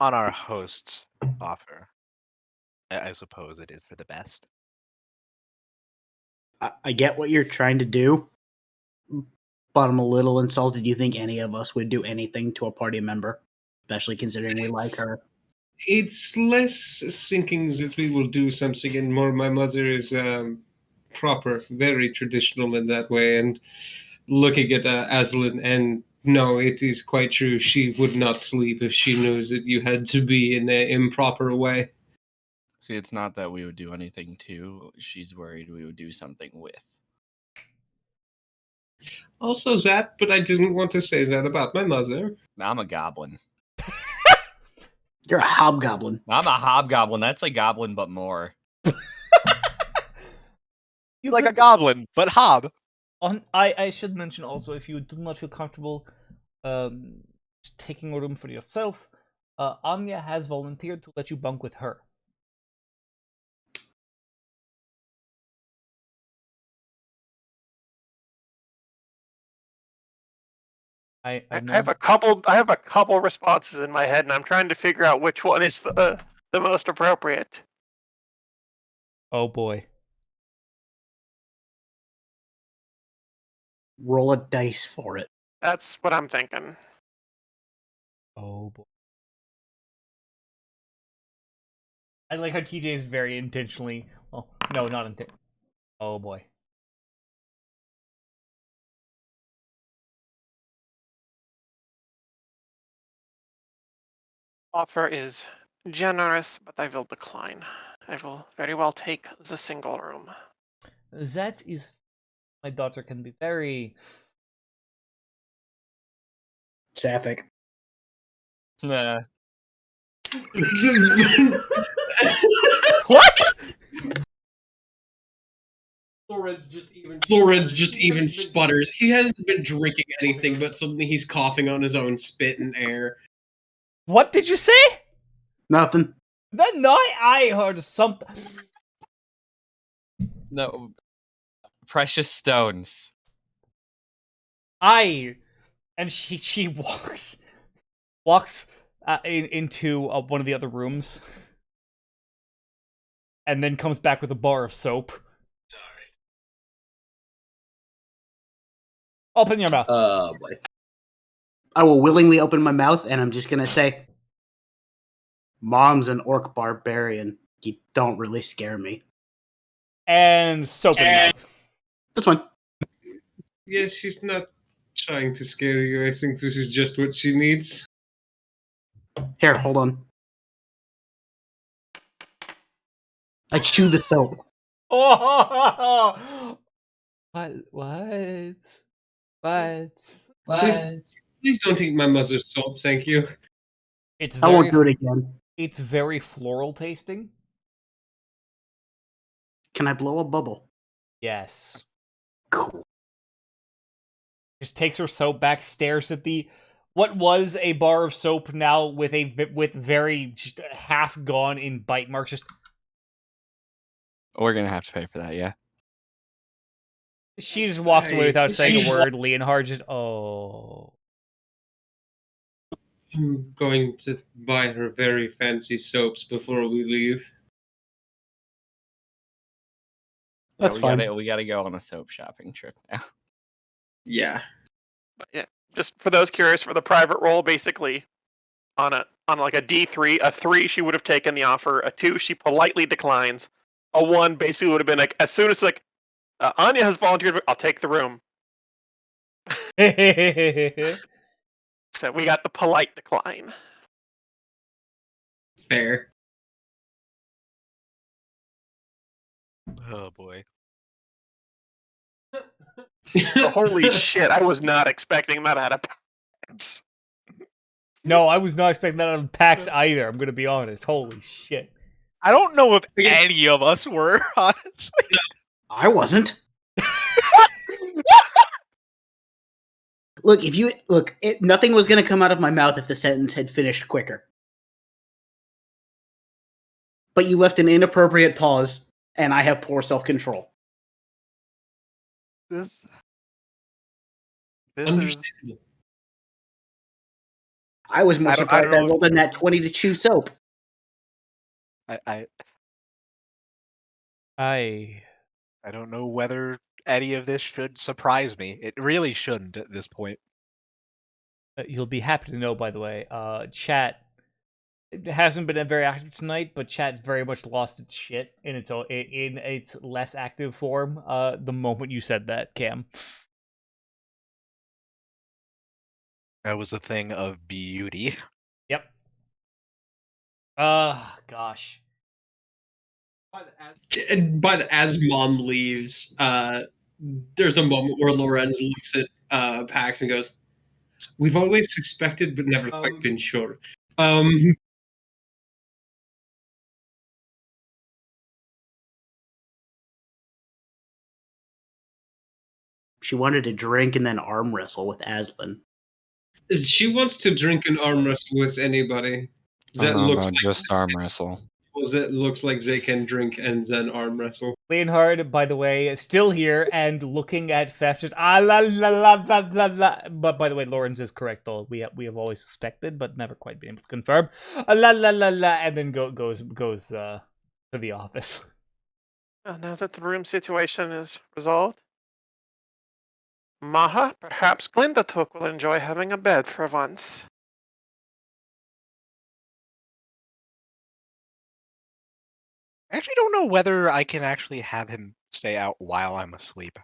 host's offer. I suppose it is for the best. I get what you're trying to do, but I'm a little insulted. You think any of us would do anything to a party member, especially considering we like her? It's less thinking that we will do something, and more my mother is proper, very traditional in that way. And looking at Aslan, and no, it is quite true. She would not sleep if she knew that you had to be in an improper way. See, it's not that we would do anything to. She's worried we would do something with. Also that, but I didn't want to say that about my mother. I'm a goblin. You're a hobgoblin. I'm a hobgoblin. That's a goblin, but more. You Like a could- goblin, but hob. I should mention also, if you do not feel comfortable just taking a room for yourself, Anya has volunteered to let you bunk with her. I have a couple responses in my head, and I'm trying to figure out which one is the most appropriate. Oh boy. Roll a dice for it. That's what I'm thinking. Oh boy. I like how TJ is very intentionally. Well, no, not intentionally. Oh boy. Offer is generous, but I will decline. I will very well take the single room. That is. My daughter can be very. Sapphic. Nah. What? Florence just even sputters. He hasn't been drinking anything, but suddenly he's coughing on his own spit and air. What did you say? Nothing. No, I heard something. No. Precious stones. And she walks into one of the other rooms, and then comes back with a bar of soap. Sorry. Open your mouth. Boy. I will willingly open my mouth, and I'm just gonna say, "Mom's an orc barbarian. You don't really scare me." And soap in your mouth. That's fine. Yeah, she's not trying to scare you. I think this is just what she needs. Here, hold on. I chew the soap. Oh! What? Please don't eat my mother's soap, thank you. It's I won't very do it again. it's very floral tasting. Can I blow a bubble? Yes. Cool. Just takes her soap back, stares at the what was a bar of soap now with very just half gone in bite marks. Just We're gonna have to pay for that, yeah. she just walks away without saying a She's- word. Leonhard just I'm going to buy her very fancy soaps before we leave. That's we fine. We gotta go on a soap shopping trip now. Yeah. But yeah, just for those curious, for the private roll, basically, on like a D3, a 3 she would have taken the offer, a 2 she politely declines, a 1 basically would have been like, as soon as like Anya has volunteered, I'll take the room. So we got the polite decline. Fair. Oh boy. So holy shit, I was not expecting that out of PAX. No, I was not expecting that out of PAX either. I'm gonna be honest. Holy shit. I don't know if any of us were, honestly. I wasn't. Look, nothing was going to come out of my mouth if the sentence had finished quicker. But you left an inappropriate pause, and I have poor self-control. This is Understandable. I was more I don't surprised I know if- rolled in that 20 to chew soap. I I don't know whether any of this should surprise me. It really shouldn't at this point. You'll be happy to know, by the way, chat it hasn't been very active tonight, but chat very much lost its shit in its less active form. The moment you said that, Cam. That was a thing of beauty. Yep. Gosh. But as mom leaves, there's a moment where Lorenz looks at Pax and goes, "We've always suspected, but never quite been sure." She wanted to drink and then arm wrestle with Aslan. She wants to drink and arm wrestle with anybody. I don't know about just arm wrestle. It looks like they can drink and then arm wrestle. Leonhard, by the way, still here and looking at Fef, just la la la la la la. But by the way, Lawrence is correct though. We have always suspected, but never quite been able to confirm. La la la la, and then goes to the office. Now that the room situation is resolved, Maha, perhaps Glindatuk will enjoy having a bed for once. I actually don't know whether I can actually have him stay out while I'm asleep.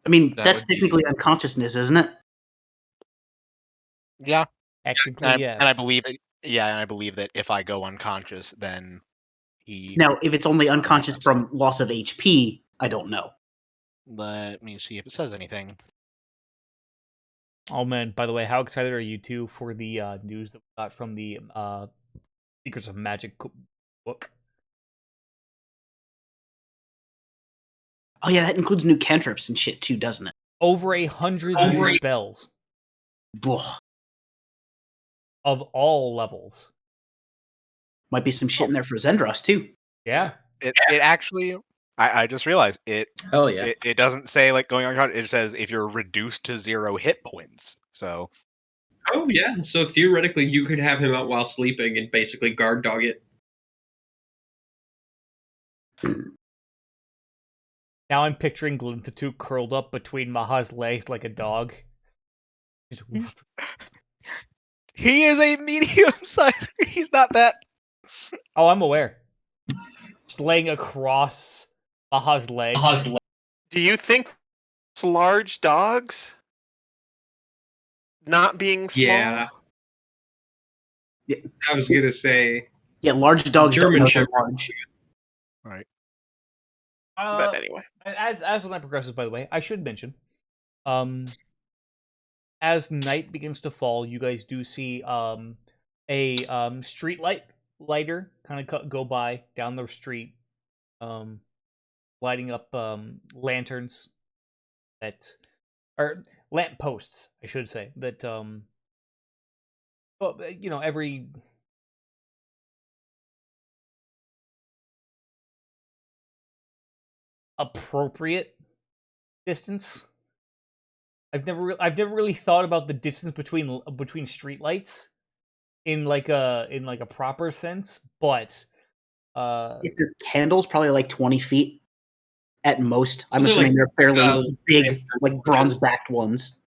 I mean, That that's would be- technically unconsciousness, isn't it? Yeah, Technically, yes. and I believe that. Yeah, and I believe that if I go unconscious, then he. Now, if it's only unconscious from loss of HP, I don't know. Let me see if it says anything. Oh man! By the way, how excited are you two for the news that we got from the Secrets of Magic book? Oh yeah, that includes new cantrips and shit too, doesn't it? Over 100 new spells Ugh. of all levels. Might be some shit in there for Zendros too. Yeah. It actually. I just realized it. Hell yeah. It doesn't say like going unconscious. It says if you're reduced to 0 hit points. So. Oh yeah, so theoretically you could have him out while sleeping and basically guard dog it. Now I'm picturing Glinthatu curled up between Maha's legs like a dog. Just- He is a medium sized. He's not that. Oh, I'm aware. Just laying across Maha's legs. Do you think it's large dogs not being small? Yeah. I was gonna say Yeah, large dogs German don't know they're Shepherd. large. Right. But anyway, As the night progresses, by the way, I should mention, as night begins to fall, you guys do see a street lighter kind of go by down the street, lighting up lanterns that or lamp posts, I should say, that well, every appropriate distance. I've never really thought about the distance between streetlights in like a proper sense, but If they're candles, probably like 20 feet at most. I'm They're assuming like, they're fairly big, lantern like bronze backed ones.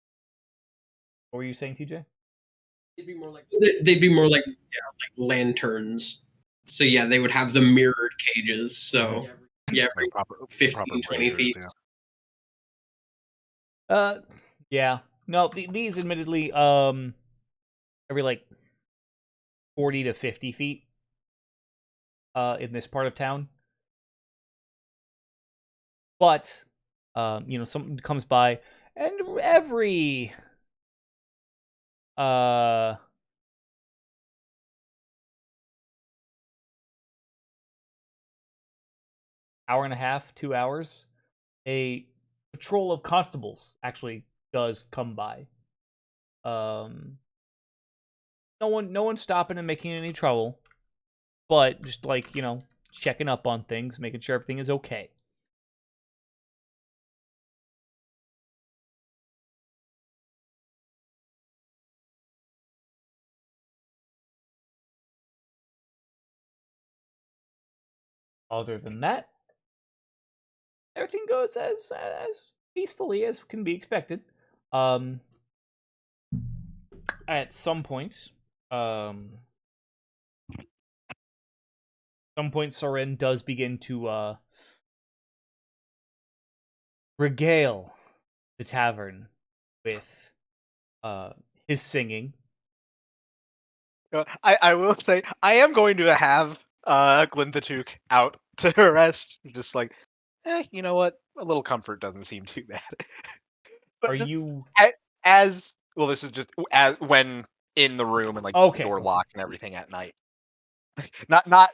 what were you saying, TJ? They'd be more like lanterns. So yeah, they would have the mirrored cages. So yeah, every Proper 15, 20 braziers, feet. yeah. Yeah. No, these admittedly, every like 40 to 50 feet, in this part of town. But, someone comes by, and every, hour and a half, 2 hours, a patrol of constables actually does come by. No one stopping and making any trouble, but just like, checking up on things, making sure everything is okay. Other than that, everything goes as peacefully as can be expected. At some point, Soren does begin to regale the tavern with his singing. I will say I am going to have Glinthatook out to rest. Just like, you know what? A little comfort doesn't seem too bad. But Are just you as well, this is just as when in the room and like okay? door locked and everything at night. Not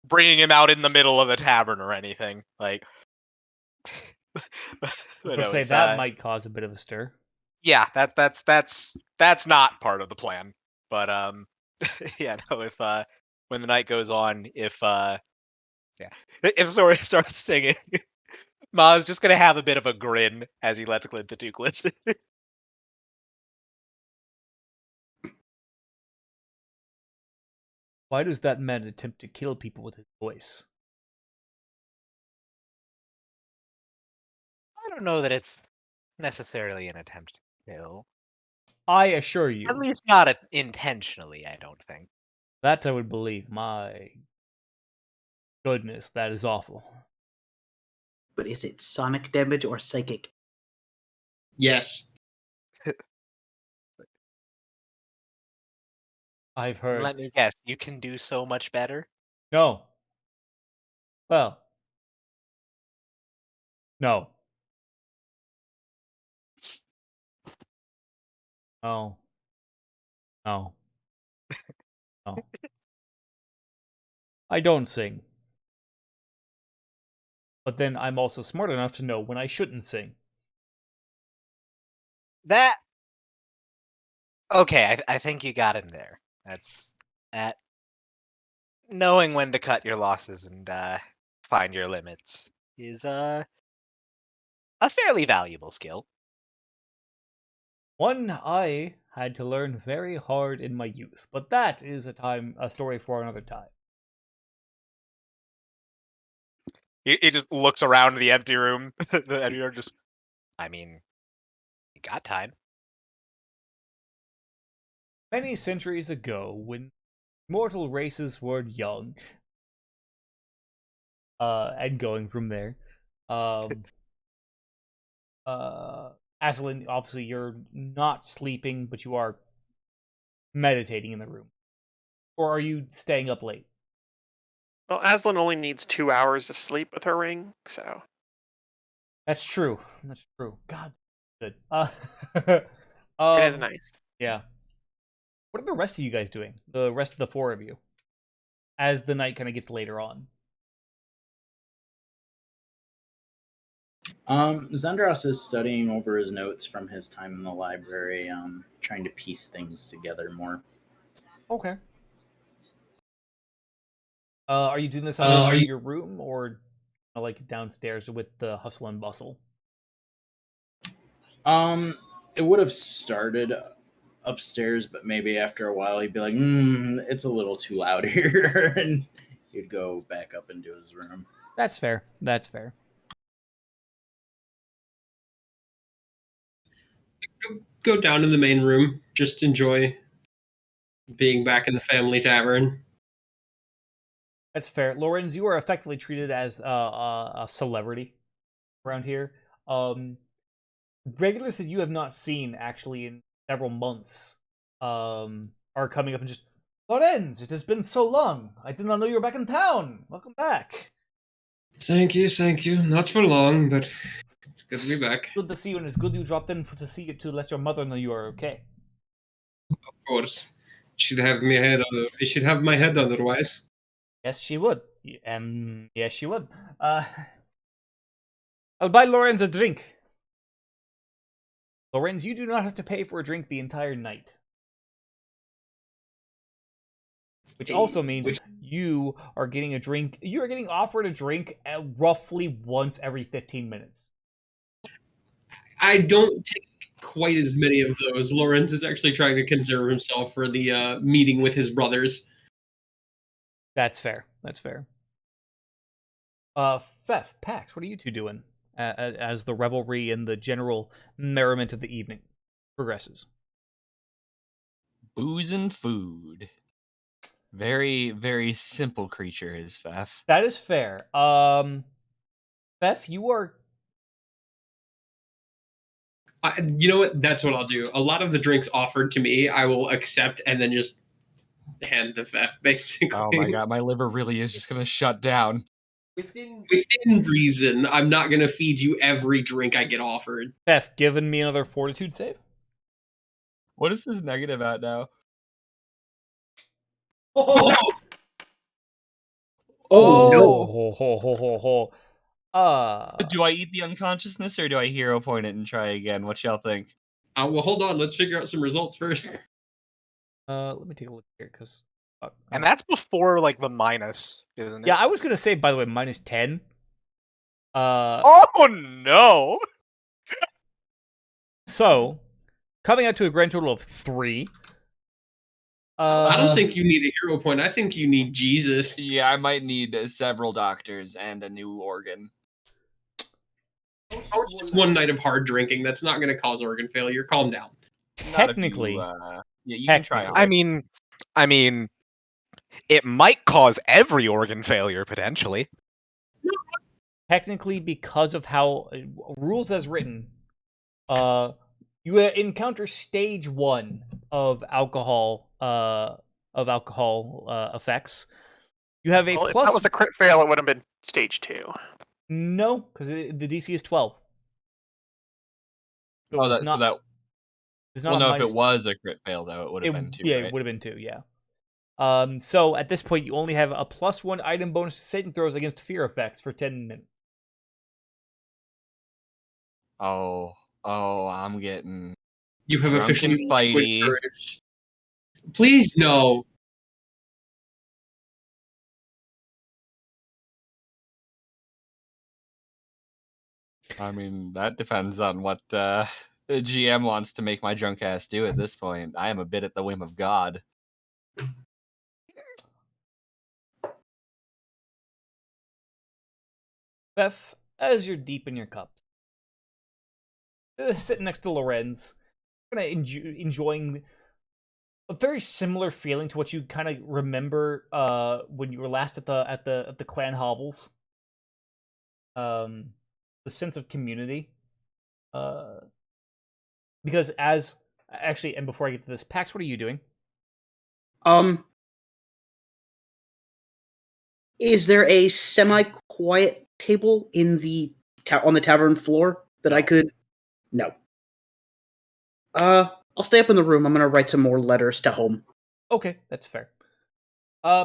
bringing him out in the middle of a tavern or anything. Like, I was but gonna no, say if that might cause a bit of a stir. yeah, that's not part of the plan. But yeah, no, if when the night goes on, yeah, if Zora starts singing, Ma's just gonna have a bit of a grin as he lets Glinthatook listen. Why does that man attempt to kill people with his voice? I don't know that it's necessarily an attempt to kill. I assure At you, least not intentionally, I don't think. that I would believe. My goodness, that is awful. But is it sonic damage or psychic? Yes. I've And heard. let me guess, you can do so much better. No. Well. No. No. No. No. I don't sing. But then I'm also smart enough to know when I shouldn't sing. That okay, I think you got him there. That's that knowing when to cut your losses and find your limits is a fairly valuable skill. One I had to learn very hard in my youth, but that is a story for another time. He just looks around the empty room. The empty room just, I mean, you got time. Many centuries ago, when mortal races were young, and going from there, um, Aslan, obviously you're not sleeping, but you are meditating in the room. Or are you staying up late? well, Aslan only needs 2 hours of sleep with her ring, so That's true. That's true. God, good. It is nice. Yeah. What are the rest of you guys doing? The rest of the four of you, as the night kind of gets later on. Zendros is studying over his notes from his time in the library, trying to piece things together more. Okay. Are you doing this in your room or like downstairs with the hustle and bustle? It would have started upstairs, but maybe after a while he'd be like, it's a little too loud here, and he'd go back up into his room. That's fair. That's fair. Go down to the main room. Just enjoy being back in the family tavern. That's fair. Lorenz, you are effectively treated as a celebrity around here. Regulars that you have not seen actually in several months are coming up and just, Lorenz, it has been so long. I did not know you were back in town. Welcome back. Thank you. Not for long, but it's good to be back. Good to see you, and it's good you dropped in to see you to let your mother know you are okay. Of course. She'd have me head she'd have my head otherwise. Yes, she would. And yes, she would. I'll buy Lorenz a drink. Lorenz, you do not have to pay for a drink the entire night. Which also means you are getting a drink. You are getting offered a drink roughly once every 15 minutes. I don't take quite as many of those. Lorenz is actually trying to conserve himself for the meeting with his brothers. That's fair. That's fair. Fef, Pax, what are you two doing as the revelry and the general merriment of the evening progresses? Booze and food. Very, very simple creature is Fef. That is fair. Fef, you are. You know what? That's what I'll do. A lot of the drinks offered to me, I will accept and then just hand to Fef, basically. Oh my god, my liver really is just gonna shut down. Within reason, I'm not going to feed you every drink I get offered. Fef, giving me another fortitude save. What is this negative at now? Oh, no. Do I eat the unconsciousness or do I hero point it and try again? What y'all think? well, hold on. Let's figure out some results first. Let me take a look here, because... And that's before, like, the minus, isn't it? Yeah, I was gonna say, by the way, minus 10. Oh, no! So, coming out to a grand total of 3. I don't think you need a hero point. I think you need Jesus. Yeah, I might need several doctors and a new organ. Just one night of hard drinking. That's not going to cause organ failure. Calm down. Technically, yeah, you can try. I mean, it might cause every organ failure potentially. Technically, because of how rules as written, you encounter stage 1 of alcohol effects. You have a Well, plus. if that was a crit fail, it would have been stage 2. No, because the DC is 12. So Oh, it's so that. It's Well, not no, if it was a crit fail, though, it would have been 2. Yeah, right? it would have been 2. Yeah. So at this point, you only have a +1 item bonus to Satan throws against fear effects for 10 minutes. Oh, I'm getting. You have drunk officially and fighty. encouraged. Please no. I mean, that depends on what the GM wants to make my drunk ass do at this point. I am a bit at the whim of God. Beth, as you're deep in your cup, sitting next to Lorenz, kind of enjoying a very similar feeling to what you kind of remember when you were last at the clan hovels. The sense of community. Because and before I get to this, Pax, what are you doing? Is there a semi-quiet table in the on the tavern floor that I could? No. I'll stay up in the room. I'm gonna write some more letters to home. Okay, that's fair.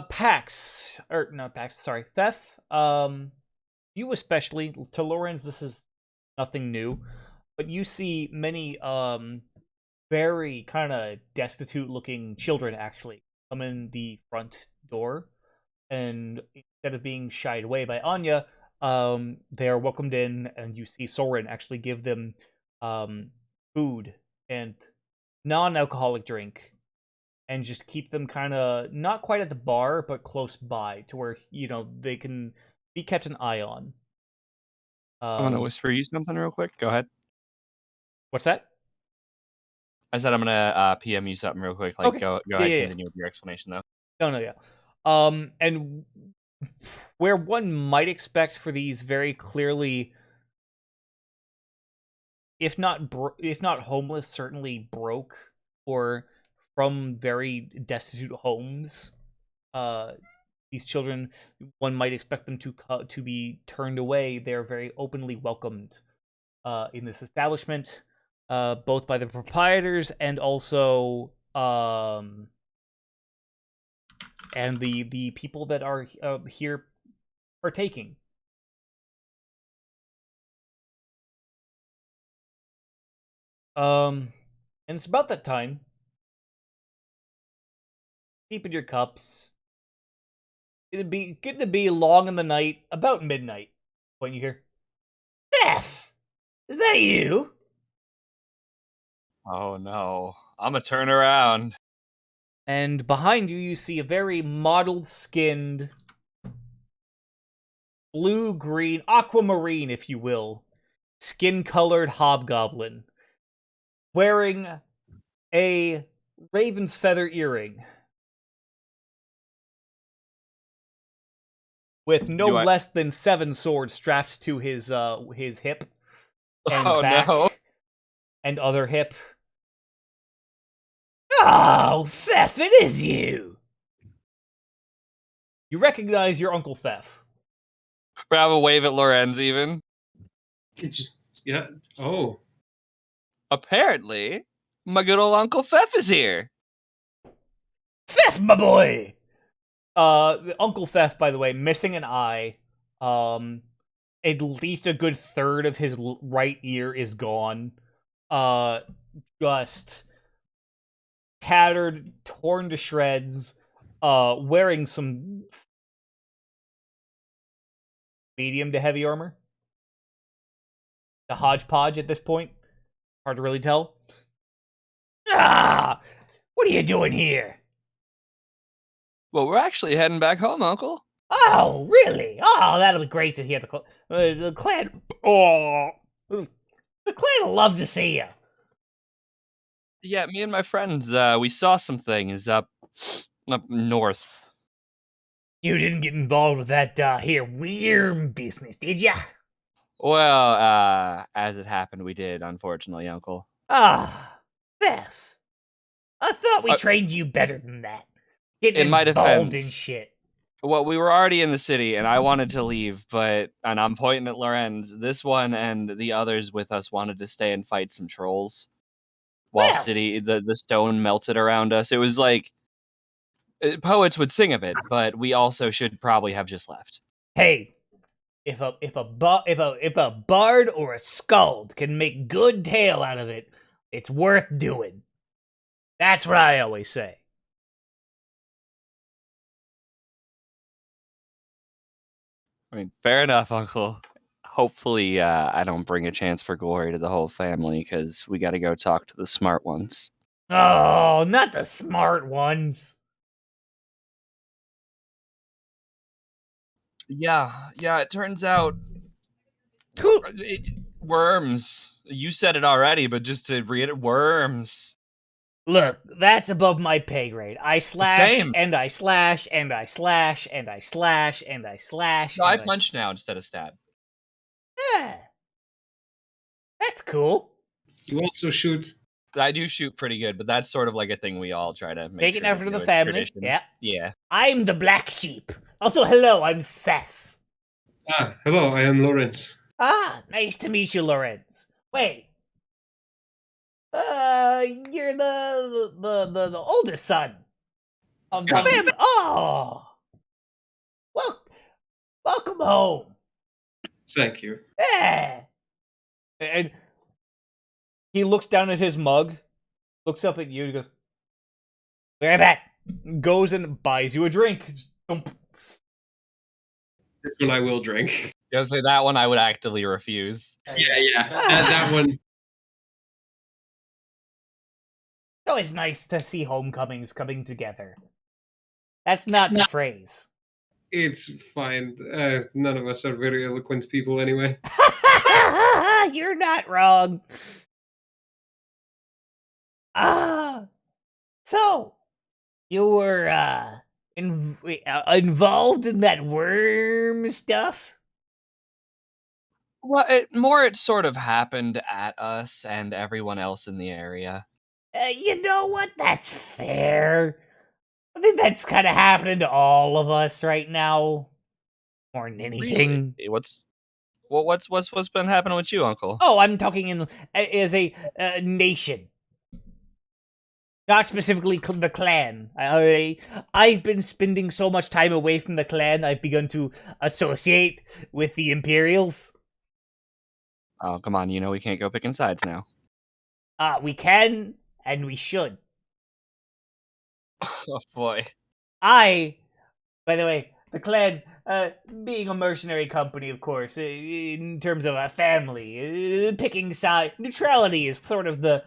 Pax, or not Pax, sorry, Theth. You especially, to Lorenz, this is nothing new, but you see many very kind of destitute-looking children actually come in the front door, and instead of being shied away by Anya, they are welcomed in, and you see Soren actually give them food and non-alcoholic drink, and just keep them kind of not quite at the bar, but close by to where they can be kept an eye on. I'm gonna whisper you something real quick. Go ahead. What's that? I said I'm gonna PM you something real quick. Like, Okay. go Yeah, ahead, yeah, continue with your explanation though. No, yeah. And where one might expect for these very clearly, if not homeless, certainly broke or from very destitute homes, these children, one might expect them to be turned away. They're very openly welcomed in this establishment, both by the proprietors and also and the people that are here partaking. And it's about that time. Keep in your cups. It'd be getting to be long in the night, about midnight, when you hear, Beth, is that you? Oh no, I'm gonna turn around. And behind you, you see a very mottled-skinned, blue-green, aquamarine, if you will, skin-colored hobgoblin, wearing a raven's feather earring, with no less than 7 swords strapped to his hip and back no. and other hip. Oh, Theth, it is you! You recognize your Uncle Theth. Grab a wave at Lorenz even. Yeah. Oh. Apparently, my good old Uncle Theth is here. Theth, my boy! Uncle Theth, by the way, missing an eye. At least a good third of his right ear is gone. Just tattered, torn to shreds, wearing some medium to heavy armor. The hodgepodge at this point. Hard to really tell. Ah! What are you doing here? Well, we're actually heading back home, Uncle. Oh, really? Oh, that'll be great to hear. The clan. Oh, the clan will love to see you. Yeah, me and my friends, we saw some things up north. You didn't get involved with that here worm business, did ya? Well, as it happened, we did, unfortunately, Uncle. Ah, Beth. I thought we trained you better than that. Getting in my involved defense, in shit. Well, we were already in the city, and I wanted to leave, and I'm pointing at Lorenz. This one and the others with us wanted to stay and fight some trolls. While the stone melted around us. It was like poets would sing of it, but we also should probably have just left. Hey, if a bard or a skald can make good tale out of it, it's worth doing. That's what I always say. I mean, fair enough, Uncle. Hopefully, I don't bring a chance for glory to the whole family, because we got to go talk to the smart ones. Oh, not the smart ones. Yeah, it turns out... worms. You said it already, but just to read it, worms. Look, that's above my pay grade. I slash, Same. and I slash, and I slash, and I slash, and I slash. No, I punch now instead of stab. Yeah. That's cool. You also shoot. I do shoot pretty good, but that's sort of like a thing we all try to make Taking sure after to the do. family. Tradition. Yeah. Yeah. I'm the black sheep. Also, hello, I'm Theth. Hello, I am Lawrence. Ah, nice to meet you, Lorenz. Wait. You're the oldest son of the Yeah. family. Oh, well, welcome home. Thank you. Yeah. And he looks down at his mug, looks up at you, and goes, "Be right back." Goes and buys you a drink. Just dump. This one I will drink. I was say that one I would actively refuse. Yeah. That one. It's always nice to see homecomings coming together. That's not the phrase. It's fine. None of us are very eloquent people anyway. You're not wrong. So you were involved in that worm stuff? Well, it sort of happened at us and everyone else in the area. You know what? That's fair. I think that's kind of happening to all of us right now, more than anything. Really? What's been happening with you, Uncle? Oh, I'm talking as a nation, not specifically the clan. I've been spending so much time away from the clan, I've begun to associate with the Imperials. Oh, come on, we can't go picking sides now. We can and we should. Oh boy. By the way, the clan, being a mercenary company, of course, in terms of a family, picking side, neutrality is sort of the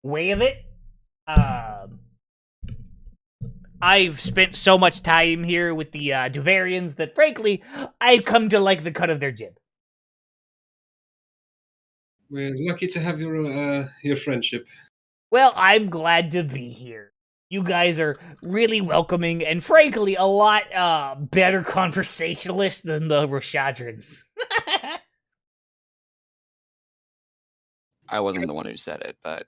way of it. I've spent so much time here with the Duvarians that, frankly, I've come to like the cut of their jib. We're lucky to have your friendship. Well, I'm glad to be here. You guys are really welcoming and, frankly, a lot better conversationalists than the Roshadrans. I wasn't the one who said it, but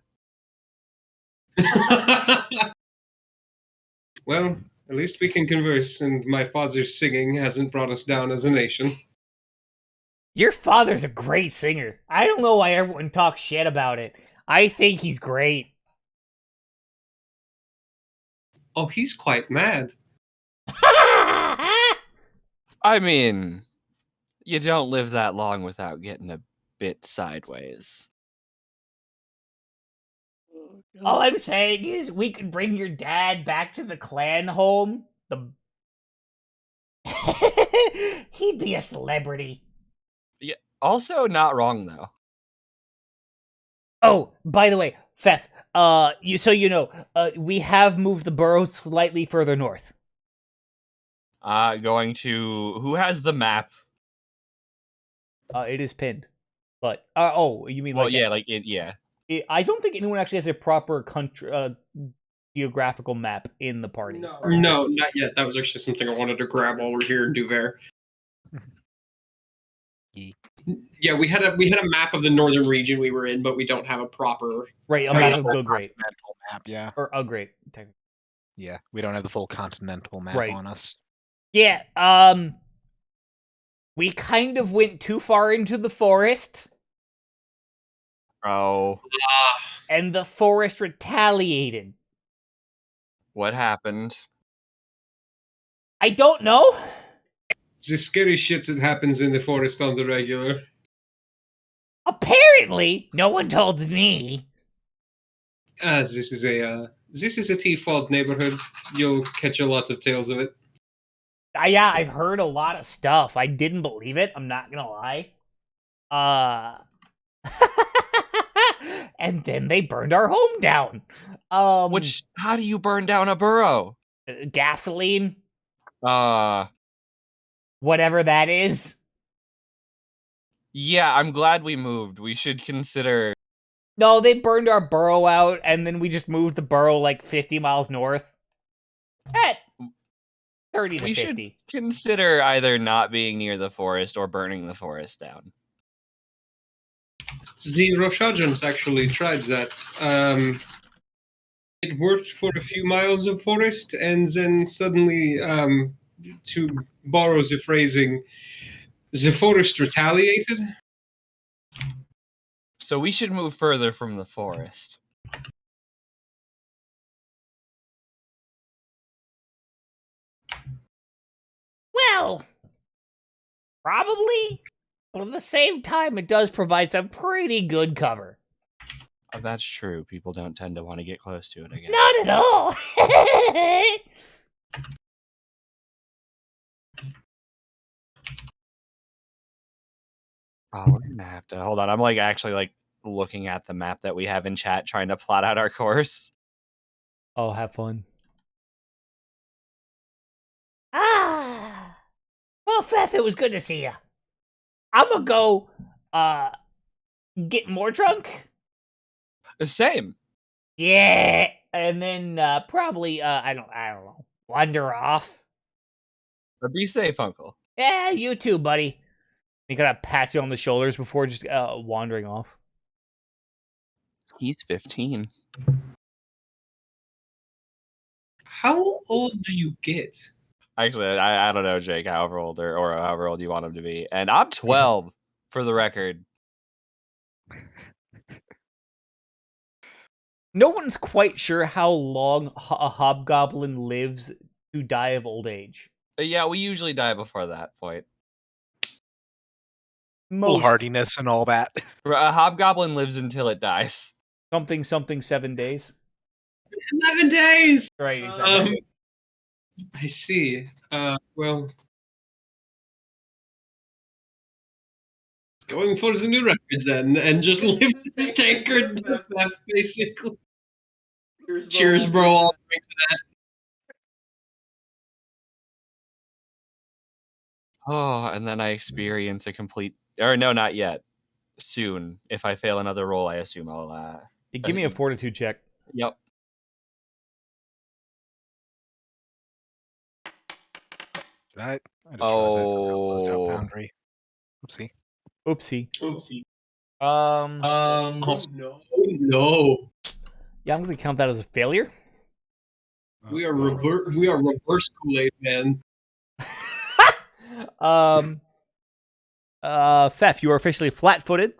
Well, at least we can converse, and my father's singing hasn't brought us down as a nation. Your father's a great singer. I don't know why everyone talks shit about it. I think he's great. Oh, he's quite mad. I mean, you don't live that long without getting a bit sideways. All I'm saying is we could bring your dad back to the clan home. He'd be a celebrity. Yeah. Also, not wrong though. Oh, by the way, Fef, we have moved the borough slightly further north. Going to who has the map? It is pinned, but you mean Well, yeah, yeah. I don't think anyone actually has a proper country geographical map in the party. No, not yet. That was actually something I wanted to grab while we're here in Duver. Yeah, we had a map of the northern region we were in, but we don't have a proper a map of Go Great. Continental map, yeah. Or Great, technically. Yeah, we don't have the full continental map on us. Yeah, we kind of went too far into the forest. Oh. And the forest retaliated. What happened? I don't know. The scary shit that happens in the forest on the regular. Apparently, no one told me. This is a T-fault neighborhood. You'll catch a lot of tales of it. Yeah, I've heard a lot of stuff. I didn't believe it. I'm not gonna lie. And then they burned our home down. How do you burn down a burrow? Gasoline. Whatever that is. Yeah, I'm glad we moved. We should consider. No, they burned our burrow out, and then we just moved the burrow like 50 miles north. At 30 to 50. We should consider either not being near the forest or burning the forest down. The Roshadrans actually tried that. It worked for a few miles of forest, and then suddenly to borrow the phrasing, the forest retaliated. So we should move further from the forest. Well, probably. But at the same time, it does provide some pretty good cover. Oh, that's true. People don't tend to want to get close to it again. Not at all. Oh, we're gonna have to hold on. I'm like actually like looking at the map that we have in chat, trying to plot out our course. Oh, have fun. Ah. Well, Fef, it was good to see you. I'm gonna go get more drunk. The same. Yeah. And then probably I don't know. Wander off. But be safe, Uncle. Yeah, you too, buddy. He kind of pats you on the shoulders before just wandering off. He's 15. How old do you get? Actually, I don't know, Jake, however old or however old you want him to be. And I'm 12, for the record. No one's quite sure how long a hobgoblin lives to die of old age. Yeah, we usually die before that point. Most Hardiness and all that. A hobgoblin lives until it dies. something 7 days. 11 days. Right, exactly. I see. Well, going for the new records then, and just live this tankard to death, basically. Cheers, bro. I'll drink to that. Oh, and then I experience a complete... Or no, not yet. Soon. If I fail another roll, I assume I'll... Give me a fortitude check. Yep. I just realized I somehow closed out Foundry. Oopsie. Oopsie. Oh no. Yeah, I'm gonna count that as a failure. We are reverse Kool-Aid, man. Theft, you are officially flat-footed.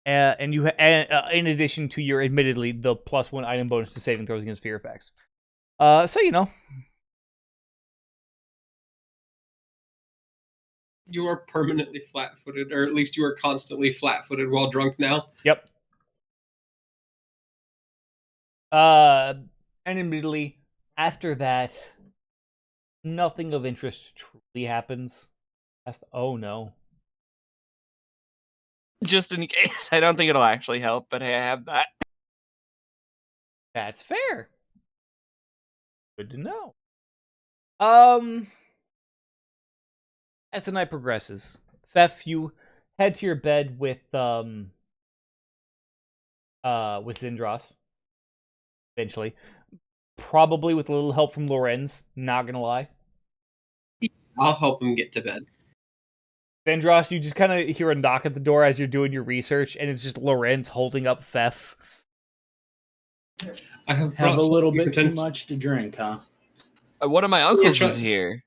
And you, in addition to your, admittedly, the +1 item bonus to saving throws against fear effects. So, you know. You are permanently flat-footed, or at least you are constantly flat-footed while drunk now. Yep. And admittedly, after that, nothing of interest truly happens. Oh, no. Just in case. I don't think it'll actually help, but hey, I have that. That's fair. Good to know. As the night progresses, Thef, you head to your bed with Zindros. Eventually. Probably with a little help from Lorenz, not gonna lie. I'll help him get to bed. Zindros, you just kind of hear a knock at the door as you're doing your research, and it's just Lorenz holding up Thef. I have a little bit too much to drink, huh? One of my uncles was here.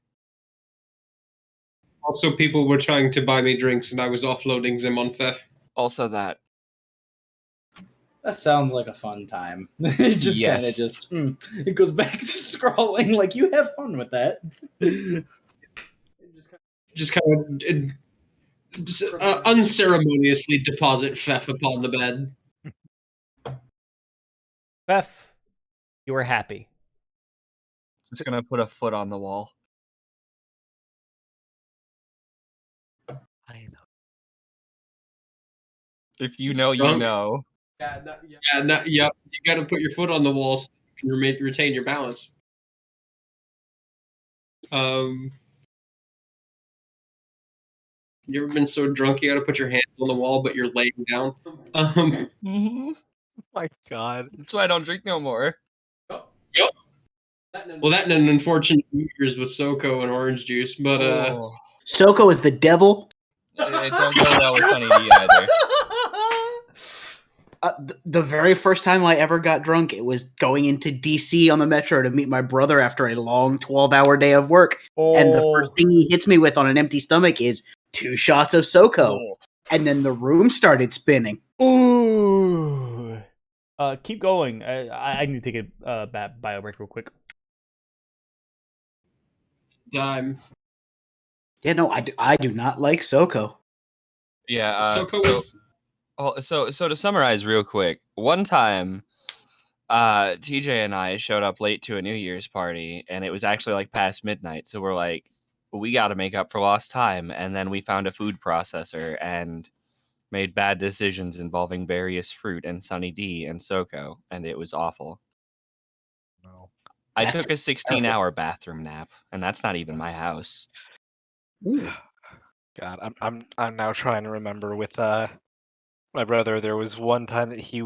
Also, people were trying to buy me drinks, and I was offloading them on Fef. Also that. That sounds like a fun time. It just kind of it goes back to scrolling. Like, you have fun with that. Just kind of unceremoniously deposit Fef upon the bed. Thef, you are happy. Just gonna put a foot on the wall. I know. If you know, you Drunk? know. Yep. You got to put your foot on the wall so you can retain your balance. You ever been so drunk you got to put your hands on the wall, but you're laying down? Mm-hmm. My God. That's why I don't drink no more. Yep. Well, that and an unfortunate New Year's with SoCo and orange juice, but Soko is the devil. It don't go well with Sunny D either. The very first time I ever got drunk, it was going into DC on the metro to meet my brother after a long 12-hour day of work. And the first thing he hits me with on an empty stomach is 2 shots of SoCo. And then the room started spinning. Ooh. Keep going. I need to take a bio break real quick. Dime. Yeah, no, I do not like SoCo. Yeah. SoCo is So to summarize real quick, one time, TJ and I showed up late to a New Year's party, and it was actually like past midnight. So we're like, we got to make up for lost time, and then we found a food processor and made bad decisions involving various fruit and Sunny D and SoCo, and it was awful. No. I That's took a 16-hour bathroom nap, and that's not even my house. Ooh. God, I'm now trying to remember with my brother. There was one time that he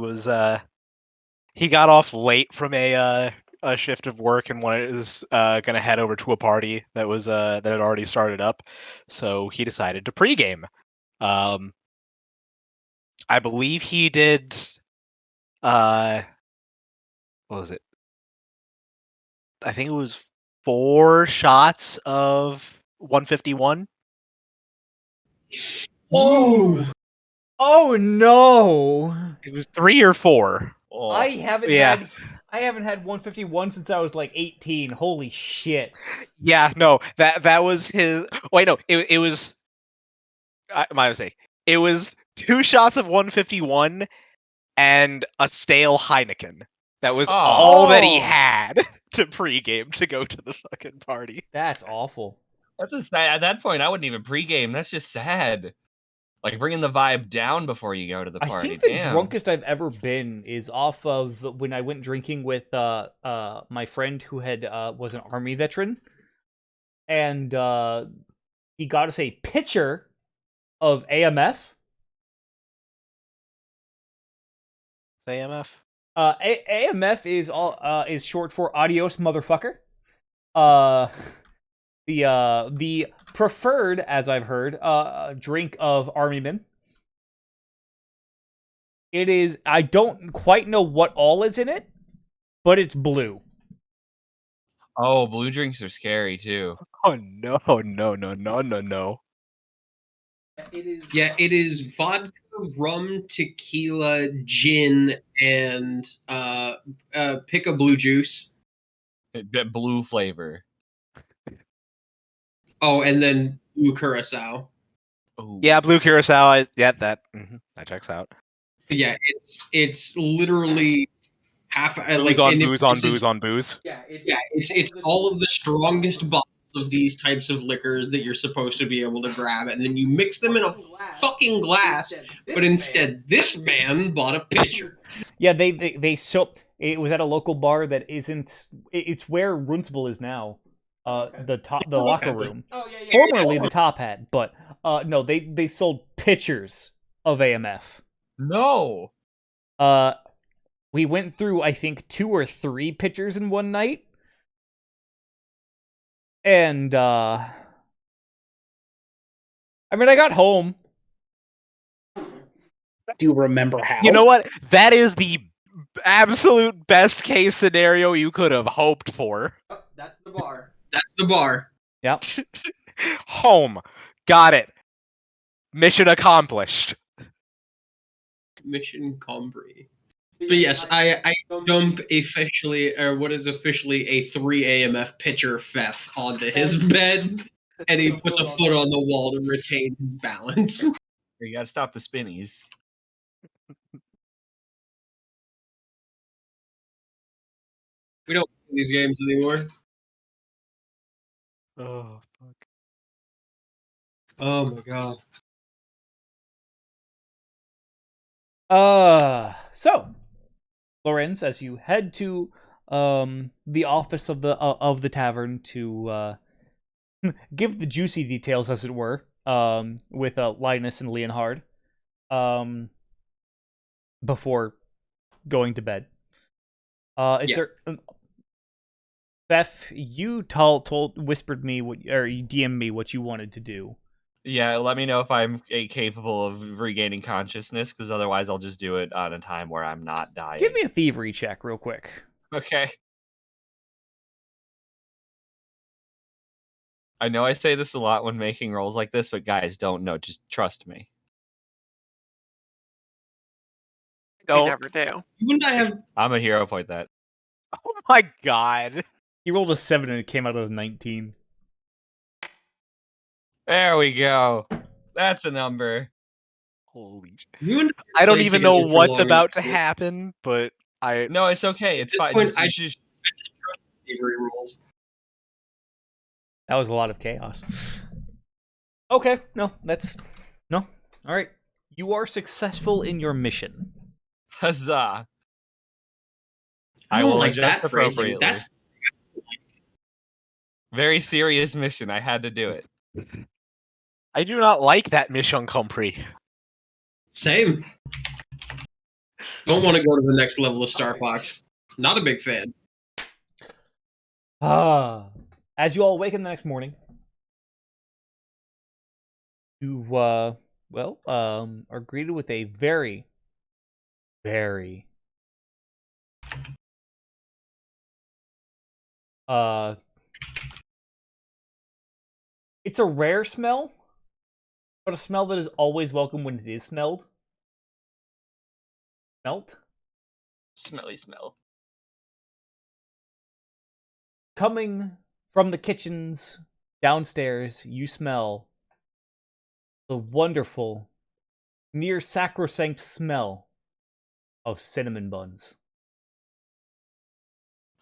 got off late from a shift of work and was gonna head over to a party that had already started up, so he decided to pregame. I believe he did what was it? I think it was 4 shots of 151. Oh, Oh no! It was 3 or 4. Oh, I haven't Yeah. had 151 since I was like 18. Holy shit! Yeah, no, that was his. Wait, no, it was my mistake. It was 2 shots of 151 and a stale Heineken. That was all that he Oh. had to pregame to go to the fucking party. That's awful. That's a sad. At that point, I wouldn't even pregame. That's just sad. Like bringing the vibe down before you go to the I party. think the Damn. drunkest I've ever been is off of when I went drinking with my friend who had was an army veteran, and he got us a pitcher of AMF. AMF. AMF is short for adios, motherfucker. Uh, the preferred, as I've heard, drink of army men. It is. I don't quite know what all is in it, but it's blue. Oh, blue drinks are scary too. Oh no, no, no, no, no, no. it is vodka, rum, tequila, gin, and pick a blue juice. Blue flavor. Oh, and then blue curacao. Ooh. Yeah, blue curacao. That checks out. Yeah, it's literally half Booze like on and if booze on this is booze on booze. it's all of the strongest bottles of these types of liquors that you're supposed to be able to grab, and then you mix them in a fucking glass. But instead, this man bought a pitcher. Yeah, they so it was at a local bar that isn't. It's where Runcible is now. The locker room. Oh yeah, yeah. Formerly the Top Hat, but no, they sold pitchers of AMF. No. We went through I think 2 or 3 pitchers in one night, and I mean I got home. Do you remember how? You know what? That is the absolute best case scenario you could have hoped for. Oh, that's the bar. That's the bar. Yep. Home. Got it. Mission accomplished. Mission Combri. But yes, I dump officially, or what is officially a 3 AMF pitcher Fef onto his bed, and he puts a foot on the wall to retain his balance. You gotta stop the spinnies. We don't play these games anymore. Oh fuck. Oh my god. So, Lorenz, as you head to the office of the tavern to give the juicy details, as it were, with Linus and Leonhard, before going to bed. Is there? Beth, you whispered me what, or you DM'd me what you wanted to do. Yeah, let me know if I'm capable of regaining consciousness, because otherwise I'll just do it on a time where I'm not dying. Give me a thievery check real quick. Okay. I know I say this a lot when making rolls like this, but guys, don't know. Just trust me. You No. never do. Wouldn't I have? I'm a hero point that. Oh my god. He rolled a 7 and it came out as a 19. There we go. That's a number. Holy shit. You and I don't played even know together for what's long about to enough. happen, but I No, it's okay. At It's this fine. point, I Just- just trust thievery rules. That was a lot of chaos. Okay, no, that's... No. Alright. You are successful in your mission. Huzzah. I I don't will like adjust that phrasing. appropriately. That's Very serious mission. I had to do it. I do not like that mission compris. same. Don't want to go to the next level of Star Fox. Not a big fan. As you all awaken the next morning, you, are greeted with a very, very, it's a rare smell, but a smell that is always welcome when it is smelled. Smelt? Smelly smell. Coming from the kitchens downstairs, you smell the wonderful, near sacrosanct smell of cinnamon buns.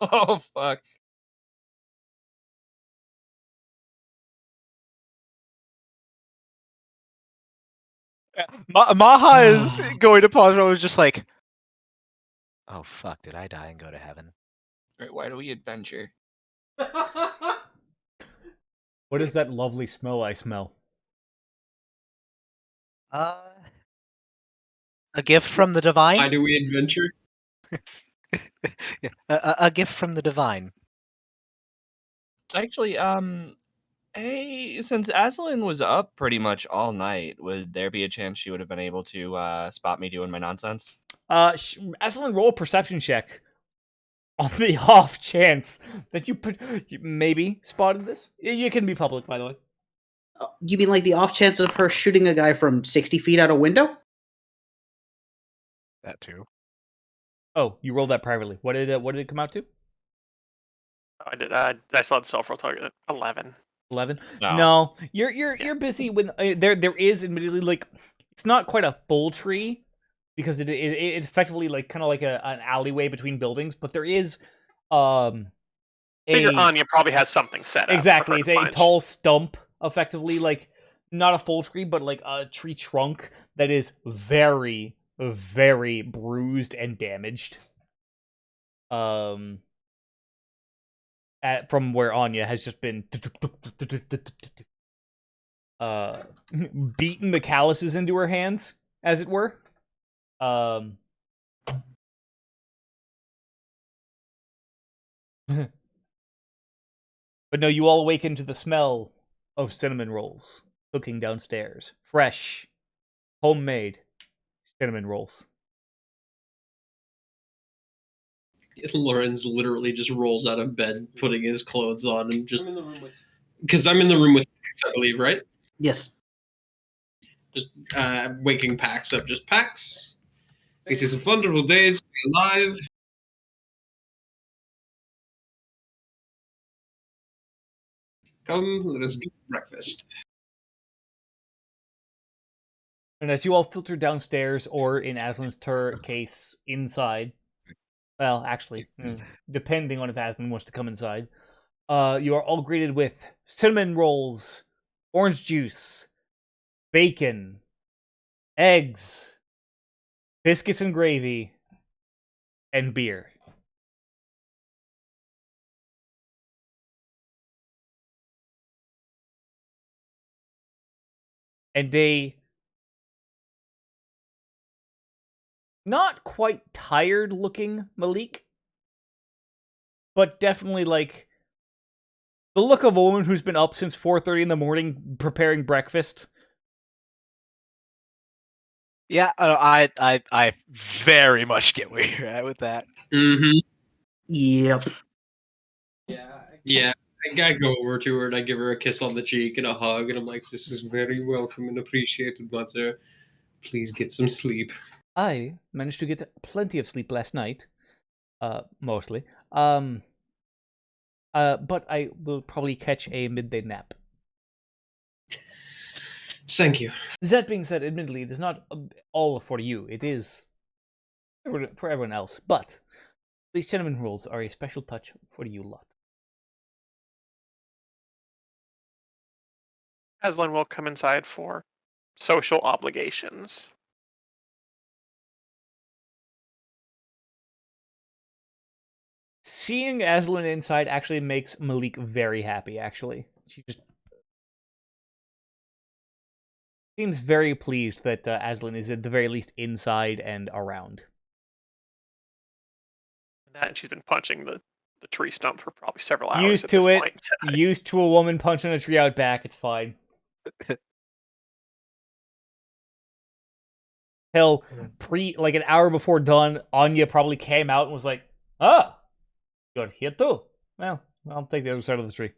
Oh, fuck. Maha is going to pause. I was just like, oh fuck, did I die and go to heaven? Right, why do we adventure? What is that lovely smell I smell? A gift from the divine? Why do we adventure? Yeah, a gift from the divine. Actually, hey, since Aslan was up pretty much all night, would there be a chance she would have been able to spot me doing my nonsense? Aslan, roll a perception check. On the off chance that you maybe spotted this. You can be public, by the way. You mean like the off chance of her shooting a guy from 60 feet out a window? That too. Oh, you rolled that privately. What did it come out to? I did. I saw the self roll target 11. 11. No. No, you're busy when there is admittedly like it's not quite a full tree because it effectively like kind of like an alleyway between buildings, but there is Figure Anya probably has something set up. for her exactly. It's to a punch. tall stump, effectively like not a full tree, but like a tree trunk that is very, very bruised and damaged. From where Anya has just been beaten the calluses into her hands, as it were. But no, you all awaken to the smell of cinnamon rolls cooking downstairs. Fresh, homemade cinnamon rolls. Lorenz literally just rolls out of bed, putting his clothes on, and just because I'm in the room with Pax, I believe, right? Yes. Just waking Pax up. Just Pax. It is a wonderful day to be alive. Come, let us get breakfast. And as you all filter downstairs, or in Aslan's case, inside, well, actually, depending on if Aslan wants to come inside, you are all greeted with cinnamon rolls, orange juice, bacon, eggs, biscuits and gravy, and beer. And a not quite tired looking Malik, but definitely like The look of a woman who's been up since 4:30 in the morning preparing breakfast. Yeah, I very much get where you're at with that. Mm-hmm. Yep. Yeah. I go over to her and I give her a kiss on the cheek and a hug, and I'm like, "This is very welcome and appreciated, mother. Please get some sleep." I managed to get plenty of sleep last night. Mostly. But I will probably catch a midday nap. Thank you. That being said, admittedly, it is not all for you. It is for everyone else. But these cinnamon rolls are a special touch for you lot. Aslan will come inside for social obligations. Seeing Aslan inside actually makes Malik very happy, actually. She just seems very pleased that Aslan is at the very least inside and around. And she's been punching the tree stump for probably several hours Used at to this it. point. Used to a woman punching a tree out back. It's fine. Hell, like an hour before dawn, Anya probably came out and was like, "Oh, you're here too. Well, I'll take the other side of the tree."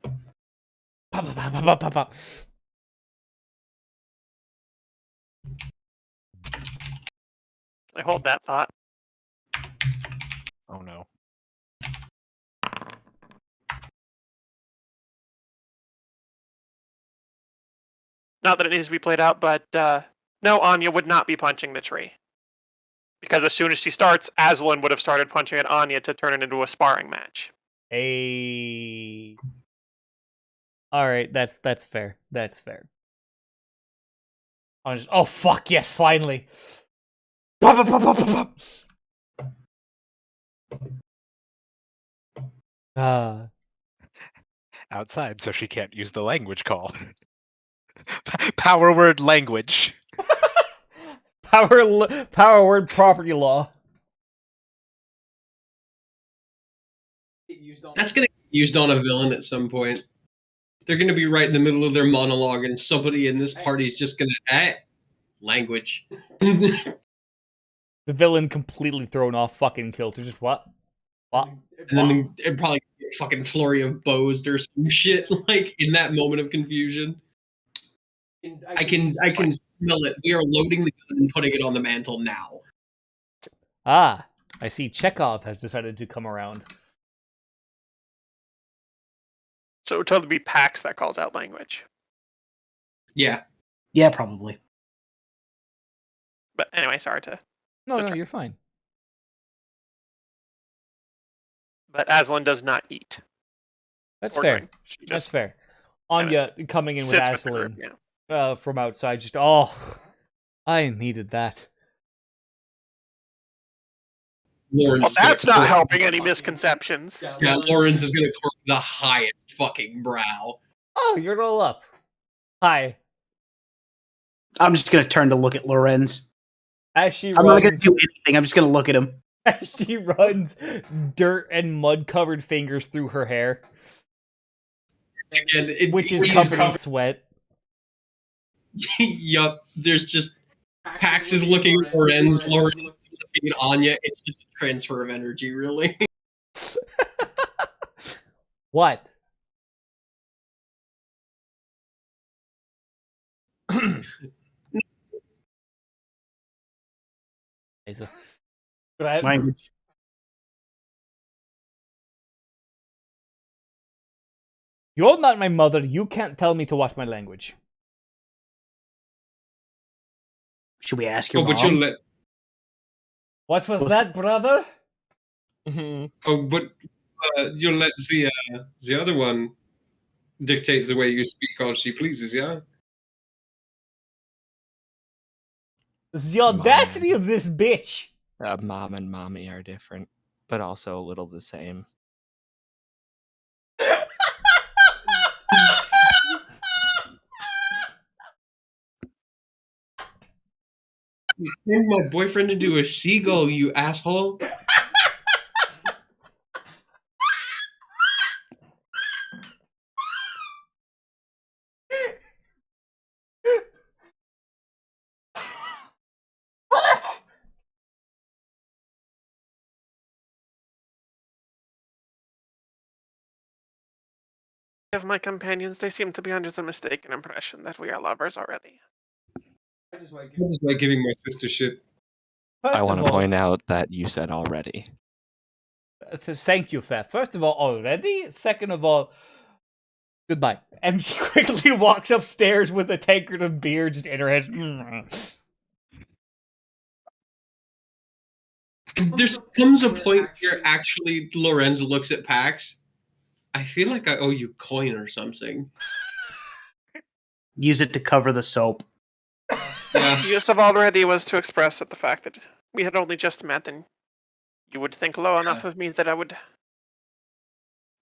Pop, pop, pop, pop, pop, pop. I hold that thought. Oh no. Not that it needs to be played out, but no, Anya would not be punching the tree. Because as soon as she starts, Aslan would have started punching at Anya to turn it into a sparring match. Hey. All right, that's fair. That's fair. Oh fuck yes! Finally. Pop, pop, pop, pop, pop. Outside, so she can't use the language call. Power word language. Power word property law. That's gonna get used on a villain at some point. They're gonna be right in the middle of their monologue, and somebody in this party is just gonna language. The villain completely thrown off fucking kilter. Just what? What? And then it probably be a fucking flurry of bows or some shit, like in that moment of confusion. I can smell it. We are loading the gun and putting it on the mantle now. Ah, I see Chekhov has decided to come around. So it would totally be Pax that calls out language. Yeah. Yeah, probably. But anyway, sorry to... No, you're fine. But Aslan does not eat. That's or fair. drink. She That's just fair. Anya coming in with sits with the group, Aslan yeah. from outside. Just, I needed that. Lawrence Well, is gonna that's not cork- helping any misconceptions. Yeah, Lawrence is gonna cork the highest fucking brow. Oh, you're all up. Hi. I'm just gonna turn to look at Lorenz. As she I'm not gonna runs, do anything. I'm just gonna look at him. as she runs dirt and mud covered fingers through her hair, Again, which is covered in sweat. Yup, there's just Pax is looking at Lorenz, Lawrence is looking at Anya. It's just a transfer of energy, really. What? Language. You're not my mother. You can't tell me to watch my language. Should we ask your Oh, but you mom? let. What was that, brother? Oh, but you let the other one dictate the way you speak as she pleases, yeah. The audacity of this bitch. Mom and mommy are different, but also a little the same. You turned my boyfriend into a seagull, you asshole. Of my companions, they seem to be under the mistaken impression that we are lovers already. I just like giving my sister shit. I First want of to all, point out that you said already. it says thank you, Fat. First of all, already. Second of all, goodbye. And she quickly walks upstairs with a tankard of beer just in her head. There comes a point where actually Lorenz looks at Pax. I feel like I owe you coin or something. Use it to cover the soap. Yeah. The use of already was to express at the fact that we had only just met, and you would think low enough of me that I would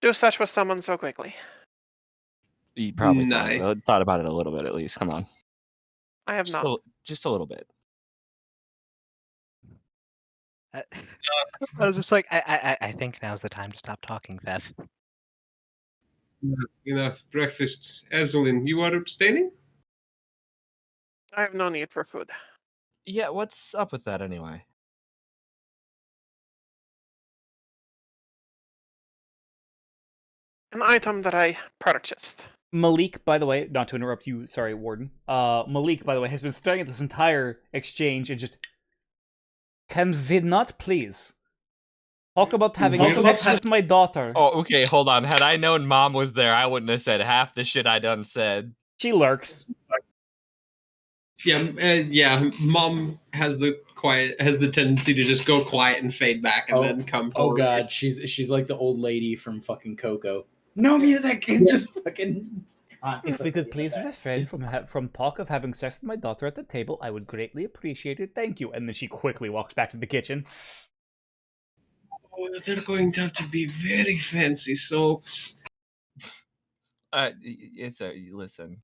do such with someone so quickly. You probably Nah. thought about it a little bit at least. Come on, I have not. just a little bit. I was just like, I think now's the time to stop talking, Theth. Enough breakfast. Azulin, you are abstaining? I have no need for food. Yeah, what's up with that anyway? An item that I purchased. Malik, by the way, not to interrupt you, sorry, Warden. Malik, by the way, has been staring at this entire exchange and just. Can we not please talk about having sex with my daughter? Oh, okay, hold on. Had I known Mom was there, I wouldn't have said half the shit I done said. She lurks. Yeah. Mom has the tendency to just go quiet and fade back and then come Oh forward. god, she's like the old lady from fucking Coco. No music, and just fucking. If we could please refrain from talk of having sex with my daughter at the table, I would greatly appreciate it. Thank you. And then she quickly walks back to the kitchen. Oh, they're going to have to be very fancy soaps. It's a listen.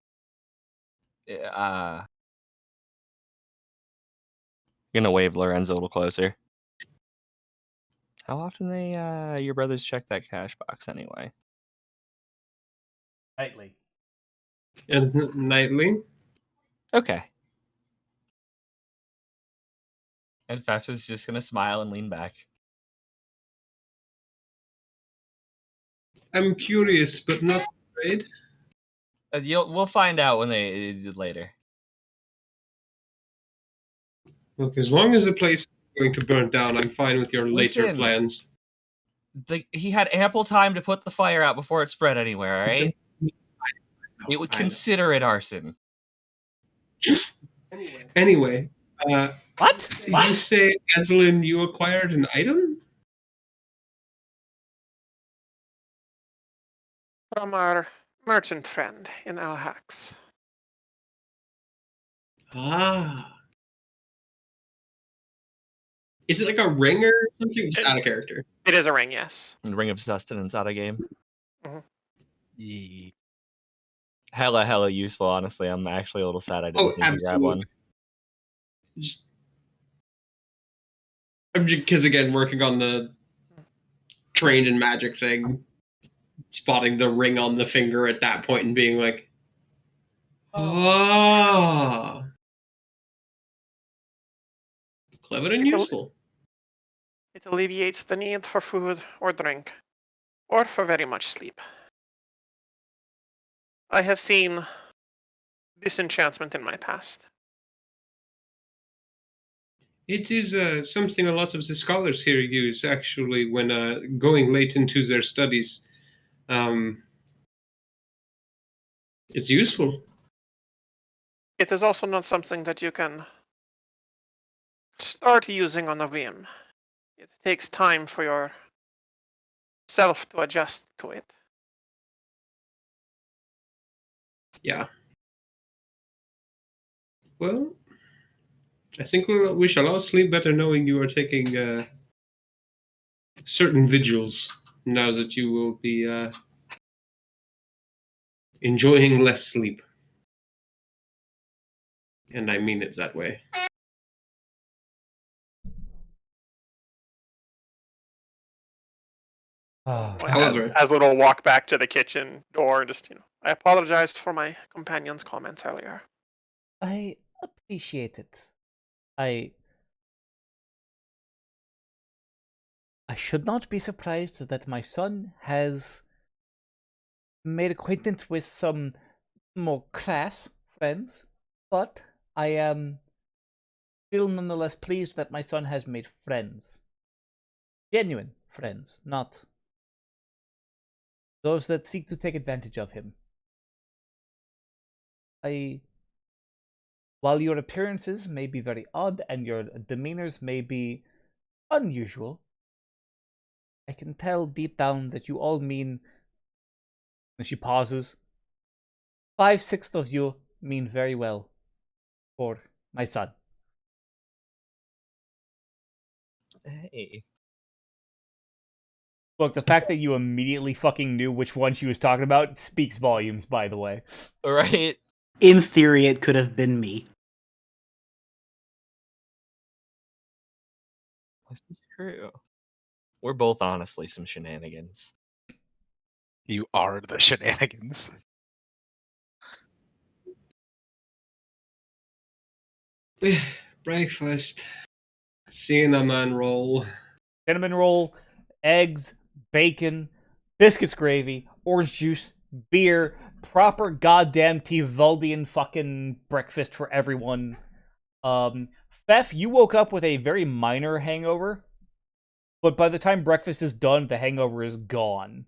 Gonna wave Lorenzo a little closer. How often your brothers check that cash box anyway? Nightly. Nightly. Okay. And Fef is just gonna smile and lean back. I'm curious, but not afraid. We'll find out when they later. Look, as long as the place is going to burn down, I'm fine with your later Listen. plans. He had ample time to put the fire out before it spread anywhere. All right. It would consider it arson. Anyway, What? Did you say, Azulin, you acquired an item? From our merchant friend in Alhax. Ah. Is it like a ring or something? Just out of character. It is a ring, yes. Ring of Sustenance out of game. Mhm. Hella useful, honestly. I'm actually a little sad I didn't think to grab one. Just because again, working on the trained in magic thing, spotting the ring on the finger at that point and being like, ah, clever and useful. It alleviates the need for food or drink, or for very much sleep. I have seen disenchantment in my past. It is something a lot of the scholars here use, actually, when going late into their studies. It's useful. It is also not something that you can start using on a whim. It takes time for your self to adjust to it. Yeah. Well, I think we shall all sleep better knowing you are taking certain vigils now that you will be enjoying less sleep. And I mean it that way. However, Aslan will walk back to the kitchen door and just, I apologize for my companion's comments earlier. I appreciate it. I should not be surprised that my son has made acquaintance with some more class friends, but I am still nonetheless pleased that my son has made friends. Genuine friends, not those that seek to take advantage of him. While your appearances may be very odd and your demeanors may be unusual, I can tell deep down that you all mean, and she pauses, 5/6 of you mean very well for my son. Hey. Look, the fact that you immediately fucking knew which one she was talking about speaks volumes, by the way. Right? In theory, it could have been me. This is true. We're both honestly some shenanigans. You are the shenanigans. Breakfast. Cinnamon roll. Cinnamon roll, eggs, bacon, biscuits gravy, orange juice, beer, proper goddamn Tivaldian fucking breakfast for everyone. Fef, you woke up with a very minor hangover, but by the time breakfast is done, the hangover is gone.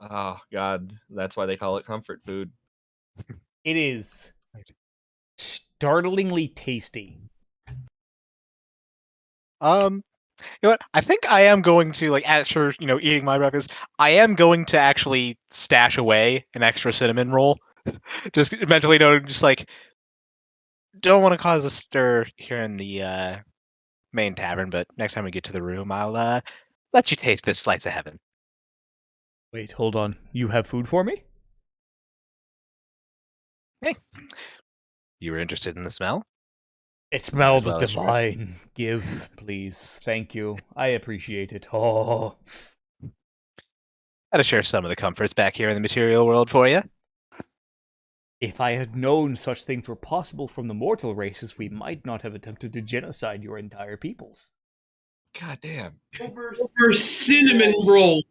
Oh God, that's why they call it comfort food. It is startlingly tasty. You know what? I think I am going to, like, after eating my breakfast, I am going to actually stash away an extra cinnamon roll. Just mentally noting, just like, don't want to cause a stir here in the main tavern, but next time we get to the room, I'll let you taste this slice of heaven. Wait, hold on. You have food for me? Hey, you were interested in the smell? It Might as smells well as try. divine. Give, please. Thank you. I appreciate it. Oh. Gotta share some of the comforts back here in the material world for you. If I had known such things were possible from the mortal races, we might not have attempted to genocide your entire peoples. God damn. For cinnamon roll.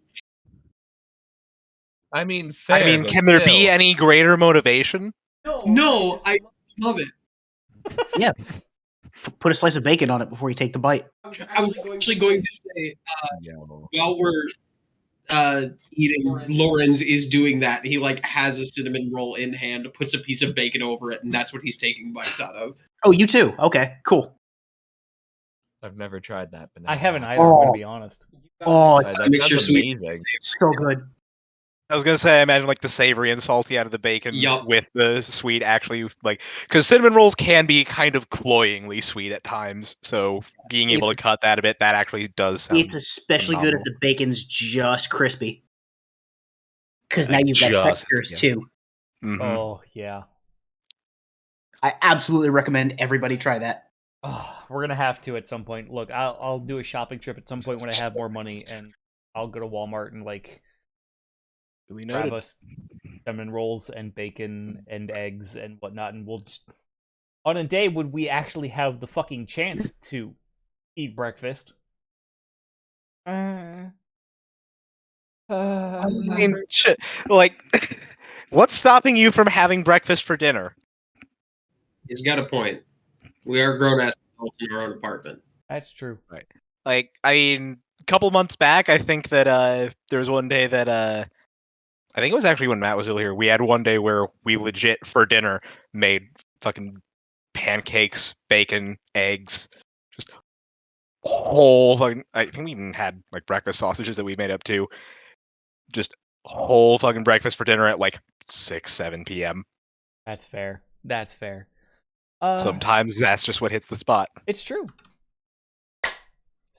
I mean, I fair, mean, but can there be still. any greater motivation? No, I love it. Yeah. Put a slice of bacon on it before you take the bite. I was actually going to say, Yo. while we're eating, Lorenz is doing that. He like has a cinnamon roll in hand, puts a piece of bacon over it, and that's what he's taking bites out of. Oh, you too? Okay, cool. I've never tried that, but now I haven't have. either, I'm going to Oh. be honest. Oh, it's That Make sure sounds sweet. amazing. so good. I was gonna say, I imagine like the savory and salty out of the bacon Yup. with the sweet actually, like, because cinnamon rolls can be kind of cloyingly sweet at times. So being able to It's, cut that a bit, that actually does sound it's especially good if phenomenal. the bacon's just crispy. Because now Like, you've got just textures yeah. too. Mm-hmm. Oh, yeah. I absolutely recommend everybody try that. Oh, we're going to have to at some point. Look, I'll do a shopping trip at some point when I have more money, and I'll go to Walmart and, like, We grab noted. us cinnamon rolls and bacon and eggs and whatnot, and we'll just... On a day when we actually have the fucking chance to eat breakfast. I mean, shit. Like, what's stopping you from having breakfast for dinner? He's got a point. We are grown ass adults in our own apartment. That's true. Right. Like, I mean, a couple months back, I think that there was one day that I think it was actually when Matt was still here. We had one day where we legit for dinner made fucking pancakes, bacon, eggs, just whole fucking. I think we even had like breakfast sausages that we made up too. Just whole fucking breakfast for dinner at like 6, 7 p.m. That's fair. That's fair. Sometimes that's just what hits the spot. It's true.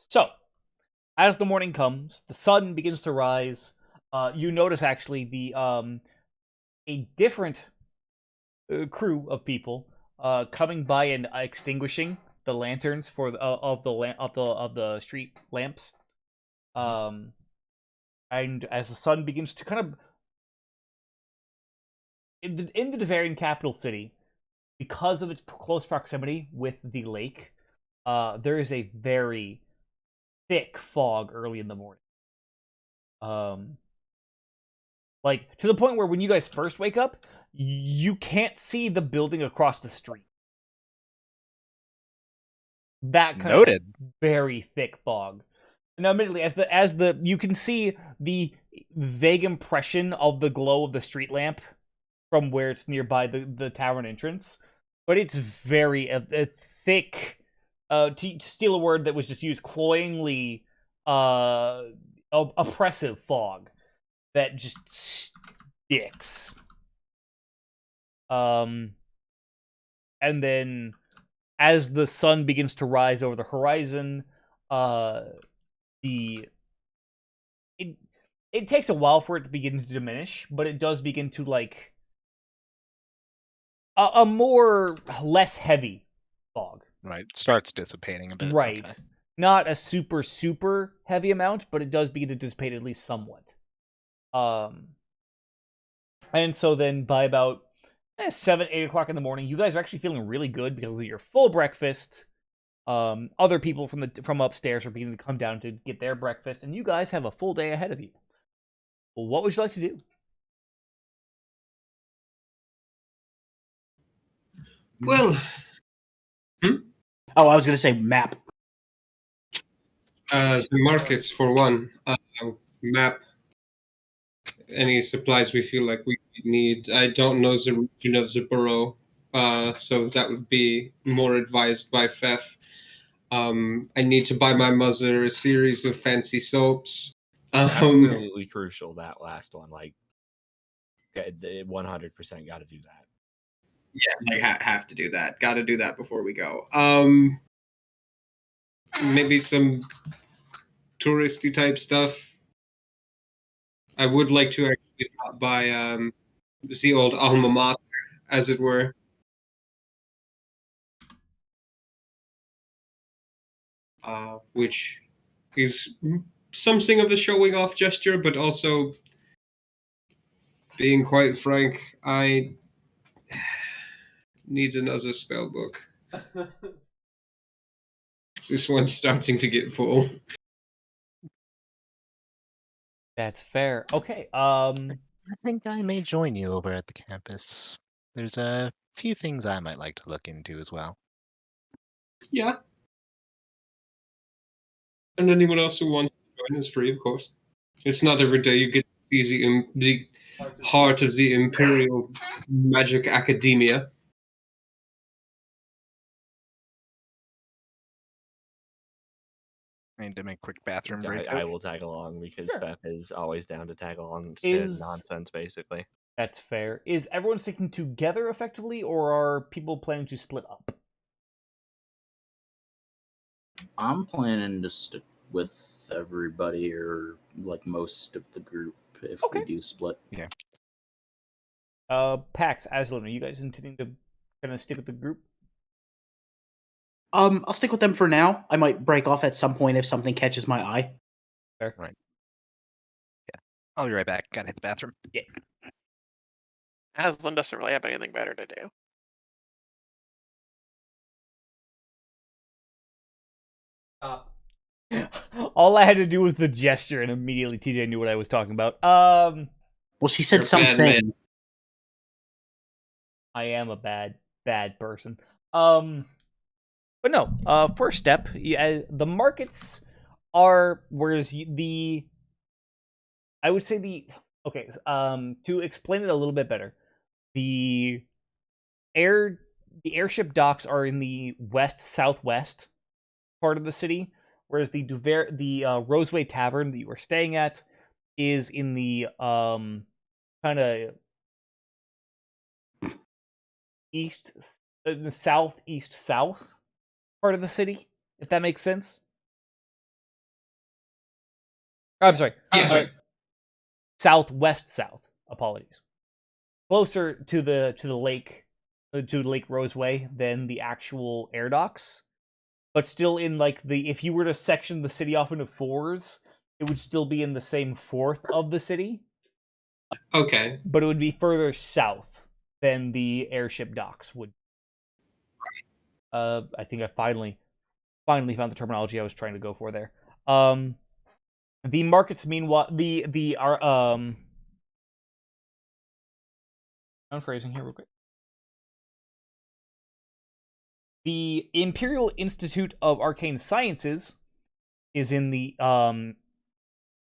So, as the morning comes, the sun begins to rise. You notice actually the a different crew of people coming by and extinguishing the lanterns for of the street lamps. And as the sun begins to kind of in the Devarian capital city, because of its close proximity with the lake, there is a very thick fog early in the morning. Like, to the point where when you guys first wake up, you can't see the building across the street. That kind Noted. of very thick fog. Now, admittedly, as the you can see the vague impression of the glow of the street lamp from where it's nearby the tavern entrance, but it's very a thick. To steal a word that was just used, cloyingly oppressive fog that just sticks. And then as the sun begins to rise over the horizon, it takes a while for it to begin to diminish, but it does begin to like a more less heavy fog. Right. Starts dissipating a bit. Right. Okay. Not a super heavy amount, but it does begin to dissipate at least somewhat. And so then by about 7, 8 o'clock in the morning, you guys are actually feeling really good because of your full breakfast. Other people from upstairs are beginning to come down to get their breakfast, and you guys have a full day ahead of you. Well, what would you like to do? Well, Oh, I was going to say map. the markets for one. Map any supplies we feel like we need. I don't know the region of the borough, so that would be more advised by Fef. I need to buy my mother a series of fancy soaps. Absolutely crucial, that last one. Like, 100% got to do that. Yeah, like have to do that. Got to do that before we go. Maybe some touristy type stuff. I would like to actually not buy the old alma mater, as it were. Which is something of a showing off gesture, but also, being quite frank, I need another spell book. This one's starting to get full. That's fair. Okay. I think I may join you over at the campus. There's a few things I might like to look into as well. Yeah. And anyone else who wants to join is free, of course. It's not every day you get to see the heart of the Imperial Magic Academia. I need to make a quick bathroom break. I will tag along because Sure. Fef is always down to tag along to Is- nonsense, basically. That's fair. Is everyone sticking together effectively, or are people planning to split up? I'm planning to stick with everybody or like most of the group if Okay. we do split. Pax, Aslan, are you guys intending to kind of stick with the group? I'll stick with them for now. I might break off at some point if something catches my eye. Fair. Right. Yeah. I'll be right back. Gotta hit the bathroom. Yeah. Aslan doesn't really have anything better to do. All I had to do was the gesture, and immediately TJ knew what I was talking about. Well, she said You're a bad something. man. I am a bad person. But no. First step, the markets are I would say okay. To explain it a little bit better, the airship docks are in the west southwest part of the city, whereas the Roseway Tavern that you are staying at is in the kind of east, the southeast south part of the city, if that makes sense. I'm sorry. Southwest south. Apologies. Closer to the lake, to Lake Roseway than the actual air docks, but still in like if you were to section the city off into fours, it would still be in the same fourth of the city. Okay. But it would be further south than the airship docks would. I think I finally found the terminology I was trying to go for there. The markets, meanwhile, I'm phrasing here real quick. The Imperial Institute of Arcane Sciences is in the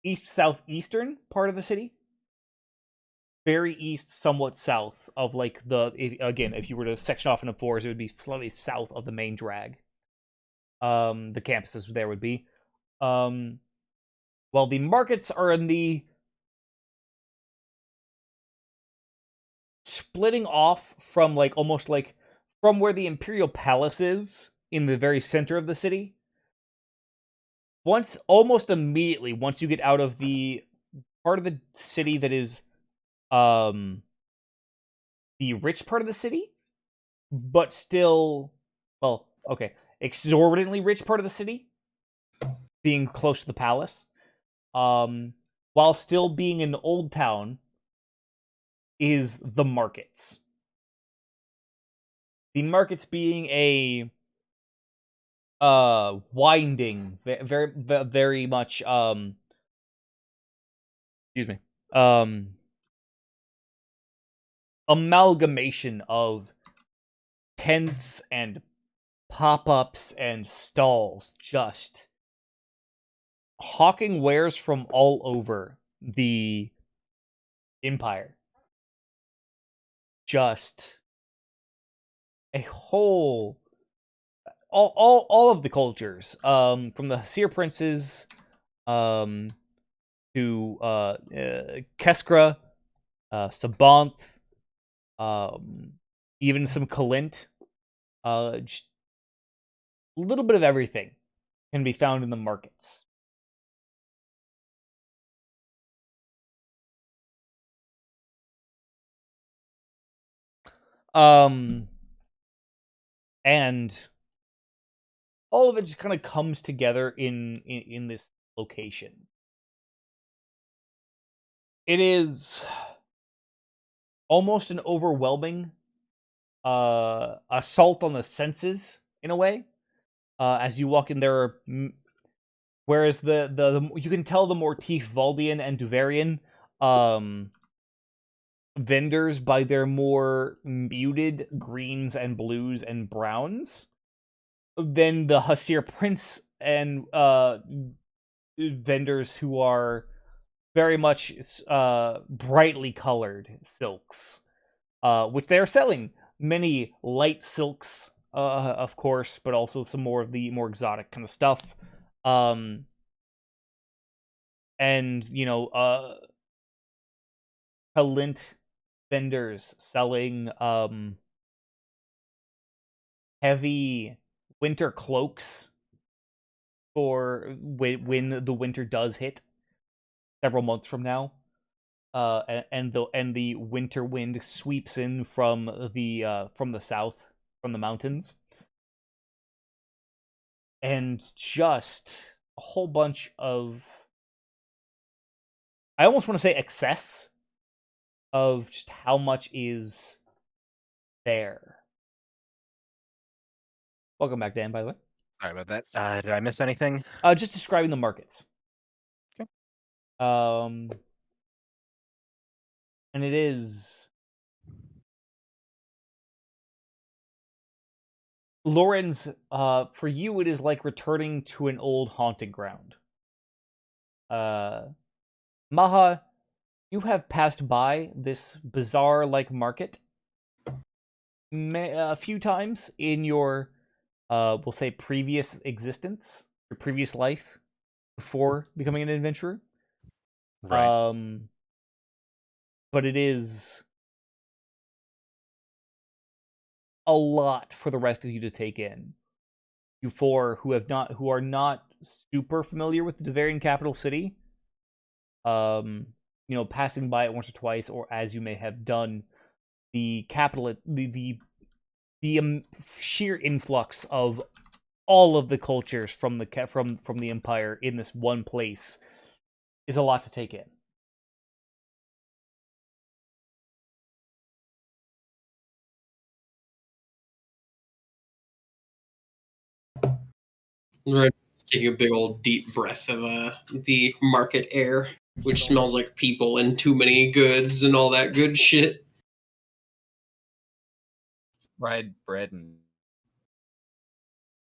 east-southeastern part of the city. Very east, somewhat south of like if you were to section off into fours, it would be slightly south of the main drag. The campuses there would be. While the markets are in the splitting off from like almost like from where the Imperial Palace is in the very center of the city. Almost immediately, once you get out of the part of the city that is the rich part of the city, but still, well, okay, exorbitantly rich part of the city, being close to the palace, while still being an old town, is the markets. The markets being a winding, very, very much, excuse me, amalgamation of tents and pop-ups and stalls, just hawking wares from all over the empire. Just a whole, all of the cultures, from the Seer princes, to Keskra, Sabanth, even some Kalint, just a little bit of everything can be found in the markets. And all of it just kind of comes together in this location. It is almost an overwhelming assault on the senses in a way. As you walk in there, whereas the you can tell the more Valdian and Duvarian vendors by their more muted greens and blues and browns than the Hasir Prince and vendors who are very much brightly colored silks, which they are selling many light silks, of course, but also some more of the more exotic kind of stuff. And Kalint vendors selling heavy winter cloaks for when the winter does hit several months from now, and the winter wind sweeps in from the south, from the mountains, and just a whole bunch of, I almost want to say, excess of just how much is there. Welcome back, Dan, by the way. Sorry about that. Did I miss anything? Just describing the markets. Okay. And it is Lorenz, for you it is like returning to an old haunting ground. Maha, you have passed by this bazaar-like market a few times in your, we'll say, previous existence, your previous life, before becoming an adventurer. Right. But it is a lot for the rest of you to take in. You four who are not super familiar with the Devarian capital city, passing by it once or twice, or as you may have done, the capital, the sheer influx of all of the cultures from the empire in this one place is a lot to take in. Right. Taking a big old deep breath of the market air, which smells like people and too many goods and all that good shit. Fried bread and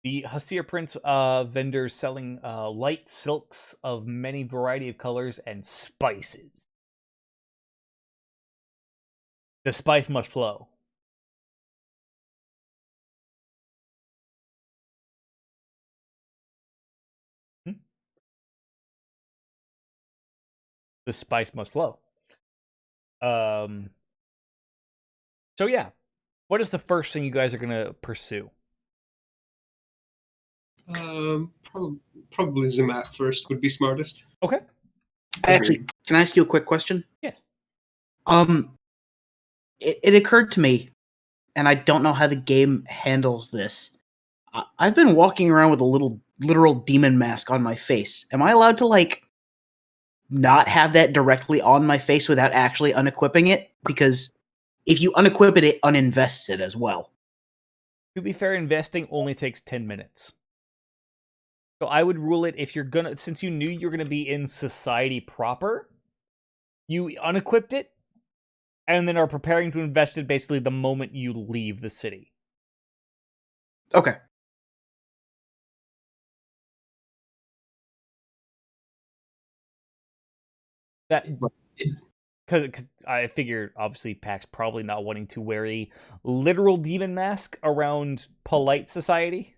The Hasir Prince vendor selling light silks of many variety of colors and spices. The spice must flow. The spice must flow. So yeah, what is the first thing you guys are gonna pursue? Probably the map first would be smartest. Okay. Actually, can I ask you a quick question? Yes. It occurred to me, and I don't know how the game handles this. I've been walking around with a little literal demon mask on my face. Am I allowed to like not have that directly on my face without actually unequipping it? Because if you unequip it, it uninvests it as well. To be fair, investing only takes 10 minutes. So I would rule it if you're gonna, since you knew you're gonna be in society proper, you unequipped it, and then are preparing to invest it basically the moment you leave the city. Okay. That because I figure obviously Pax probably not wanting to wear a literal demon mask around polite society.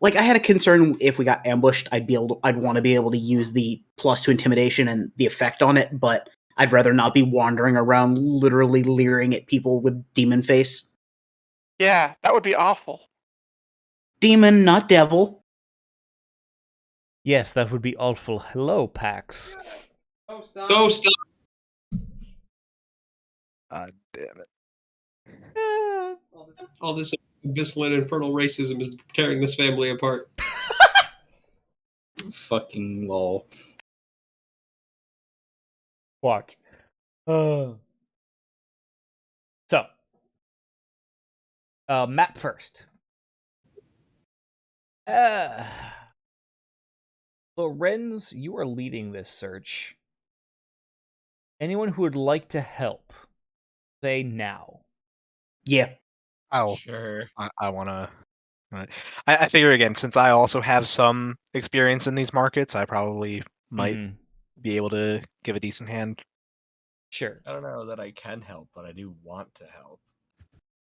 Like I had a concern if we got ambushed, I'd want to be able to use the +2 intimidation and the effect on it, but I'd rather not be wandering around literally leering at people with demon face. Yeah, that would be awful. Demon, not devil. Yes, that would be awful. Hello, Pax. So stop. God damn it. All this abyssal and infernal racism is tearing this family apart. Fucking lol. Fuck. So, map first. Lorenz, you are leading this search. Anyone who would like to help, say now. Yeah. sure. I want to. I figure again, since I also have some experience in these markets, I probably might be able to give a decent hand. Sure. I don't know that I can help, but I do want to help.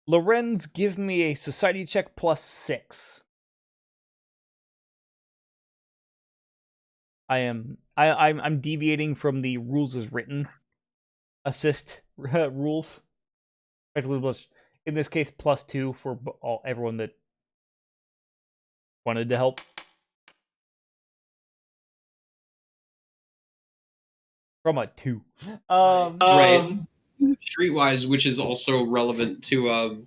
Lorenz, give me a society check +6. I'm deviating from the rules as written assist rules. Effectively, in this case, +2 for everyone that wanted to help. From a 2. Right. Streetwise, which is also relevant to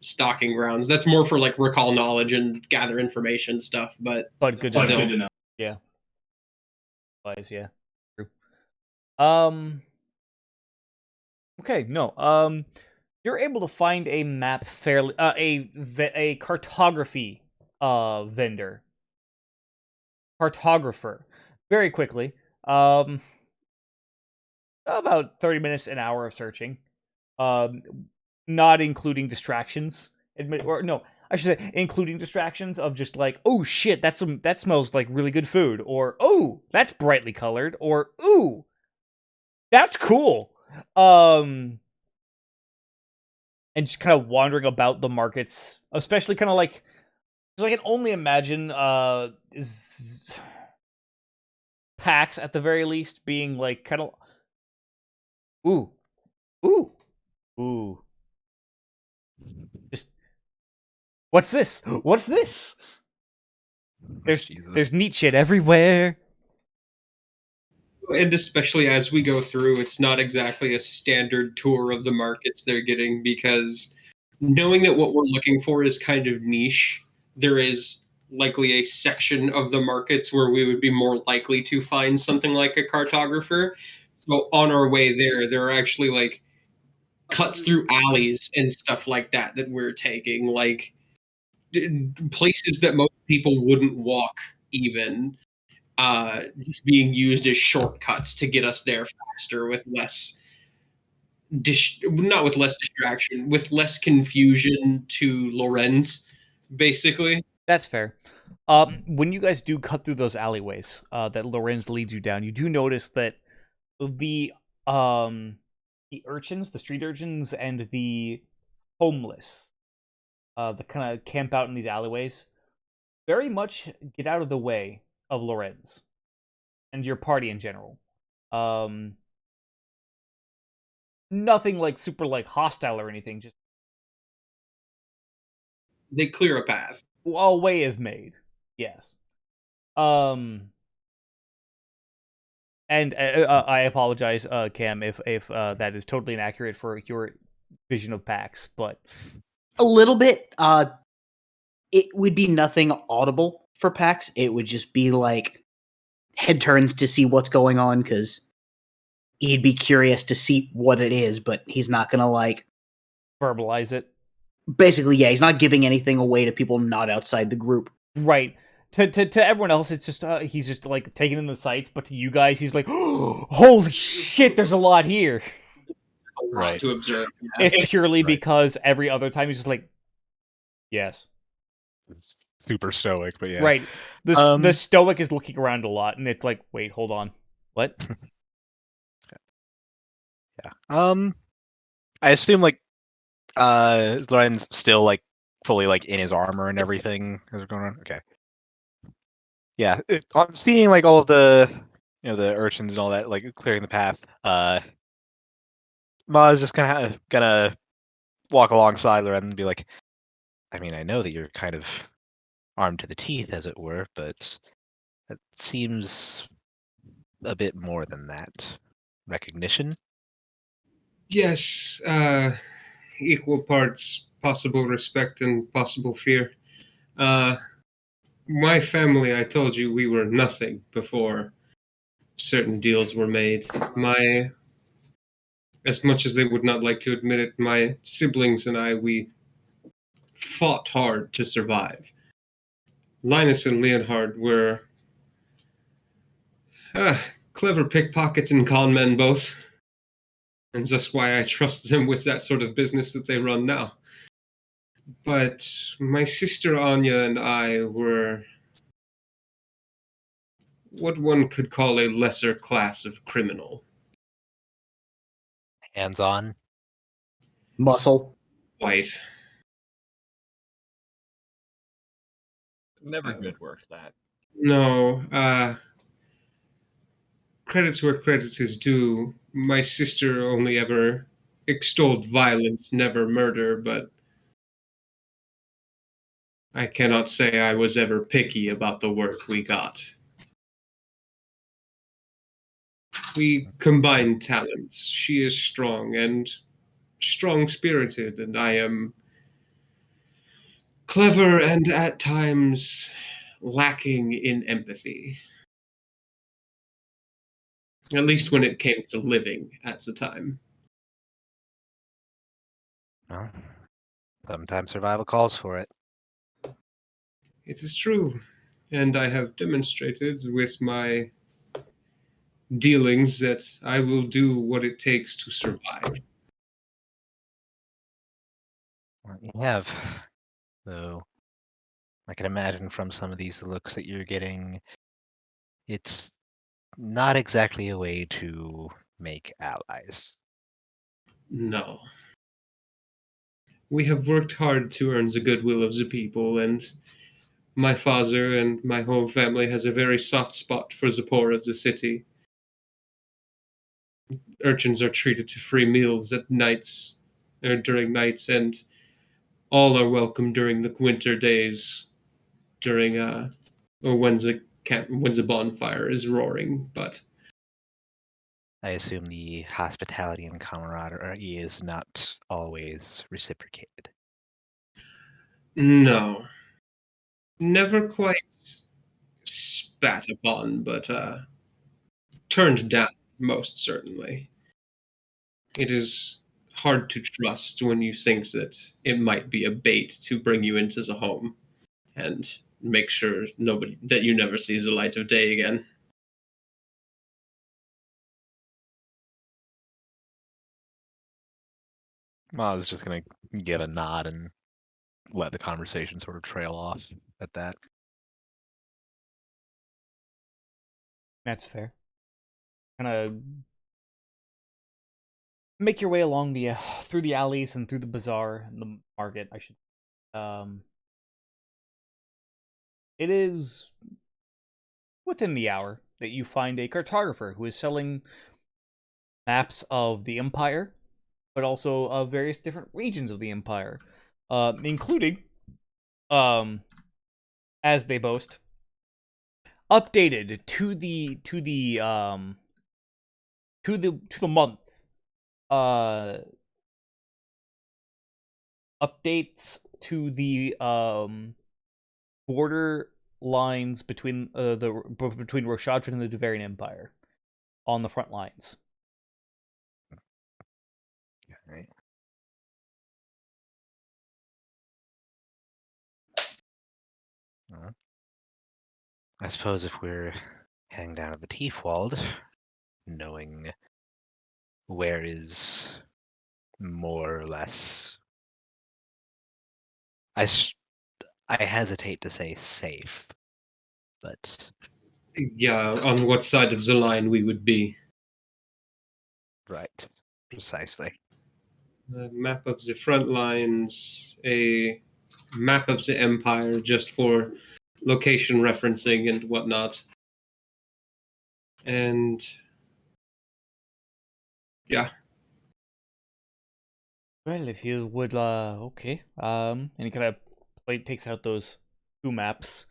stalking grounds. That's more for like recall knowledge and gather information stuff, but good still. to know. Yeah. Yeah. True. Okay, no. You're able to find a map fairly a cartography vendor. Cartographer. Very quickly. About 30 minutes, an hour of searching. Not including distractions. I should say including distractions of just like, oh shit, that smells like really good food, or oh, that's brightly colored, or ooh, that's cool. And just kind of wandering about the markets, especially kind of like, because I can only imagine PAX at the very least being like kind of ooh, ooh, ooh. Just what's this? What's this? There's neat shit everywhere. And especially as we go through, it's not exactly a standard tour of the markets they're getting, because knowing that what we're looking for is kind of niche, there is likely a section of the markets where we would be more likely to find something like a cartographer. So on our way there are actually like cuts through alleys and stuff like that that we're taking, like places that most people wouldn't walk even, just being used as shortcuts to get us there faster with less not with less distraction, with less confusion to Lorenz, basically. That's fair. When you guys do cut through those alleyways that Lorenz leads you down, you do notice that the um the urchins, the street urchins, and the homeless, that kind of camp out in these alleyways, very much get out of the way of Lorenz and your party in general. Um, Nothing like super like hostile or anything. Just They clear a path. a way is made. Yes. Um, and I apologize, Cam, if that is totally inaccurate for your vision of PAX, but A little bit. It would be nothing audible for PAX. It would just be like head turns to see what's going on because he'd be curious to see what it is, but he's not gonna like verbalize it. basically, yeah, he's not giving anything away to people not outside the group. Right. To everyone else, it's just he's just like taking in the sights, but to you guys, he's like, holy shit, there's a lot here. A lot Right. to observe. Yeah. If purely Right. because every other time he's just like, yes. It's super stoic, but yeah. Right. The stoic is looking around a lot, and it's like, wait, hold on. What? Yeah. I assume like Loren's still like fully like in his armor and everything as we're going on. Okay. Yeah. On seeing like all of the the urchins and all that like clearing the path, Ma's just gonna walk alongside Loren and be like, I mean, I know that you're kind of armed to the teeth, as it were, but it seems a bit more than that. Recognition? Yes, equal parts possible respect and possible fear. Uh, my family, I told you, we were nothing before certain deals were made. As much as they would not like to admit it, my siblings and I, we fought hard to survive. Linus and Leonhard were clever pickpockets and con men both, and that's why I trust them with that sort of business that they run now. But my sister Anya and I were what one could call a lesser class of criminal. Hands on? Muscle. Quite. Never good work, that. No, credits where credits is due. My sister only ever extolled violence, never murder, but I cannot say I was ever picky about the work we got. We combine talents. She is strong and strong spirited, and I am clever and at times lacking in empathy. At least when it came to living at the time. Well, sometimes survival calls for it. It is true, and I have demonstrated with my dealings that I will do what it takes to survive. Well, you have, though. I can imagine from some of these looks that you're getting, it's not exactly a way to make allies. No. We have worked hard to earn the goodwill of the people, and my father and my whole family has a very soft spot for the poor of the city. Urchins are treated to free meals at nights, or during nights, and all are welcome during the winter days, during or when the bonfire is roaring. But I assume the hospitality and camaraderie is not always reciprocated. no, never quite spat upon, but turned down most certainly. It is hard to trust when you think that it might be a bait to bring you into the home and make sure nobody that you never see the light of day again. Well, I was just gonna give a nod and let the conversation sort of trail off at that. That's fair. Kind of make your way along the through the alleys and through the bazaar and the market. I should. It is within the hour that you find a cartographer who is selling maps of the Empire, but also of various different regions of the Empire, including, as they boast, updated to the month. Updates to the border lines between between Roshadrin and the Duvarian Empire on the front lines. Right. Well, I suppose if we're heading down to the Teefwald, knowing where is more or less, I hesitate to say safe, but Yeah, on what side of the line we would be. right, precisely. A map of the front lines, a map of the Empire just for location referencing and whatnot. And yeah, Well, if you would, okay. And he kind of takes out those two maps,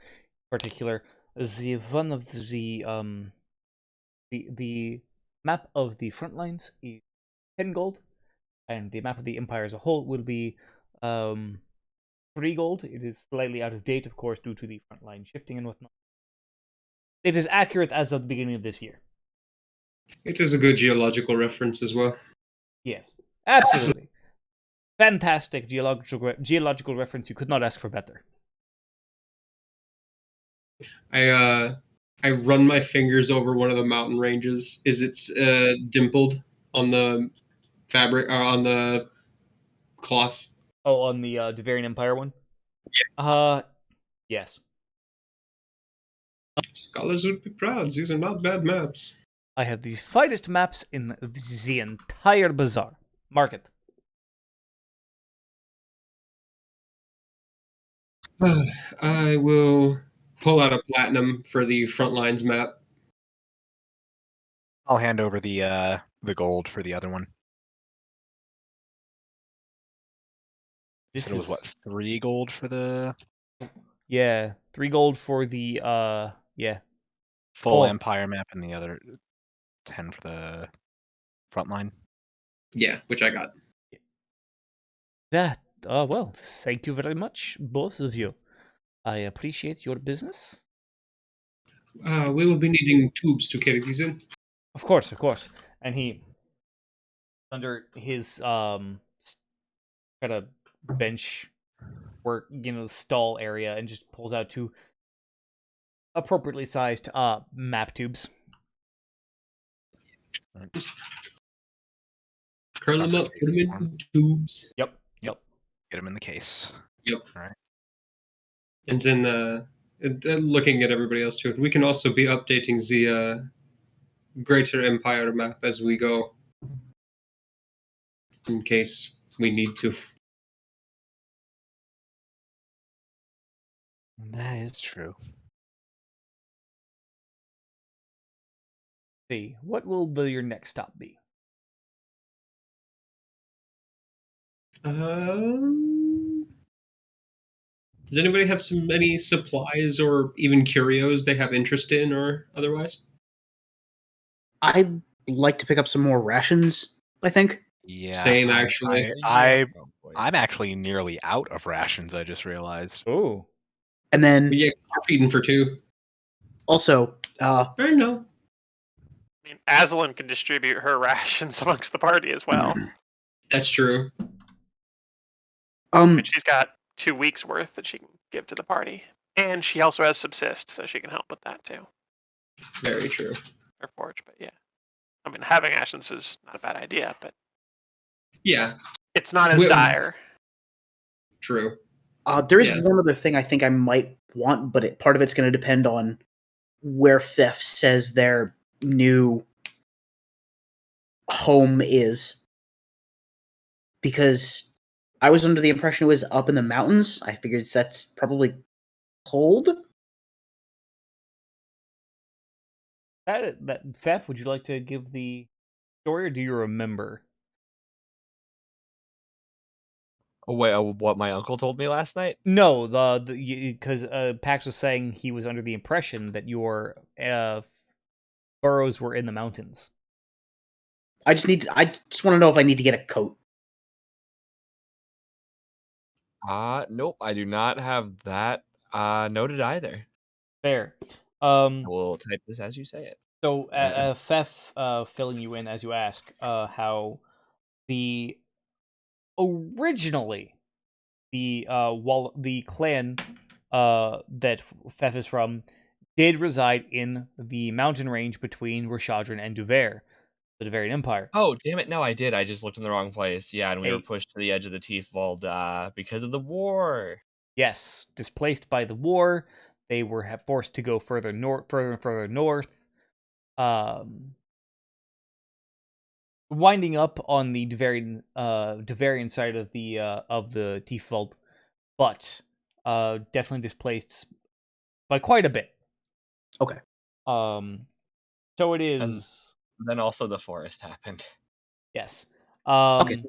in particular. The one of the map of the front lines is 10 gold, and the map of the Empire as a whole will be 3 gold. It is slightly out of date, of course, due to the front line shifting and whatnot. It is accurate as of the beginning of this year. it is a good geological reference as well. Yes, absolutely. Fantastic geological reference. You could not ask for better. I run my fingers over one of the mountain ranges. Is it dimpled on the fabric or on the cloth? Oh, on the Devarian Empire one? Yes. Scholars would be proud. These are not bad maps. I have the finest maps in the entire bazaar. Market. I will pull out a platinum for the front lines map. I'll hand over the gold for the other one. This Said it was is what, 3 gold for the yeah, 3 gold for the yeah. full Oh. Empire map and the other 10 for the front line. Yeah, which I got. That well, thank you very much, both of you. I appreciate your business. We will be needing tubes to carry these in. Of course, of course. And he under his kind of bench work, stall area, and just pulls out 2 appropriately sized map tubes. Curl them up, put them in tubes. Yep. Get them in the case. Yep. All right. And then looking at everybody else too, we can also be updating the Greater Empire map as we go, in case we need to. That is true. See, what will your next stop be? Does anybody have any supplies or even curios they have interest in or otherwise? I'd like to pick up some more rations, I think. Yeah. Same, actually. I'm actually nearly out of rations, I just realized. Oh. And then But yeah, we're feeding for 2. also, I know. I mean, Aslan can distribute her rations amongst the party as well. That's true. And she's got 2 weeks worth that she can give to the party. And she also has subsist, so she can help with that too. Very true. Her forge, but yeah. I mean, having rations is not a bad idea, but Yeah, It's not as Wi- dire. true. There is Yeah. one other thing I think I might want, but part of it's going to depend on where Fef says their new home is. Because I was under the impression it was up in the mountains. I figured that's probably cold. That Theft, would you like to give the story, or do you remember? Oh, wait, what my uncle told me last night? No, because Pax was saying he was under the impression that your burrows were in the mountains. I just want to know if I need to get a coat. Nope, I do not have that noted either. Fair. I will type this as you say it. So, Fef, filling you in as you ask, how the originally the clan that Fef is from did reside in the mountain range between Rashadran and Duver, the Duverian Empire. Oh, damn it! No, I did. I just looked in the wrong place. Yeah, and we were Hey. pushed to the edge of the Teethwald because of the war. Yes, displaced by the war, they were forced to go further and further north. Winding up on the Duverian side of the Teethwald, but definitely displaced by quite a bit. Okay. So it is. And then also the forest happened. Yes. Okay.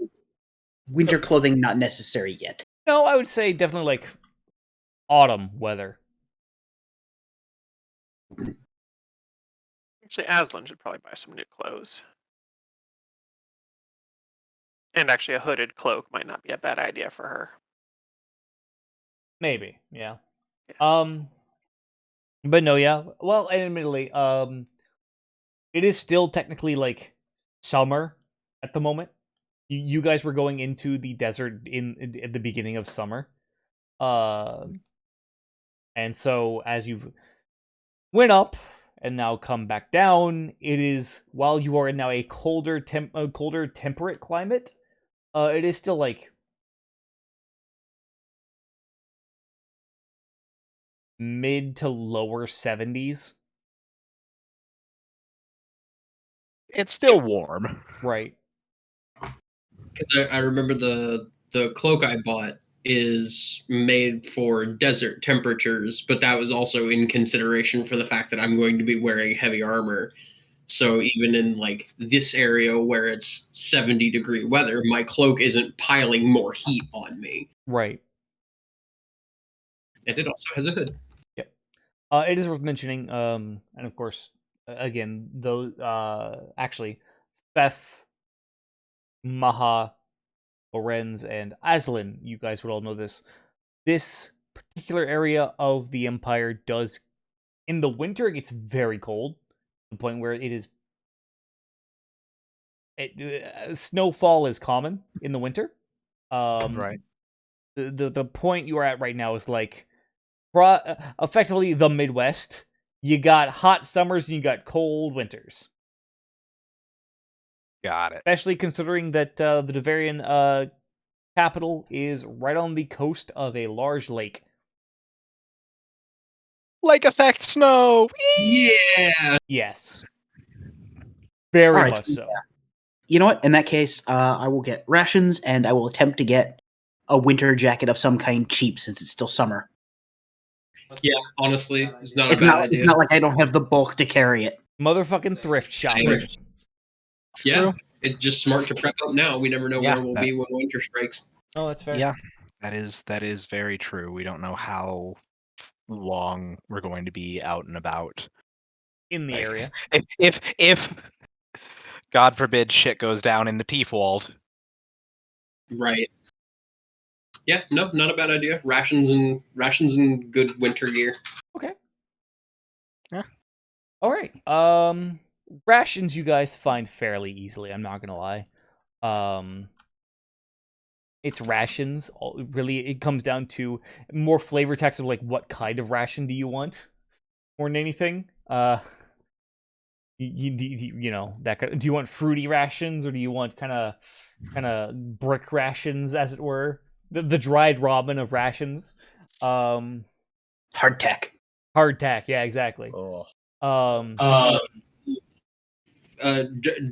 Winter clothing not necessary yet. No, I would say definitely like autumn weather. Actually, Aslan should probably buy some new clothes. And actually, a hooded cloak might not be a bad idea for her. Maybe, yeah. But no, yeah. Well, and admittedly, it is still technically like summer at the moment. You guys were going into the desert at the beginning of summer, and so as you've went up and now come back down, it is while you are in now a colder temperate climate. It is still like mid to lower 70s. It's still warm. Right. Because I remember the cloak I bought is made for desert temperatures, but that was also in consideration for the fact that I'm going to be wearing heavy armor. So even in like this area where it's 70-degree weather, my cloak isn't piling more heat on me. Right. And it also has a hood. Yep. It is worth mentioning, and of course, again, those actually, Thef, Maha, Lorenz, and Aslan, you guys would all know this. This particular area of the Empire does, in the winter, it gets very cold, to the point where it is. Snowfall is common in the winter. Right. The point you are at right now is like effectively the Midwest. You got hot summers and you got cold winters. Got it. Especially considering that the Duverian capital is right on the coast of a large lake. Lake effect snow. Yeah. Yes. Very Alright, much so. yeah. You know what? In that case, I will get rations and I will attempt to get a winter jacket of some kind cheap since it's still summer. Yeah, honestly, it's not It's a bad not. idea. It's not like I don't have the bulk to carry it. Motherfucking thrift shop. Same. Yeah, True. it's just smart to prep up now. We never know Yeah, where we'll be when winter strikes. Oh, that's fair. Yeah, that is very true. We don't know how long we're going to be out and about In the Like, area. If God forbid shit goes down in the Teefwald. Right. Yeah, no, not a bad idea. Rations and good winter gear. Okay. Yeah. All right. Rations you guys find fairly easily. I'm not gonna lie. It's rations. Really, it comes down to more flavor text of like what kind of ration do you want, more than anything. You know that kind of, do you want fruity rations or do you want kind of brick rations, as it were, the dried robin of rations? Hardtack. Hardtack, yeah, exactly. Oh,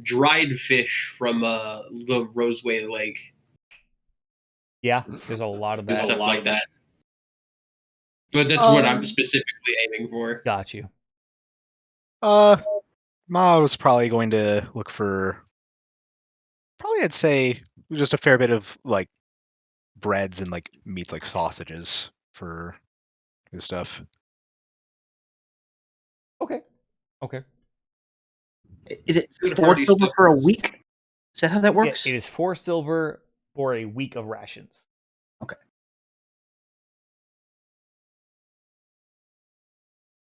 Dried fish from the Roseway Lake, Yeah, there's a lot of that. stuff like that. But that's what I'm specifically aiming for. Got you. Ma was probably going to look for, probably I'd say just a fair bit of like breads and like meats, like sausages for his stuff. Okay. Is it Good 4 hearty silver for a stuff. week? Is that how that Yeah, works? it is 4 silver for a week of rations. Okay.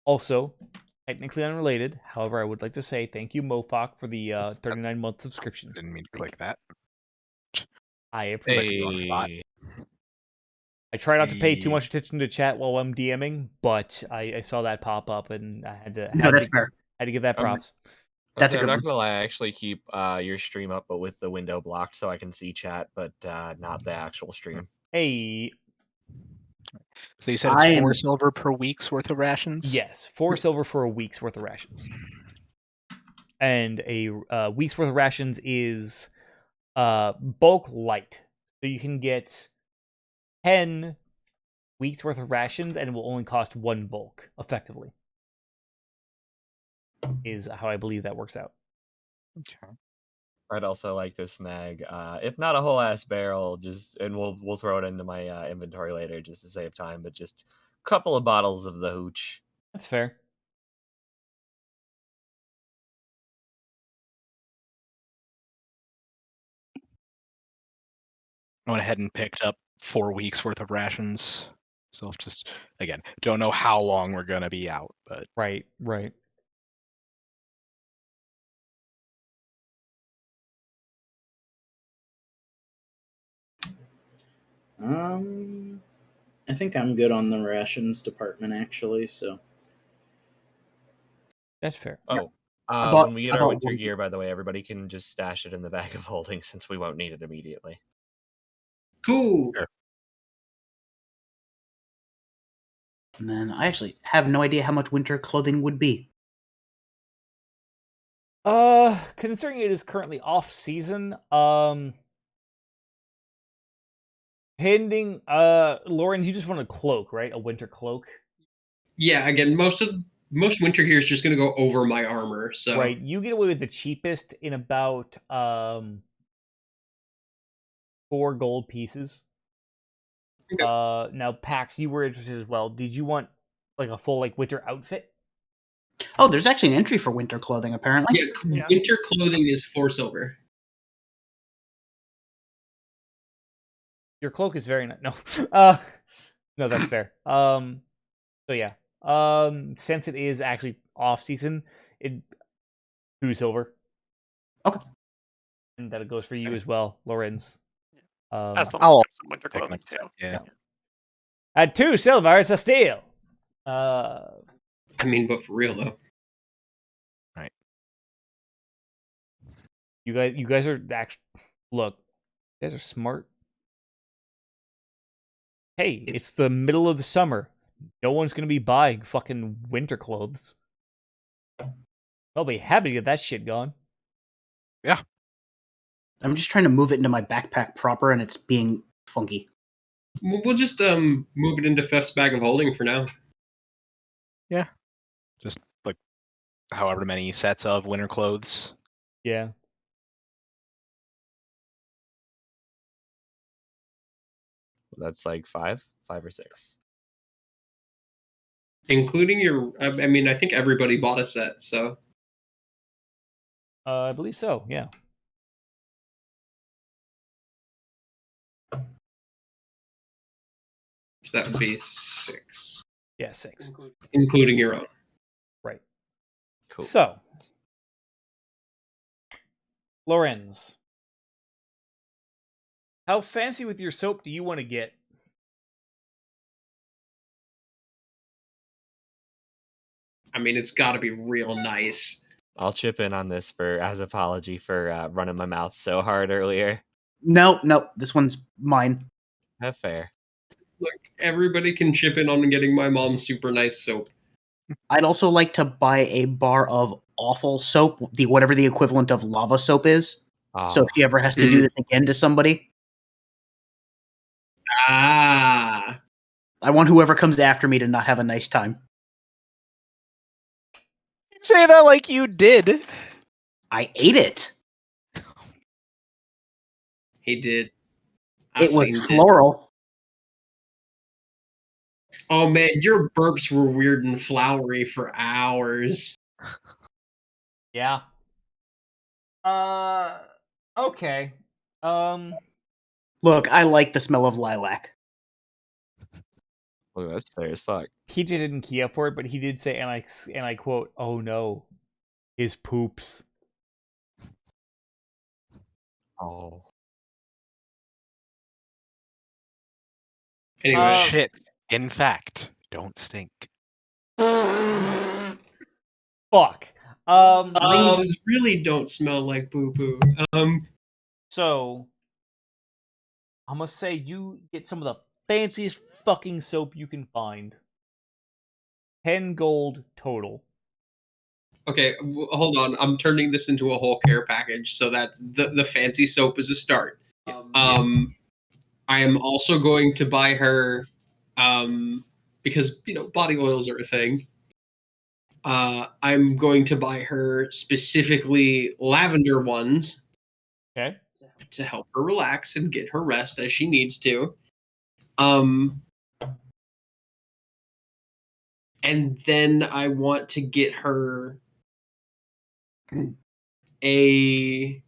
Also, technically unrelated. However, I would like to say thank you, Mofok, for the 39-month subscription. Didn't mean to click that. I appreciate you on the spot. hey. I try not to pay too much attention to chat while I'm DMing, but I saw that pop up and I had to. No, that's fair. Had to give that props. That's a I'm good not one. gonna lie, I actually keep your stream up, but with the window blocked, so I can see chat, but not the actual stream. Hey, So you said it's I 4 am- silver per week's worth of rations? yes, 4 silver for a week's worth of rations, and a week's worth of rations is bulk light, so you can get 10 weeks worth of rations, and it will only cost 1 bulk effectively. Is how I believe that works out. Okay. I'd also like to snag, if not a whole ass barrel, just and we'll throw it into my inventory later just to save time, but just a couple of bottles of the hooch. That's fair. I went ahead and picked up 4 weeks worth of rations. So just again, don't know how long we're gonna be out, but Right. I think I'm good on the rations department actually. So That's fair. Oh, bought- when we get I our bought winter one. gear, by the way, everybody can just stash it in the bag of holding since we won't need it immediately. Cool. Sure. And then I actually have no idea how much winter clothing would be. Considering it is currently off season, pending, Lauren, you just want a cloak, right? A winter cloak, Yeah, again, most winter gear is just gonna go over my armor. So right? You get away with the cheapest in about 4 gold pieces. Okay. Now Pax, you were interested as well. Did you want like a full like winter outfit? Oh, there's actually an entry for winter clothing, apparently. yeah, winter clothing is 4 silver. Your cloak is very nice. No, no, that's fair. So yeah, since it is actually off season, it 2 silver. Okay. And that goes for you as well, Lorenz. As long as I'll you have some winter pick clothing them too. up, yeah. At 2 silver, it's a steal. I mean, but for real though. You guys are actually look. You guys are smart. Hey, it's the middle of the summer. No one's gonna be buying fucking winter clothes. They'll be happy to get that shit gone. Yeah. I'm just trying to move it into my backpack proper, and it's being funky. We'll just move it into Fef's bag of holding for now. Just like however many sets of winter clothes. Yeah. That's like 5 or 6. Including your I mean, I think everybody bought a set, so I believe so. Yeah. that would be 6. Yeah, 6. Including your own. Right. Cool. So, Lorenz, how fancy with your soap do you want to get? I mean, it's got to be real nice. I'll chip in on this for as apology for running my mouth so hard earlier. No, this one's mine. That's fair. Look, everybody can chip in on getting my mom super nice soap. I'd also like to buy a bar of awful soap, whatever the equivalent of lava soap is. So if Oh, she ever has to do this again to somebody, Ah. I want whoever comes after me to not have a nice time. Say that like you did. I ate it. He did. I It was seen it. floral. Oh man, your burps were weird and flowery for hours. Yeah. Okay. Look, I like the smell of lilac. look, that's fair as fuck. TJ didn't key up for it, but he did say, and I quote, "Oh no, his poops." Oh, Anyway, Shit. In fact, don't stink. Fuck. roses really don't smell like poo poo. So I'm gonna say you get some of the fanciest fucking soap you can find. 10 gold total. Okay, hold on. I'm turning this into a whole care package, so that the fancy soap is a start. I am also going to buy her, because body oils are a thing. I'm going to buy her specifically lavender ones. Okay. To help her relax and get her rest as she needs to. And then I want to get her a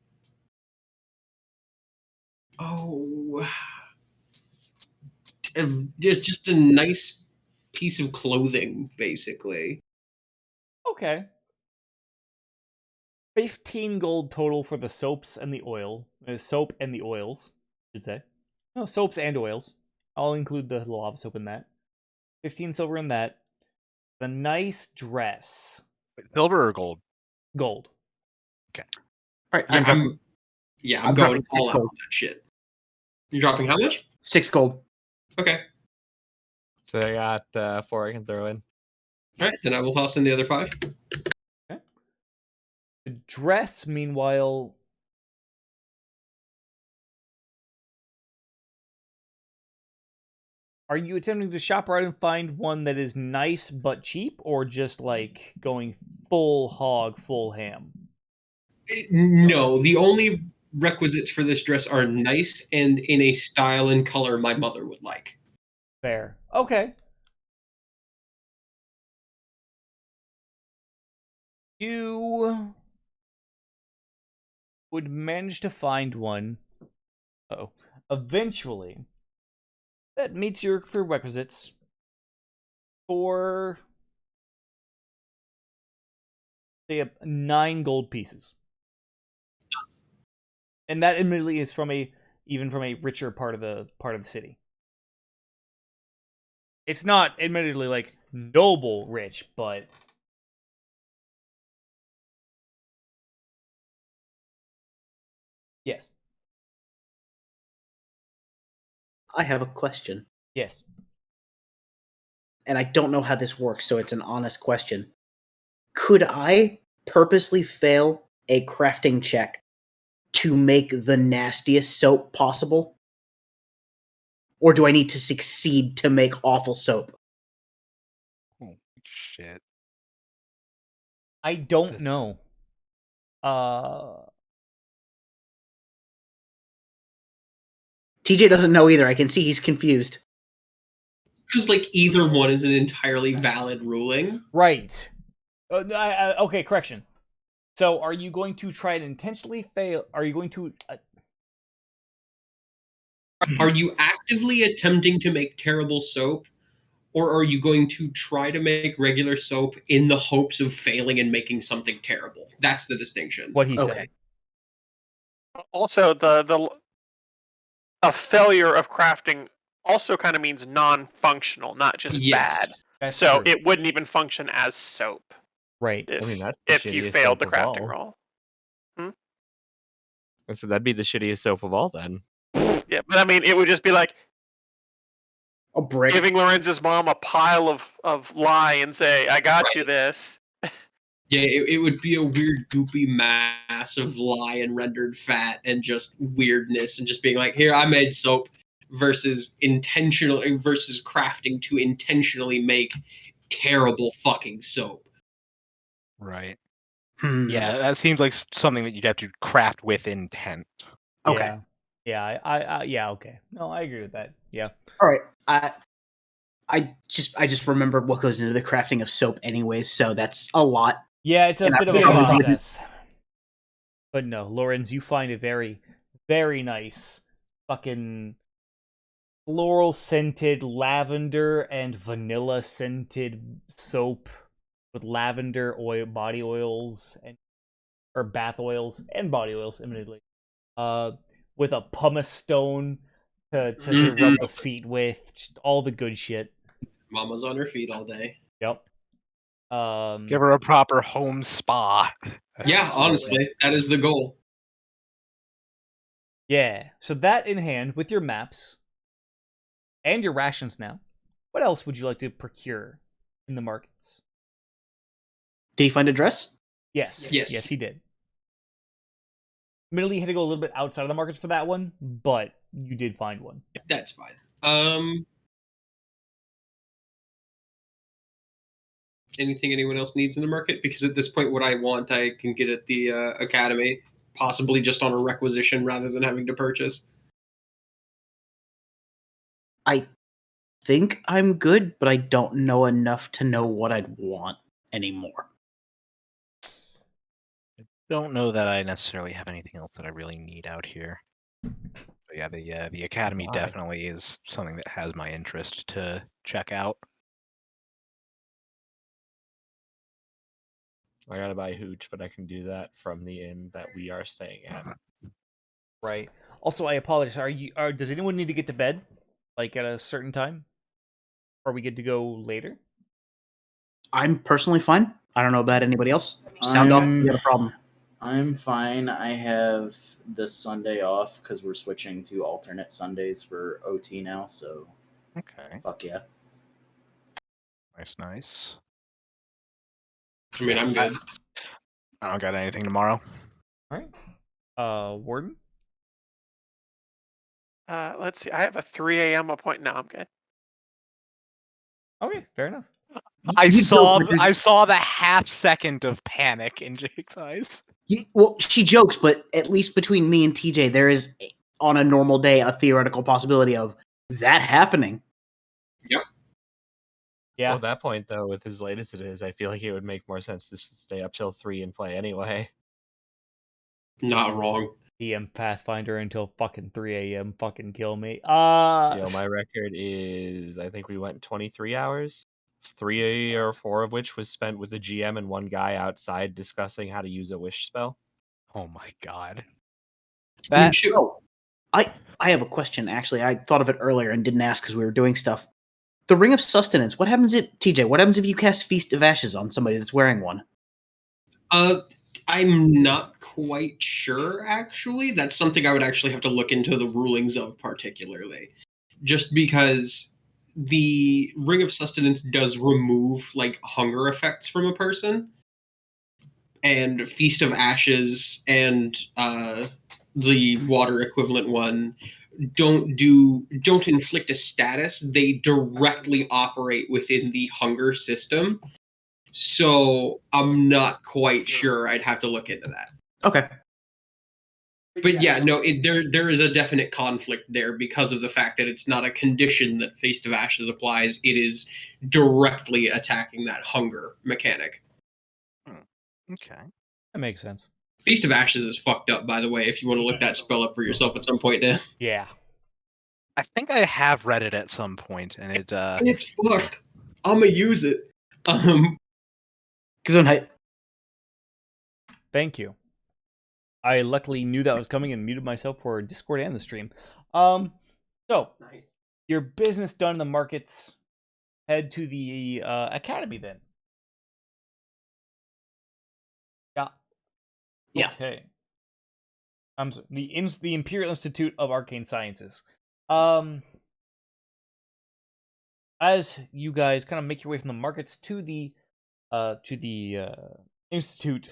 just a nice piece of clothing, basically. Okay. 15 gold total for the soaps and the oil. Soap and the oils, I should say. No, soaps and oils. I'll include the lava soap in that. 15 silver in that. The nice dress. Silver or gold? Gold. All right, Yeah, I'm I'm going dropping all 6 out gold. on that shit. You're dropping how much? 6 gold. Okay. so I got 4 I can throw in. All right, then I will toss in the other 5. Okay. The dress, meanwhile. Are you attempting to shop around and find one that is nice but cheap, or just like going full hog, full ham? No, the only requisites for this dress are nice and in a style and color my mother would like. Fair. Okay. You would manage to find one. Oh, eventually, that meets your prerequisites for, say, 9 gold pieces, and that admittedly is from even from a richer part of the city. It's not admittedly like noble rich, but yes, I have a question, yes. and I don't know how this works, so it's an honest question. Could I purposely fail a crafting check to make the nastiest soap possible? Or do I need to succeed to make awful soap? Oh, shit. I don't This- know. TJ doesn't know either. I can see he's confused. Because either one is an entirely valid ruling. Right. Okay, correction. So, are you going to try and intentionally fail? Are you going to? Are you actively attempting to make terrible soap, or are you going to try to make regular soap in the hopes of failing and making something terrible? That's the distinction. What he Okay. said. Also, a failure of crafting also kind of means non-functional, not just bad. Yes. That's So true. it wouldn't even function as soap. Right. If, I mean, that's the if you shittiest failed the soap of crafting all. roll. So that'd be the shittiest soap of all then. Yeah, but I mean, it would just be like A brick. giving Lorenz's mom a pile of lye and say, "I got you this." Yeah, it would be a weird, goopy mass of lye and rendered fat and just weirdness, and just being like, "Here, I made soap," versus crafting to intentionally make terrible fucking soap. Right. Hmm. Yeah, that seems like something that you'd have to craft with intent. Okay. Yeah. Yeah. Yeah. Okay. No, I agree with that. Yeah. All right. I just remembered what goes into the crafting of soap, anyways. So that's a lot. Yeah, it's a And I bit of a probably wouldn't- process. But no, Lorenz, you find a very, very nice fucking floral scented lavender and vanilla scented soap with lavender oil, body oils, and or bath oils and body oils, admittedly. With a pumice stone to rub the feet with, just all the good shit. Mama's on her feet all day. Yep. Give her a proper home spa. Yeah, That's what it is. honestly, that is the goal. Yeah. So that in hand, with your maps and your rations now, what else would you like to procure in the markets? Did he find a dress? Yes. Yes. Yes, he did. Admittedly, you had to go a little bit outside of the markets for that one, but you did find one. That's fine. Anything anyone else needs in the market? Because at this point, what I want, I can get at the academy, possibly just on a requisition rather than having to purchase. I think I'm good, but I don't know enough to know what I'd want anymore. Don't know that I necessarily have anything else that I really need out here. But yeah, the academy Why? definitely is something that has my interest to check out. I gotta buy hooch, but I can do that from the inn that we are staying at. Right. Also, I apologize. Does anyone need to get to bed? Like at a certain time? Or are we good to go later? I'm personally fine. I don't know about anybody else. Sound off if you got a problem. I'm fine. I have this Sunday off because we're switching to alternate Sundays for OT now. So Okay, fuck yeah. nice. I mean, I'm good. I don't got anything tomorrow. All right. Warden? Let's see. I have a 3 a.m. appointment. No, I'm good. Okay, fair enough. I saw the half second of panic in Jake's eyes. Well, she jokes, but at least between me and TJ, there is, on a normal day, a theoretical possibility of that happening. Yep. Yeah. Well, at that point, though, with as late as it is, I feel like it would make more sense to stay up till 3 and play anyway. Not wrong. DM Pathfinder until fucking 3 a.m. Fucking kill me. My record is, I think we went 23 hours. 3 or 4 of which was spent with the GM and one guy outside discussing how to use a wish spell. Oh my god. That shit. Oh, I have a question, actually. I thought of it earlier and didn't ask because we were doing stuff. The Ring of Sustenance, what happens if, TJ, what happens if you cast Feast of Ashes on somebody that's wearing one? I'm not quite sure, actually. That's something I would actually have to look into the rulings of particularly. Just because the Ring of Sustenance does remove, like, hunger effects from a person. And Feast of Ashes and the water equivalent one don't inflict a status. They directly operate within the hunger system. So I'm not quite sure. I'd have to look into that. Okay. But yeah, no, there is a definite conflict there because of the fact that it's not a condition that Feast of Ashes applies. It is directly attacking that hunger mechanic. Okay. That makes sense. Feast of Ashes is fucked up, by the way, if you want to look that spell up for yourself at some point, Dan. Yeah. I think I have read it at some point, and it It's fucked. I'm gonna use it. Gesundheit. Thank you. I luckily knew that was coming and muted myself for Discord and the stream. So Nice. your business done in the markets. Head to the academy then. Yeah. Okay. The Imperial Institute of Arcane Sciences. As you guys kind of make your way from the markets to the institute,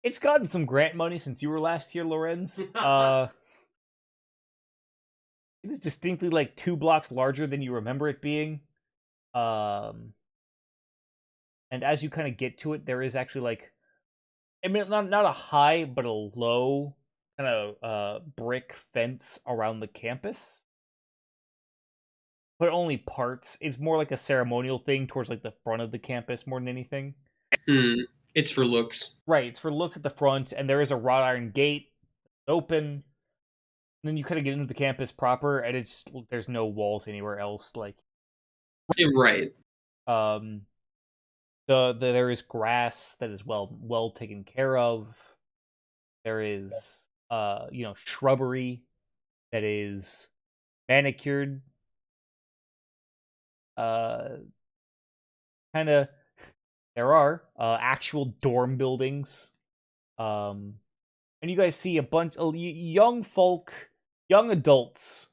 it's gotten some grant money since you were last here, Lorenz. It is distinctly like 2 blocks larger than you remember it being. And as you kind of get to it, there is actually like, I mean, not a high, but a low kind of brick fence around the campus. But only parts. It's more like a ceremonial thing towards like the front of the campus more than anything. It's for looks. Right, it's for looks at the front, and there is a wrought iron gate open. And then you kind of get into the campus proper, and there's no walls anywhere else. Like, Right. There is grass that is well taken care of. There is shrubbery that is manicured. Kind of there are actual dorm buildings. And you guys see a bunch of young adults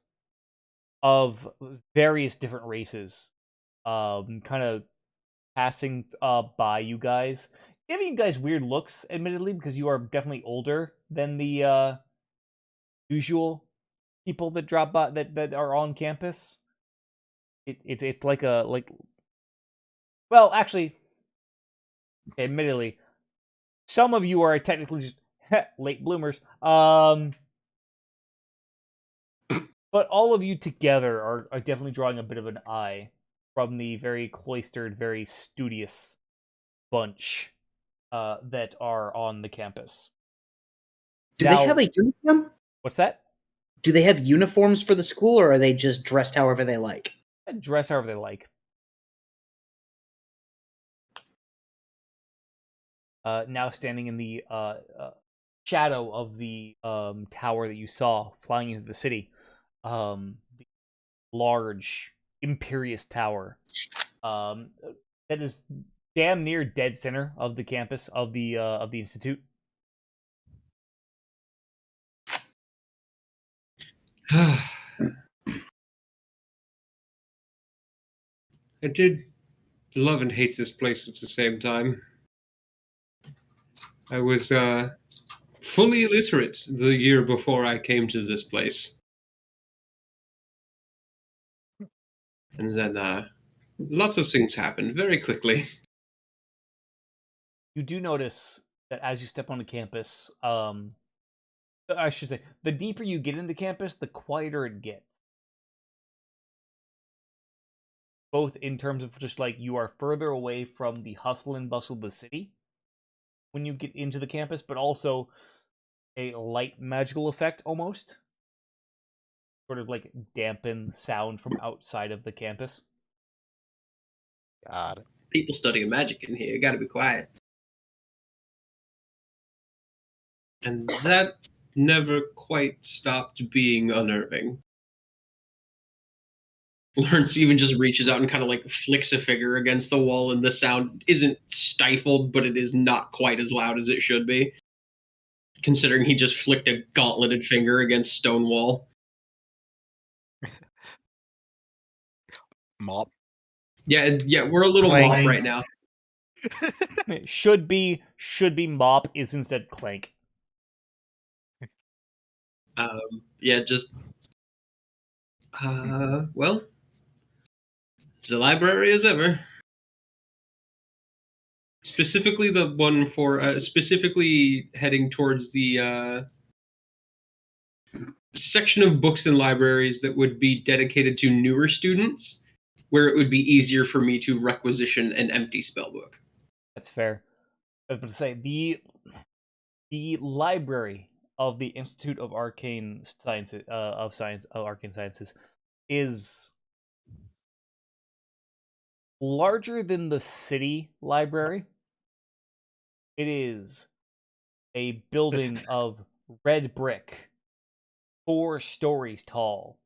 of various different races kind of passing by you guys, giving you guys weird looks, admittedly, because you are definitely older than the usual people that drop by that are on campus. It's like well, actually, admittedly, some of you are technically just late bloomers. But all of you together are definitely drawing a bit of an eye from the very cloistered, very studious bunch that are on the campus. Do they have a uniform? What's that? Do they have uniforms for the school, or are they just dressed however they like? Dress however they like. Now standing in the shadow of the tower that you saw flying into the city, the large, imperious tower that is damn near dead center of the campus of the institute. I did love and hate this place at the same time. I was fully illiterate the year before I came to this place. And then lots of things happened very quickly. You do notice that as you step onto campus, I should say, the deeper you get into campus, the quieter it gets. Both in terms of just like you are further away from the hustle and bustle of the city when you get into the campus, but also a light magical effect almost. Sort of like dampen sound from outside of the campus. Got it. People studying magic in here. Gotta be quiet. And that never quite stopped being unnerving. Lawrence even just reaches out and kind of like flicks a finger against the wall, and the sound isn't stifled, but it is not quite as loud as it should be. Considering he just flicked a gauntleted finger against stone wall. Mop. Yeah, we're a little Clank. mop right now. Should be mop is instead clank. Yeah, just well, it's the library as ever. Specifically, the one for specifically heading towards the section of books and libraries that would be dedicated to newer students, where it would be easier for me to requisition an empty spellbook. That's fair. I was going to say the library of the Institute of Arcane Sciences of Arcane Sciences is larger than the city library. It is a building of red brick, 4 stories tall.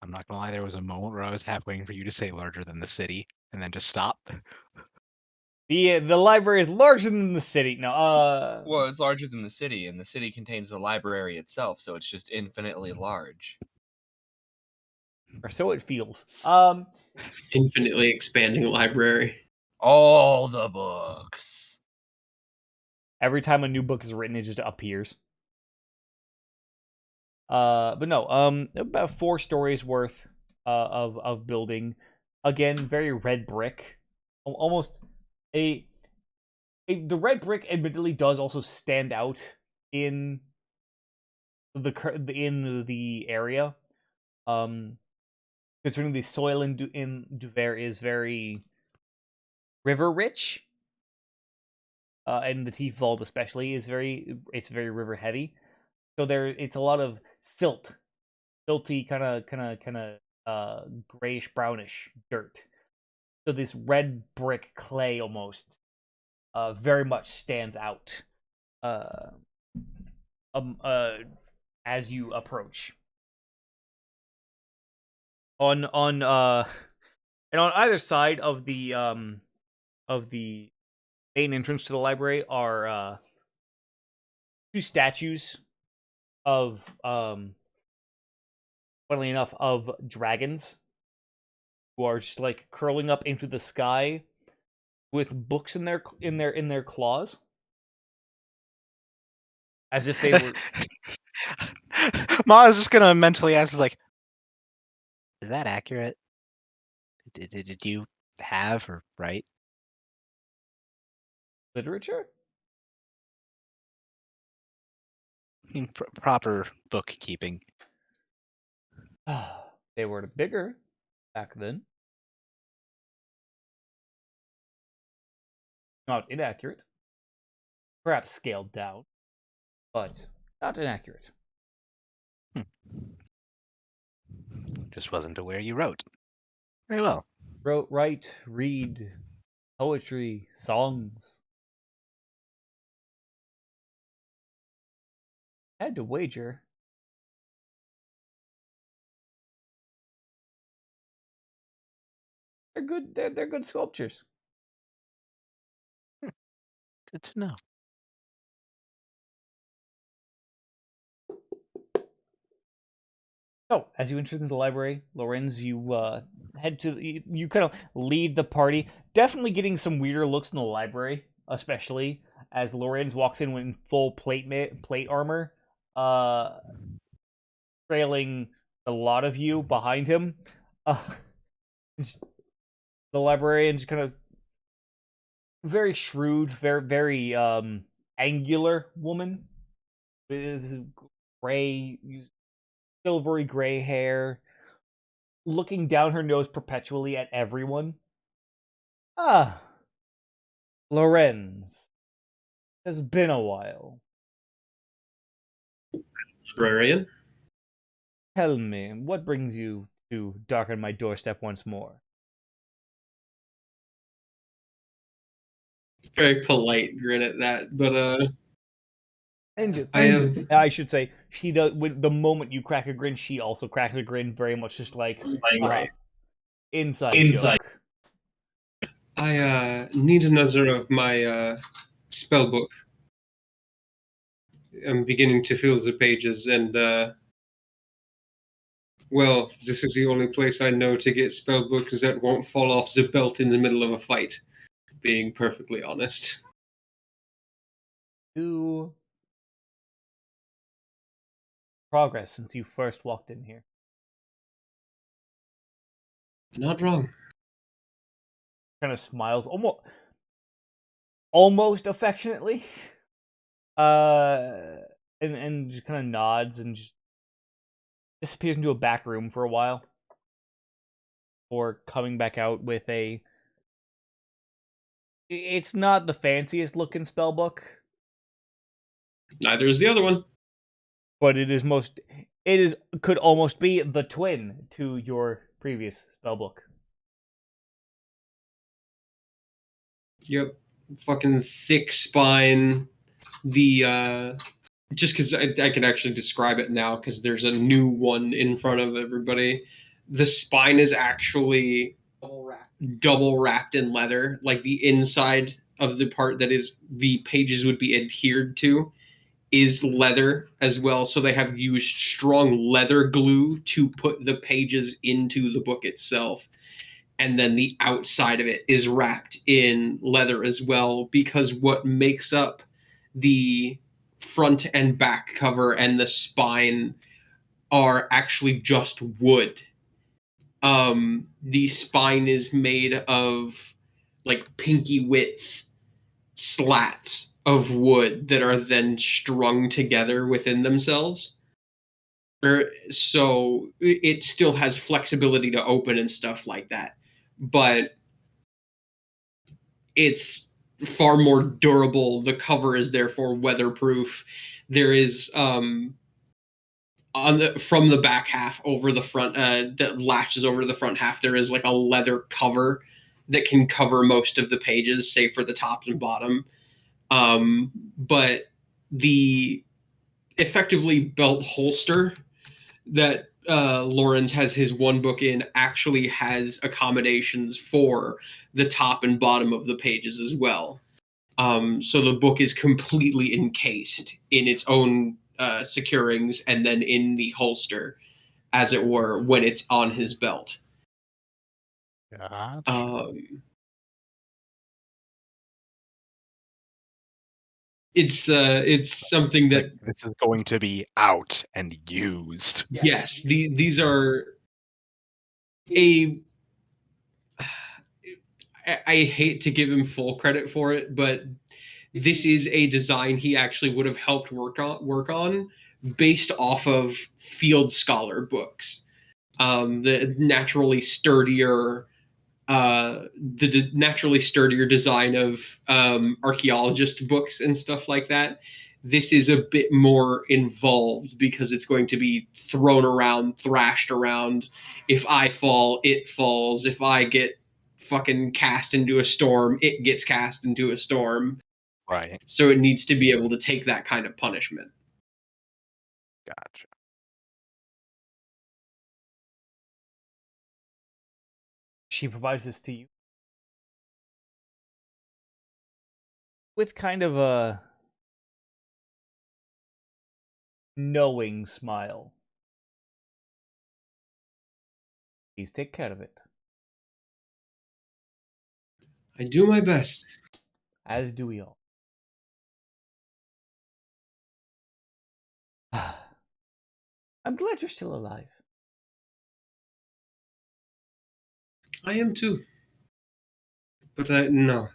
I'm not gonna lie, there was a moment where I was half waiting for you to say larger than the city, and then just stop. The library is larger than the city. No, Well, it's larger than the city, and the city contains the library itself, so it's just infinitely large. or so it feels. Infinitely expanding library. All the books. Every time a new book is written, it just appears. But no, about 4 stories worth of building. Again, very red brick, almost the red brick. Admittedly, does also stand out in the area. Considering the soil in Duver is very river rich, and the Tiefwald especially is very river heavy. So it's a lot of silty kind of grayish brownish dirt. So this red brick clay almost very much stands out as you approach. On and on either side of the main entrance to the library are 2 statues of funnily enough, of dragons who are just like curling up into the sky with books in their claws, as if they were. Ma is just gonna mentally ask, like, is that accurate? Did you have or write? Literature? I mean, proper bookkeeping. They were bigger back then. Not inaccurate. Perhaps scaled down, but not inaccurate. Just wasn't aware you wrote. Very well. Write, read, poetry, songs. Had to wager. They're good. They're good sculptures. Good to know. So, as you enter the library, Lorenz, you head to you kind of lead the party. Definitely getting some weirder looks in the library, especially as Lorenz walks in with full plate armor, trailing a lot of you behind him. Just, the librarian just kind of very shrewd, very angular woman with gray, silvery gray hair, looking down her nose perpetually at everyone. Ah, Lorenz. It's been a while. Librarian? Tell me, what brings you to darken my doorstep once more? Very polite grin at that, but And I have I should say, she does. When the moment you crack a grin, she also cracks a grin, very much just like right. inside joke. I need another of my spell book. I'm beginning to fill the pages, and well, this is the only place I know to get spell books that won't fall off the belt in the middle of a fight. Being perfectly honest. Do progress since you first walked in here. Not wrong. Kind of smiles, almost affectionately, and just kind of nods and just disappears into a back room for a while, or coming back out with a. It's not the fanciest looking spell book, Neither is the other one. but it is could almost be the twin to your previous spell book. Yep. Fucking thick spine. The just because I can actually describe it now because there's a new one in front of everybody. the spine is actually double wrapped in leather. Like the inside of the part that is the pages would be adhered to is leather as well. So they have used strong leather glue to put the pages into the book itself. And then the outside of it is wrapped in leather as well, because what makes up the front and back cover and the spine are actually just wood. The spine is made of like pinky width slats of wood that are then strung together within themselves. So it still has flexibility to open and stuff like that, but it's far more durable. The cover is therefore weatherproof. There is on the from the back half over the front that latches over the front half, there is like a leather cover that can cover most of the pages, save for the top and bottom. But the effectively belt holster that Lawrence has his one book in actually has accommodations for the top and bottom of the pages as well. So the book is completely encased in its own securings and then in the holster, as it were, when it's on his belt. Gotcha. It's something that Like, this is going to be out and used. yes, these are a. I hate to give him full credit for it, but this is a design he actually would have helped work on based off of field scholar books. The naturally sturdier naturally sturdier design of archaeologist books and stuff like that. This is a bit more involved because it's going to be thrown around, thrashed around. If I fall, it falls. If I get fucking cast into a storm, it gets cast into a storm. Right. So it needs to be able to take that kind of punishment. Gotcha. She provides this to you with kind of a knowing smile. Please take care of it, I do my best. as do we all. I'm glad you're still alive. I am too. But no,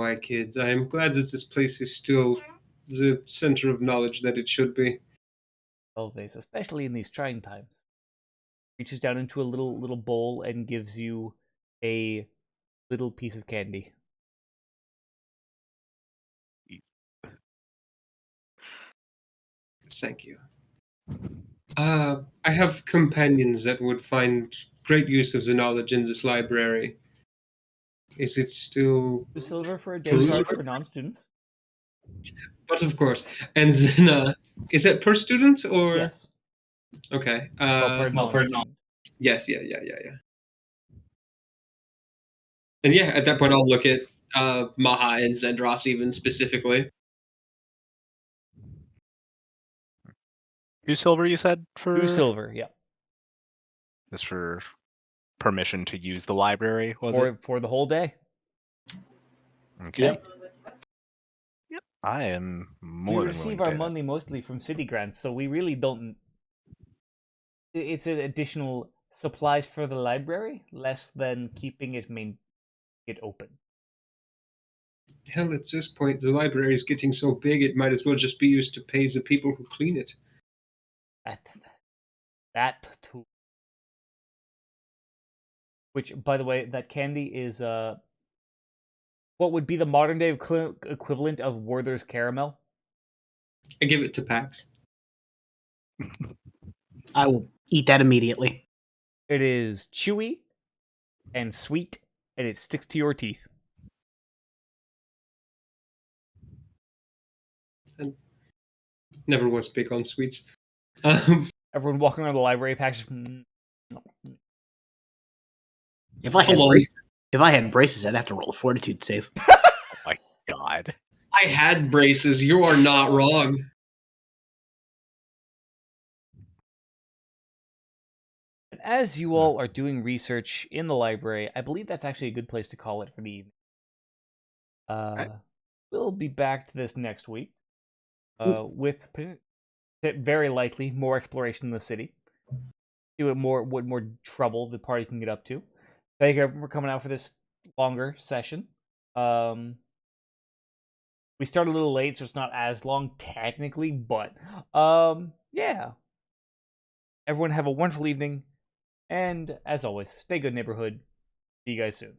I kids. I am glad that this place is still the center of knowledge that it should be. Always, especially in these trying times. Reaches down into a little bowl and gives you a little piece of candy. Thank you. I have companions that would find great use of the knowledge in this library. Is it still 2 silver for a day Two charge silver? for non-students. But of course. And then is it per student or Yes. okay. Well, per non-student. Yes, yeah. And yeah, at that point I'll look at Maha and Zendros even specifically. 2 silver, you said, for 2 silver, yeah. just for permission to use the library, was it? For the whole day. Okay. Yep. Yep. I am We more than willing receive to our pay that. money mostly from city grants, so we really don't. It's an additional supplies for the library, less than keeping it open. Hell, at this point the library is getting so big it might as well just be used to pay the people who clean it. That too. Which, by the way, that candy is what would be the modern day equivalent of Werther's caramel. I give it to Pax. I will eat that immediately. It is chewy and sweet, and it sticks to your teeth. And never was big on sweets. Everyone walking around the library packs. If I had Hold on. braces, I'd have to roll a fortitude save. Oh my god. I had braces. You are not wrong. And as you all are doing research in the library, I believe that's actually a good place to call it for the evening. We'll be back to this next week with very likely more exploration in the city. See what more trouble the party can get up to. Thank you for coming out for this longer session. We started a little late, so it's not as long technically, but yeah. Everyone have a wonderful evening, and as always, stay good, neighborhood. See you guys soon.